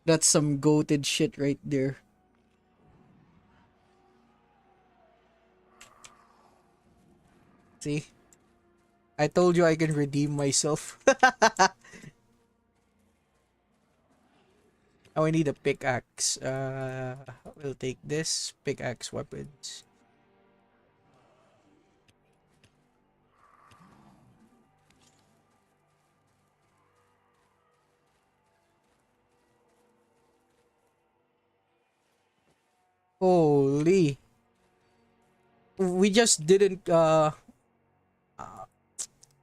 Speaker 1: That's some goated shit right there. See? I told you I can redeem myself. Oh, I need a pickaxe. We'll take this. Pickaxe weapons. Holy. We just didn't,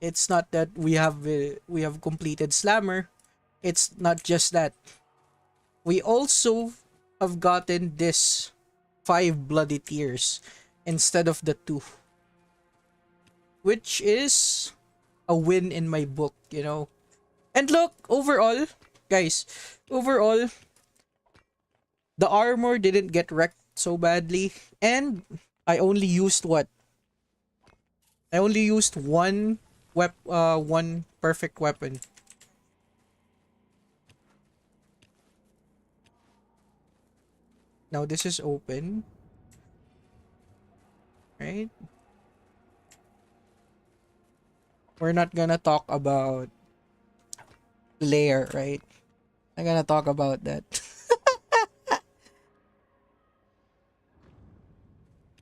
Speaker 1: it's not that we have completed Slammer. It's not just that. We also have gotten this 5 bloody tears instead of the 2, which is a win in my book, you know. And look, overall, guys, overall, the armor didn't get wrecked so badly, and I only used what? I only used one perfect weapon. Now this is open, right? We're not gonna talk about layer, right? I'm gonna talk about that.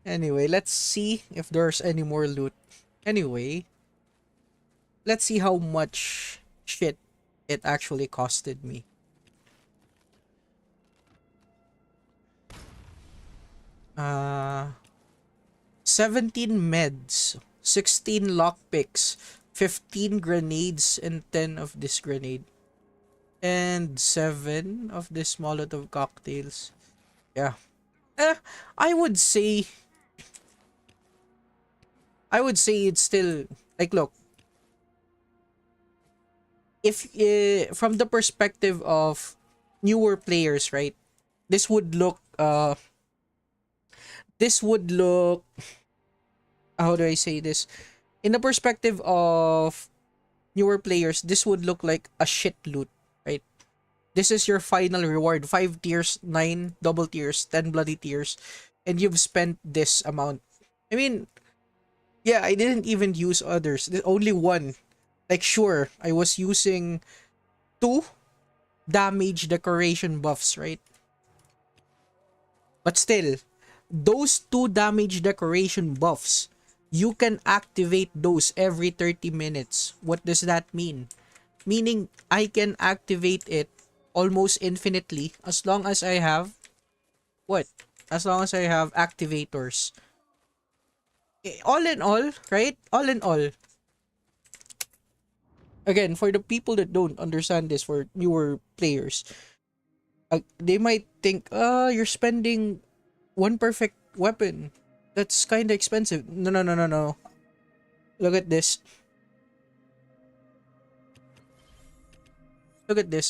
Speaker 1: Anyway, let's see if there's any more loot. Anyway, let's see how much shit it actually costed me. 17 meds, 16 lockpicks, 15 grenades, and 10 of this grenade. And 7 of this Molotov cocktails. Yeah. Eh, I would say... I would say it's still... Like, look. If... from the perspective of newer players, right? This would look... This would look... How do I say this? In the perspective of newer players, this would look like a shit loot, right? This is your final reward. 5 tiers, 9 double tiers, 10 bloody tiers, and you've spent this amount. I mean, yeah, I didn't even use others. There's only one. Like, sure, I was using 2 damage decoration buffs, right? But still, those 2 damage decoration buffs, you can activate those every 30 minutes. What does that mean? Meaning, I can activate it almost infinitely as long as I have... What? As long as I have activators. All in all, right? All in all. Again, for the people that don't understand this, for newer players, they might think, you're spending one perfect weapon. That's kind of expensive. No, no, no, no, no. Look at this. Look at this.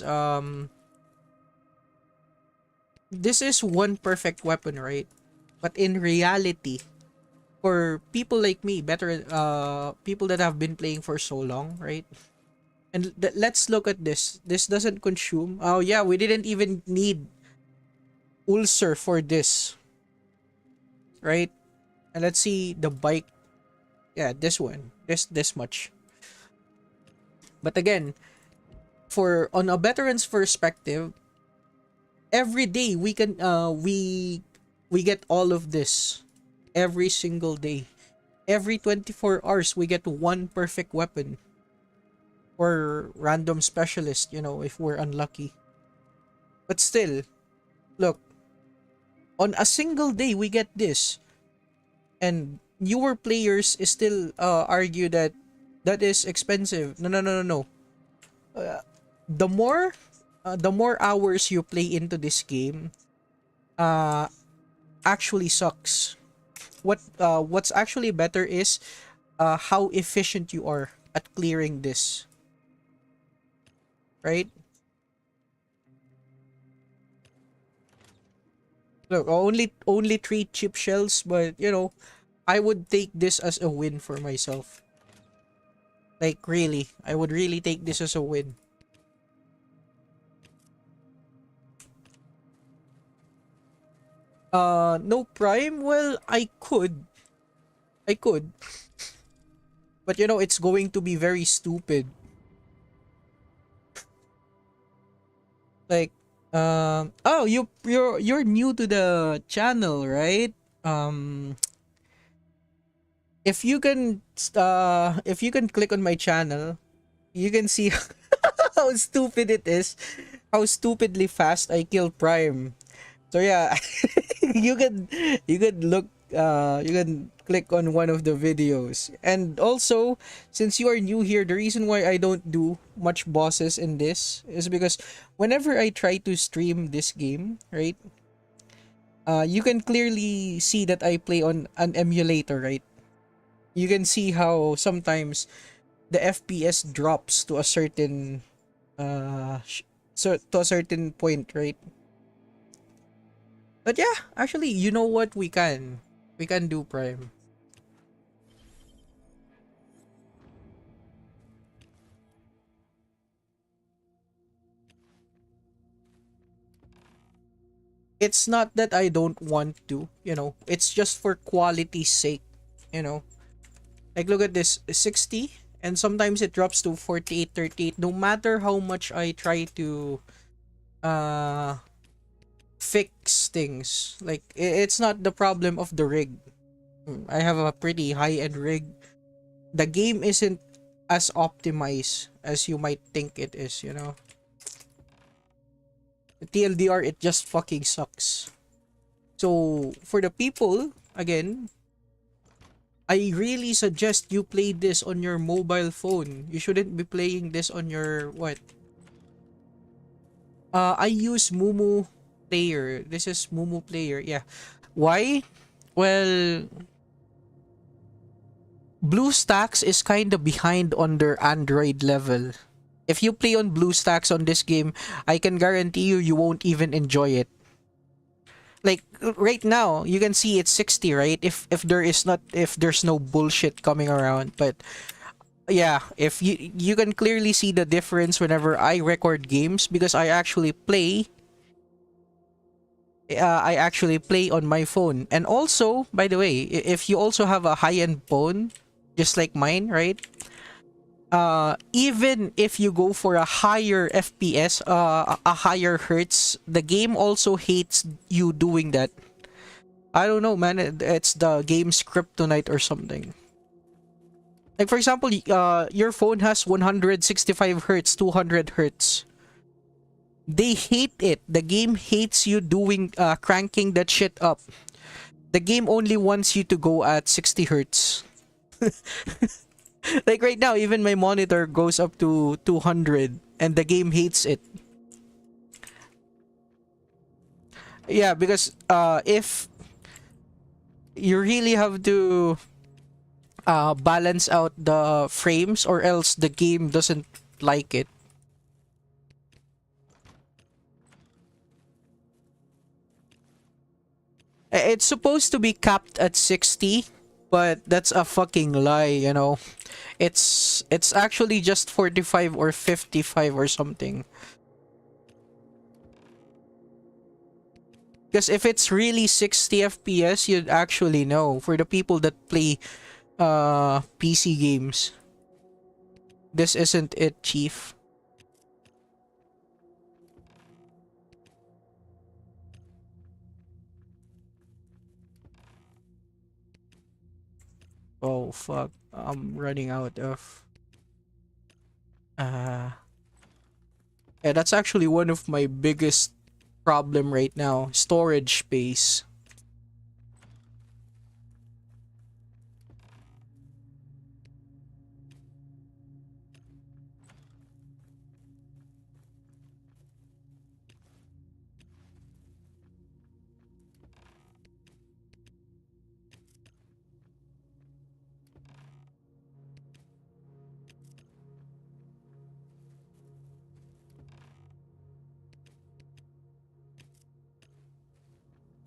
Speaker 1: This is one perfect weapon, right? But in reality, for people like me, people that have been playing for so long, right? And let's look at this. This doesn't consume. Oh yeah, we didn't even need ulcer for this, right? And let's see the bike. Yeah, this one. This much. But again, for on a veteran's perspective, every day we get all of this. Every single day. Every 24 hours we get one perfect weapon or random specialist, if we're unlucky. But still, look, on a single day we get this, and newer players still argue that that is expensive. No, no, no, no, no. The more the more hours you play into this game uh actually sucks. What's actually better is how efficient you are at clearing this, right? Look, only three chip shells, but I would take this as a win for myself. Like, really, I would really take this as a win. No prime. Well, I could, but it's going to be very stupid. Like, oh, you're new to the channel, right? Um, if you can click on my channel, you can see how stupid it is, how stupidly fast I kill Prime. So yeah, you can look you can click on one of the videos. And also, since you are new here, the reason why I don't do much bosses in this is because whenever I try to stream this game, right? You can clearly see that I play on an emulator, right? You can see how sometimes the FPS drops to a certain so to a certain point, right? But yeah, actually, you know what? We can do Prime. It's not that I don't want to, it's just for quality's sake, you know. Like, look at this, 60, and sometimes it drops to 48, 38. No matter how much I try to uh fix things, like it's not the problem of the rig. I have a pretty high-end rig. The game isn't as optimized as you might think it is. The TLDR, it just fucking sucks. So, for the people, again, I really suggest you play this on your mobile phone. You shouldn't be playing this on your what? I use Mumu Player. This is Mumu Player. Yeah. Why? Well, BlueStacks is kind of behind on their Android level. If you play on BlueStacks on this game, I can guarantee you won't even enjoy it. Like, right now, you can see it's 60, right? If there's no bullshit coming around. But yeah, if you can clearly see the difference whenever I record games, because I actually play on my phone. And also, by the way, if you also have a high-end phone just like mine, right? Even if you go for a higher FPS, a higher hertz, the game also hates you doing that. I don't know, man. It's the game's kryptonite or something. Like, for example, your phone has 165 hertz, 200 hertz. They hate it. The game hates you doing cranking that shit up. The game only wants you to go at 60 hertz. Like, right now, even my monitor goes up to 200, and the game hates it. Yeah, because if you really have to balance out the frames, or else the game doesn't like it. It's supposed to be capped at 60, but that's a fucking lie. It's actually just 45 or 55 or something. Because if it's really 60 FPS, you'd actually know. For the people that play PC games. This isn't it, Chief. Oh fuck. I'm running out of uh yeah, that's actually one of my biggest problem right now. Storage space.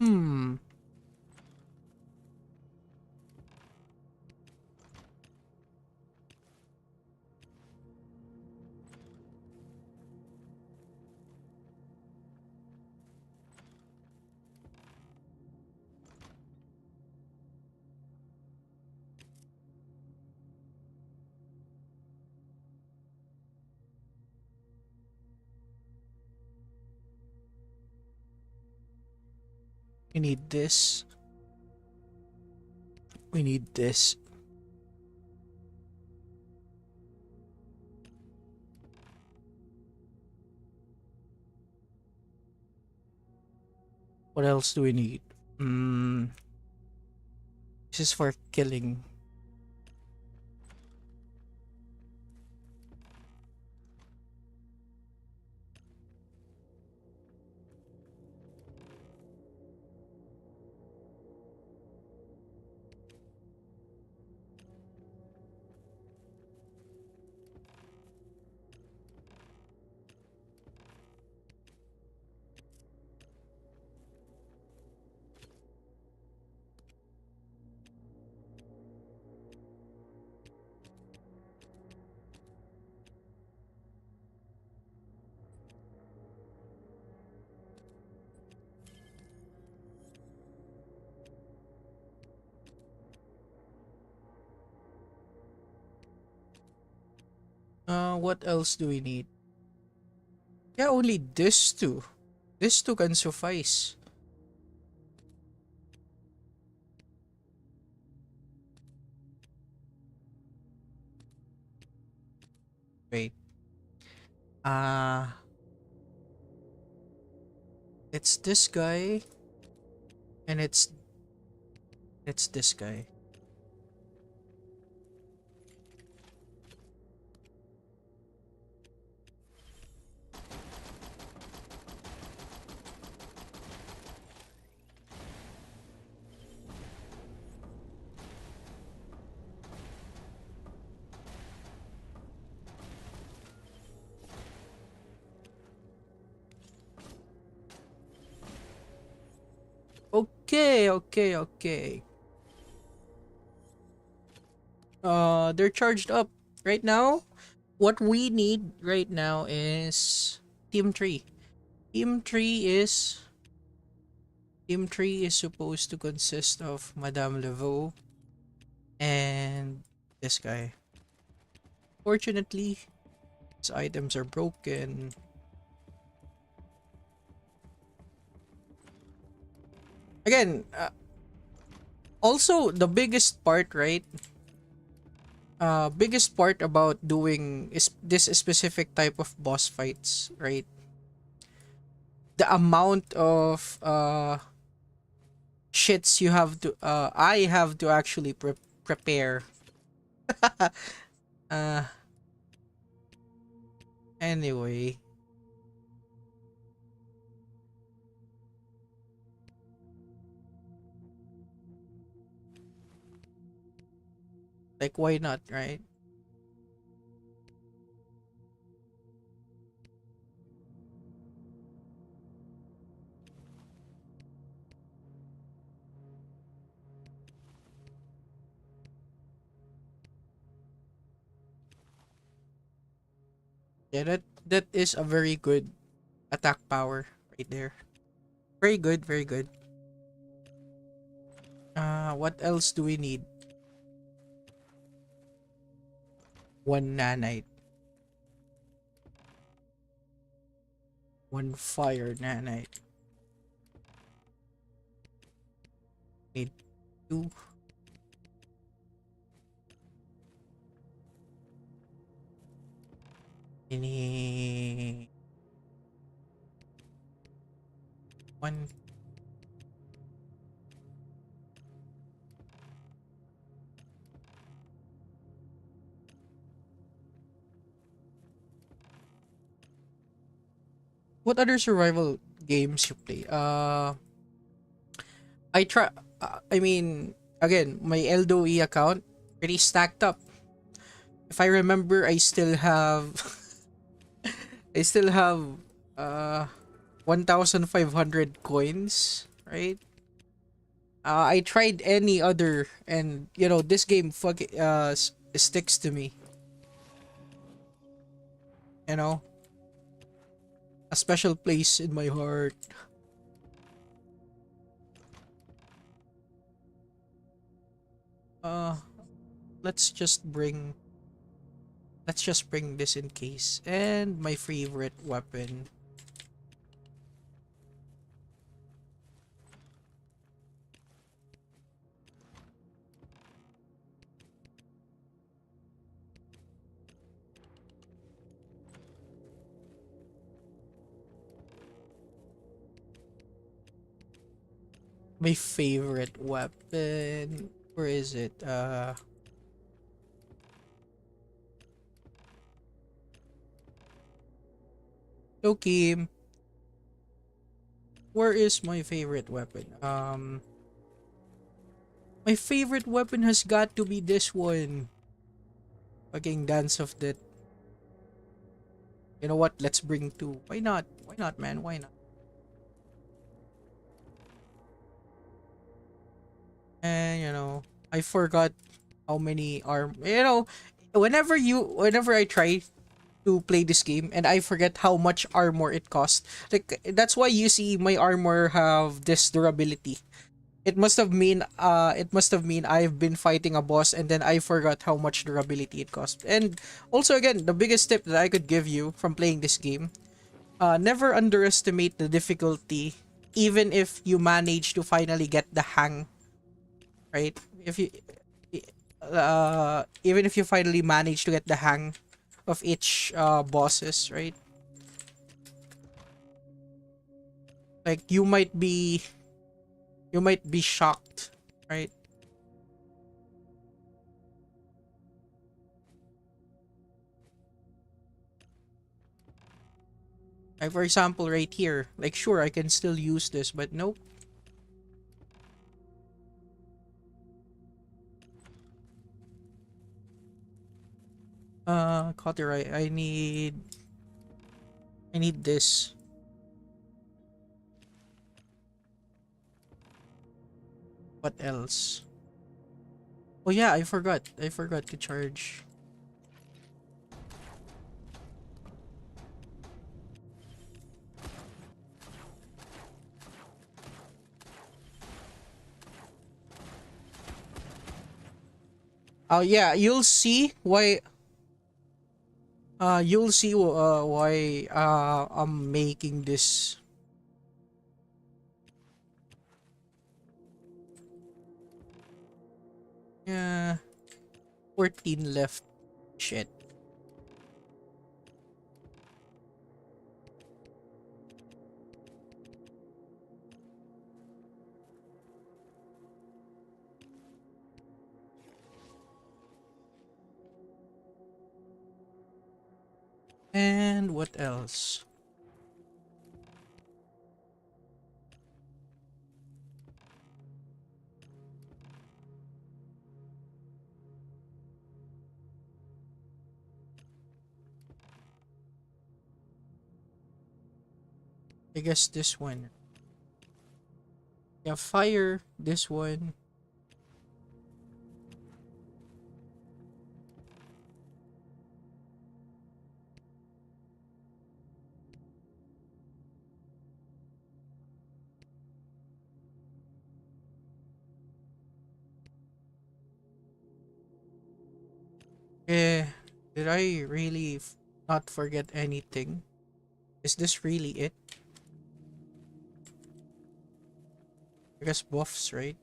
Speaker 1: Hmm. We need this. We need this. What else do we need? Hmm. This is for killing. What else do we need? Yeah, only this two. This two can suffice. Wait. Uh, it's this guy and it's this guy. Okay, okay, okay. They're charged up right now. What we need right now is team 3. Team 3 is Team 3 is supposed to consist of Madame Laveau and this guy. Fortunately, his items are broken. Again, also the biggest part, right? Biggest part about doing is this specific type of boss fights, right? The amount of shits you have to I have to actually prepare. uh anyway, like why not, right? Yeah, that is a very good attack power right there. Very good, very good. What else do we need? One nanite. One fire nanite. Need two. Any one. What other survival games you play? I try. I mean, again, my LDOE account pretty stacked up. If I remember, I still have I still have uh 1,500 coins, right? I tried any other, and this game sticks to me. You know, a special place in my heart. Uh, let's just bring this in case, and my favorite weapon. My favorite weapon. Where is it? Loki. Where is my favorite weapon? My favorite weapon has got to be this one. Fucking Dance of Death. You know what? Let's bring two. Why not? Why not, man? Why not? And I forgot how many arm. Whenever I try to play this game and I forget how much armor it costs. Like that's why you see my armor have this durability. It must have mean I've been fighting a boss and then I forgot how much durability it costs. And also again, the biggest tip that I could give you from playing this game, never underestimate the difficulty even if you manage to finally get the hang, right? If you Even if you finally manage to get the hang of each bosses, right? Like you might be shocked, right? Like for example, right here, like sure I can still use this, but nope. Copyright. I need this. What else? Oh yeah, I forgot to charge. Oh yeah, you'll see why I'm making this. Yeah, 14 left. Shit. And what else? I guess this one. Yeah, fire. This one. Yeah. Did I really not forget anything? Is this really it? I guess buffs, right?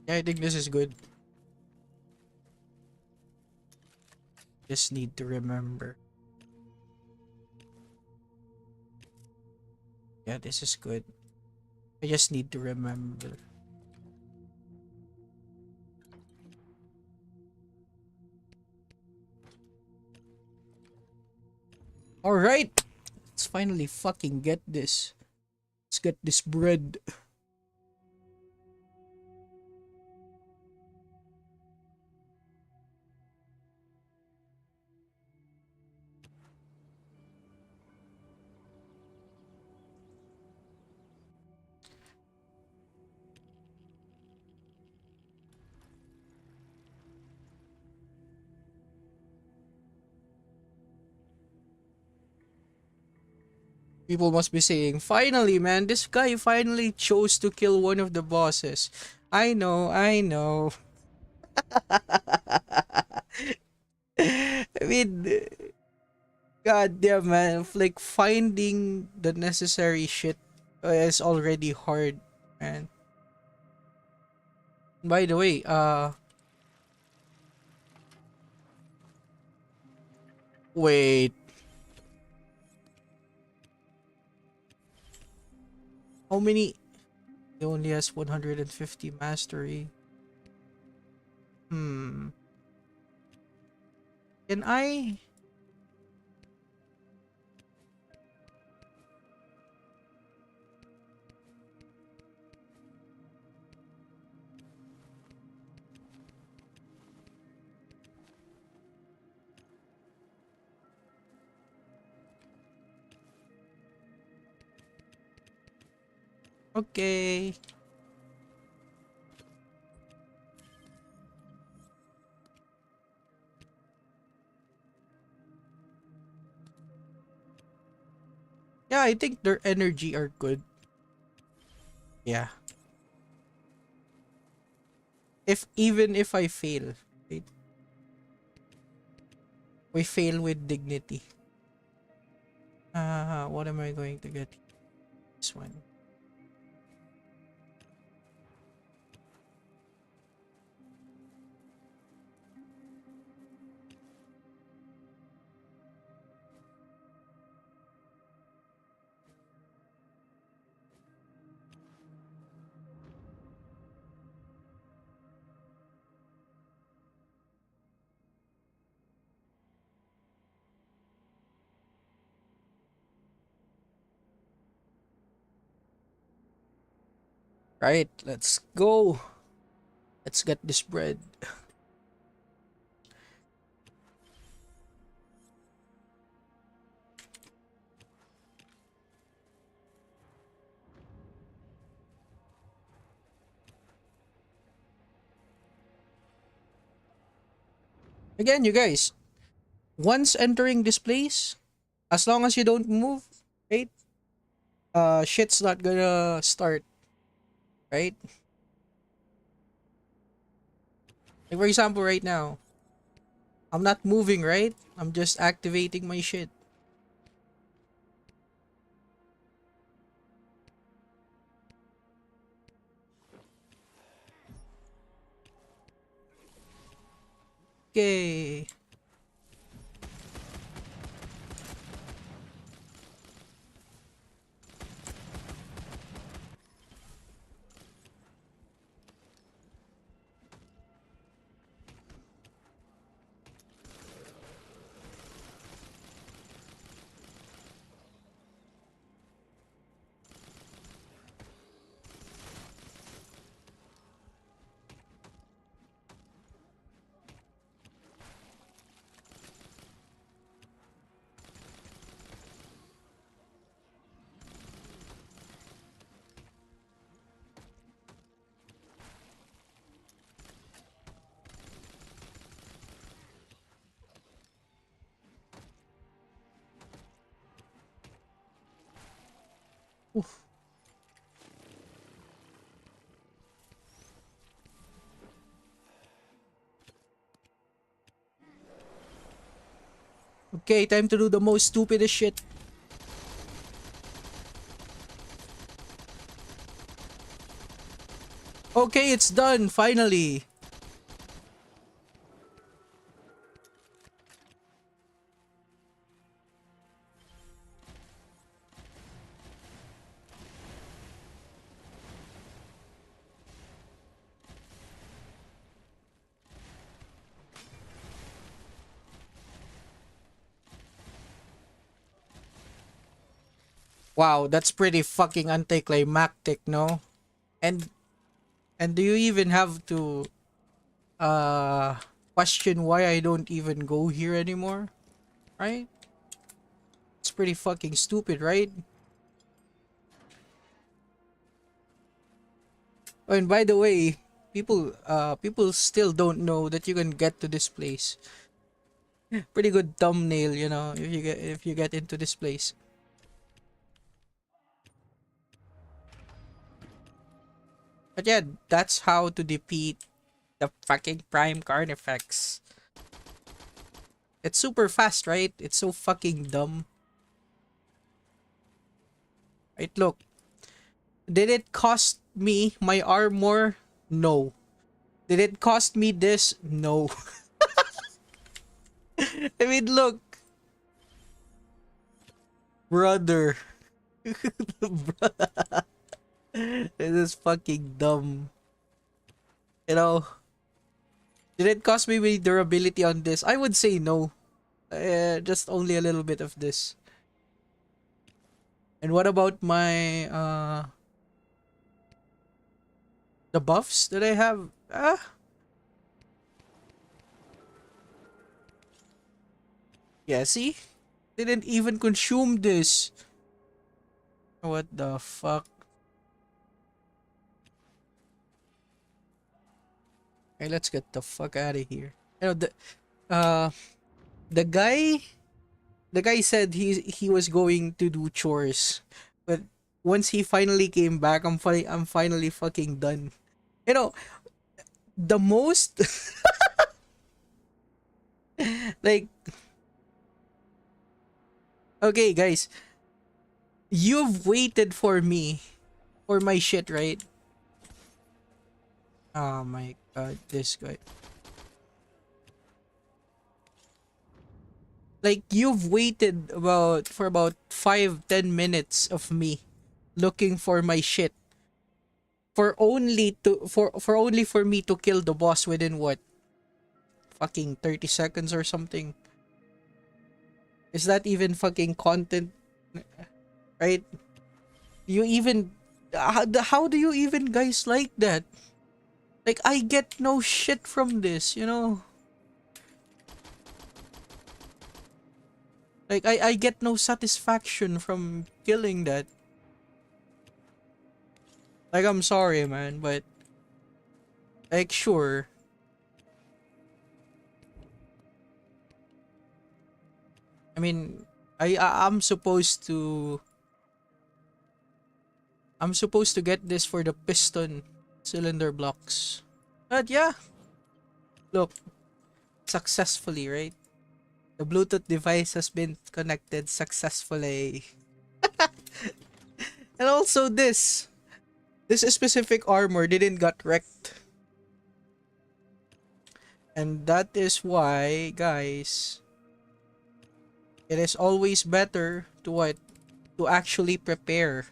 Speaker 1: Yeah, I think this is good. Just need to remember. Yeah, this is good. I just need to remember. Alright! Let's finally fucking get this. Let's get this bread. People must be saying, finally, man, this guy finally chose to kill one of the bosses. I know, I know. I mean, god damn, man. Like, finding the necessary shit is already hard, man. By the way, wait. How many? He only has 150 mastery. Hmm. Can I? Okay. Yeah, I think their energy are good. Yeah. Even if I fail, right? We fail with dignity. What am I going to get? This one. Right, let's go. Let's get this bread. Again, you guys, once entering this place, as long as you don't move, right? Shit's not gonna start, right? Like for example, right now, I'm not moving, right? I'm just activating my shit. Okay. Oof. Okay, time to do the most stupidest shit. Okay, it's done, finally. Wow, that's pretty fucking anticlimactic, no? And do you even have to uh question why I don't even go here anymore? Right? It's pretty fucking stupid, right? Oh, and by the way, people still don't know that you can get to this place. Pretty good thumbnail, you know, if you get into this place. But yeah, that's how to defeat the fucking prime carnifex. It's super fast, right? It's so fucking dumb. Right, look. Did it cost me my armor? No. Did it cost me this? No. I mean, look. Brother. This is fucking dumb. You know, did it cost me my durability on this? I would say no. Just only a little bit of this. And what about my the buffs that I have? Yeah, see? Didn't even consume this. What the fuck? Hey, let's get the fuck out of here. You know, uh the guy the guy said he was going to do chores, but once he finally came back, I'm finally fucking done. You know, the most like, okay guys, you've waited for me for my shit, right? Oh my god, this guy. Like, you've waited about 5-10 minutes of me looking for my shit for only for me to kill the boss within what, fucking 30 seconds or something. Is that even fucking content, right? You even how do you even guys like that? Like, I get no shit from this, you know? Like, I get no satisfaction from killing that. Like, I'm sorry, man, but like, sure. I mean, I'm supposed to get this for the piston cylinder blocks. But yeah, look, successfully, right? The Bluetooth device has been connected successfully. And also this specific armor didn't got wrecked. And that is why, guys, it is always better to what? To actually prepare.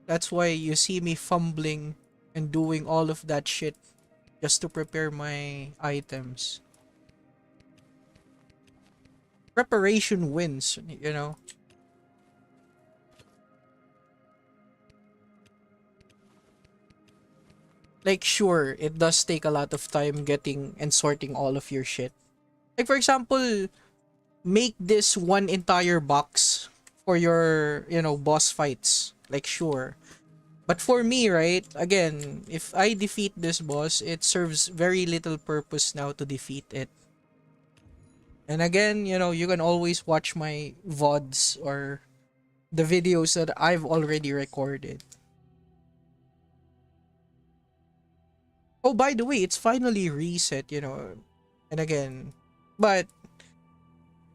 Speaker 1: That's why you see me fumbling and doing all of that shit just to prepare my items. Preparation wins, you know. Like, sure, it does take a lot of time getting and sorting all of your shit. Like, for example, make this one entire box for your, you know, boss fights. Like, sure. But for me, right, again, if I defeat this boss, it serves very little purpose now to defeat it. And again, you know, you can always watch my VODs or the videos that I've already recorded. Oh, by the way, it's finally reset, and again, but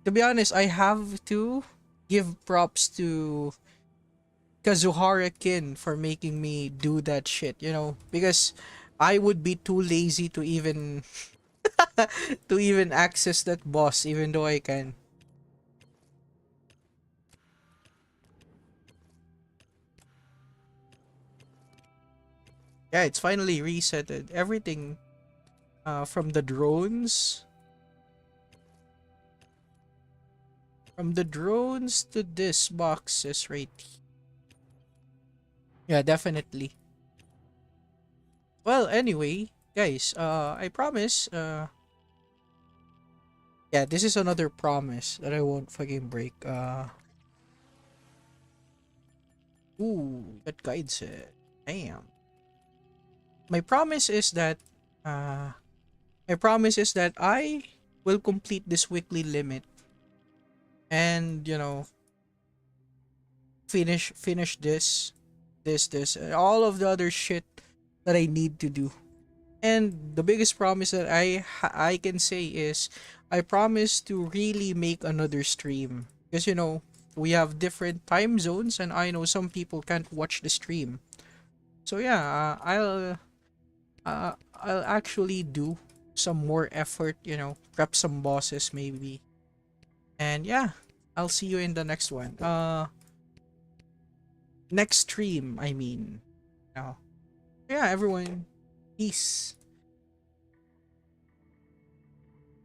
Speaker 1: to be honest, I have to give props to Kazuhara Kin for making me do that shit, because I would be too lazy to even to even access that boss, even though I can. Yeah, it's finally resetted. Everything from the drones to this boxes right here. Yeah, definitely. Well, anyway, guys, I promise, yeah, this is another promise that I won't fucking break. Ooh, that guides it. Damn. My promise is that, uh, I will complete this weekly limit and, finish this, and all of the other shit that I need to do. And the biggest promise that I can say is I promise to really make another stream because we have different time zones and I know some people can't watch the stream. So yeah, I'll actually do some more effort, prep some bosses maybe. And yeah, I'll see you in the next one. Next stream, I mean. Yeah, everyone. Peace.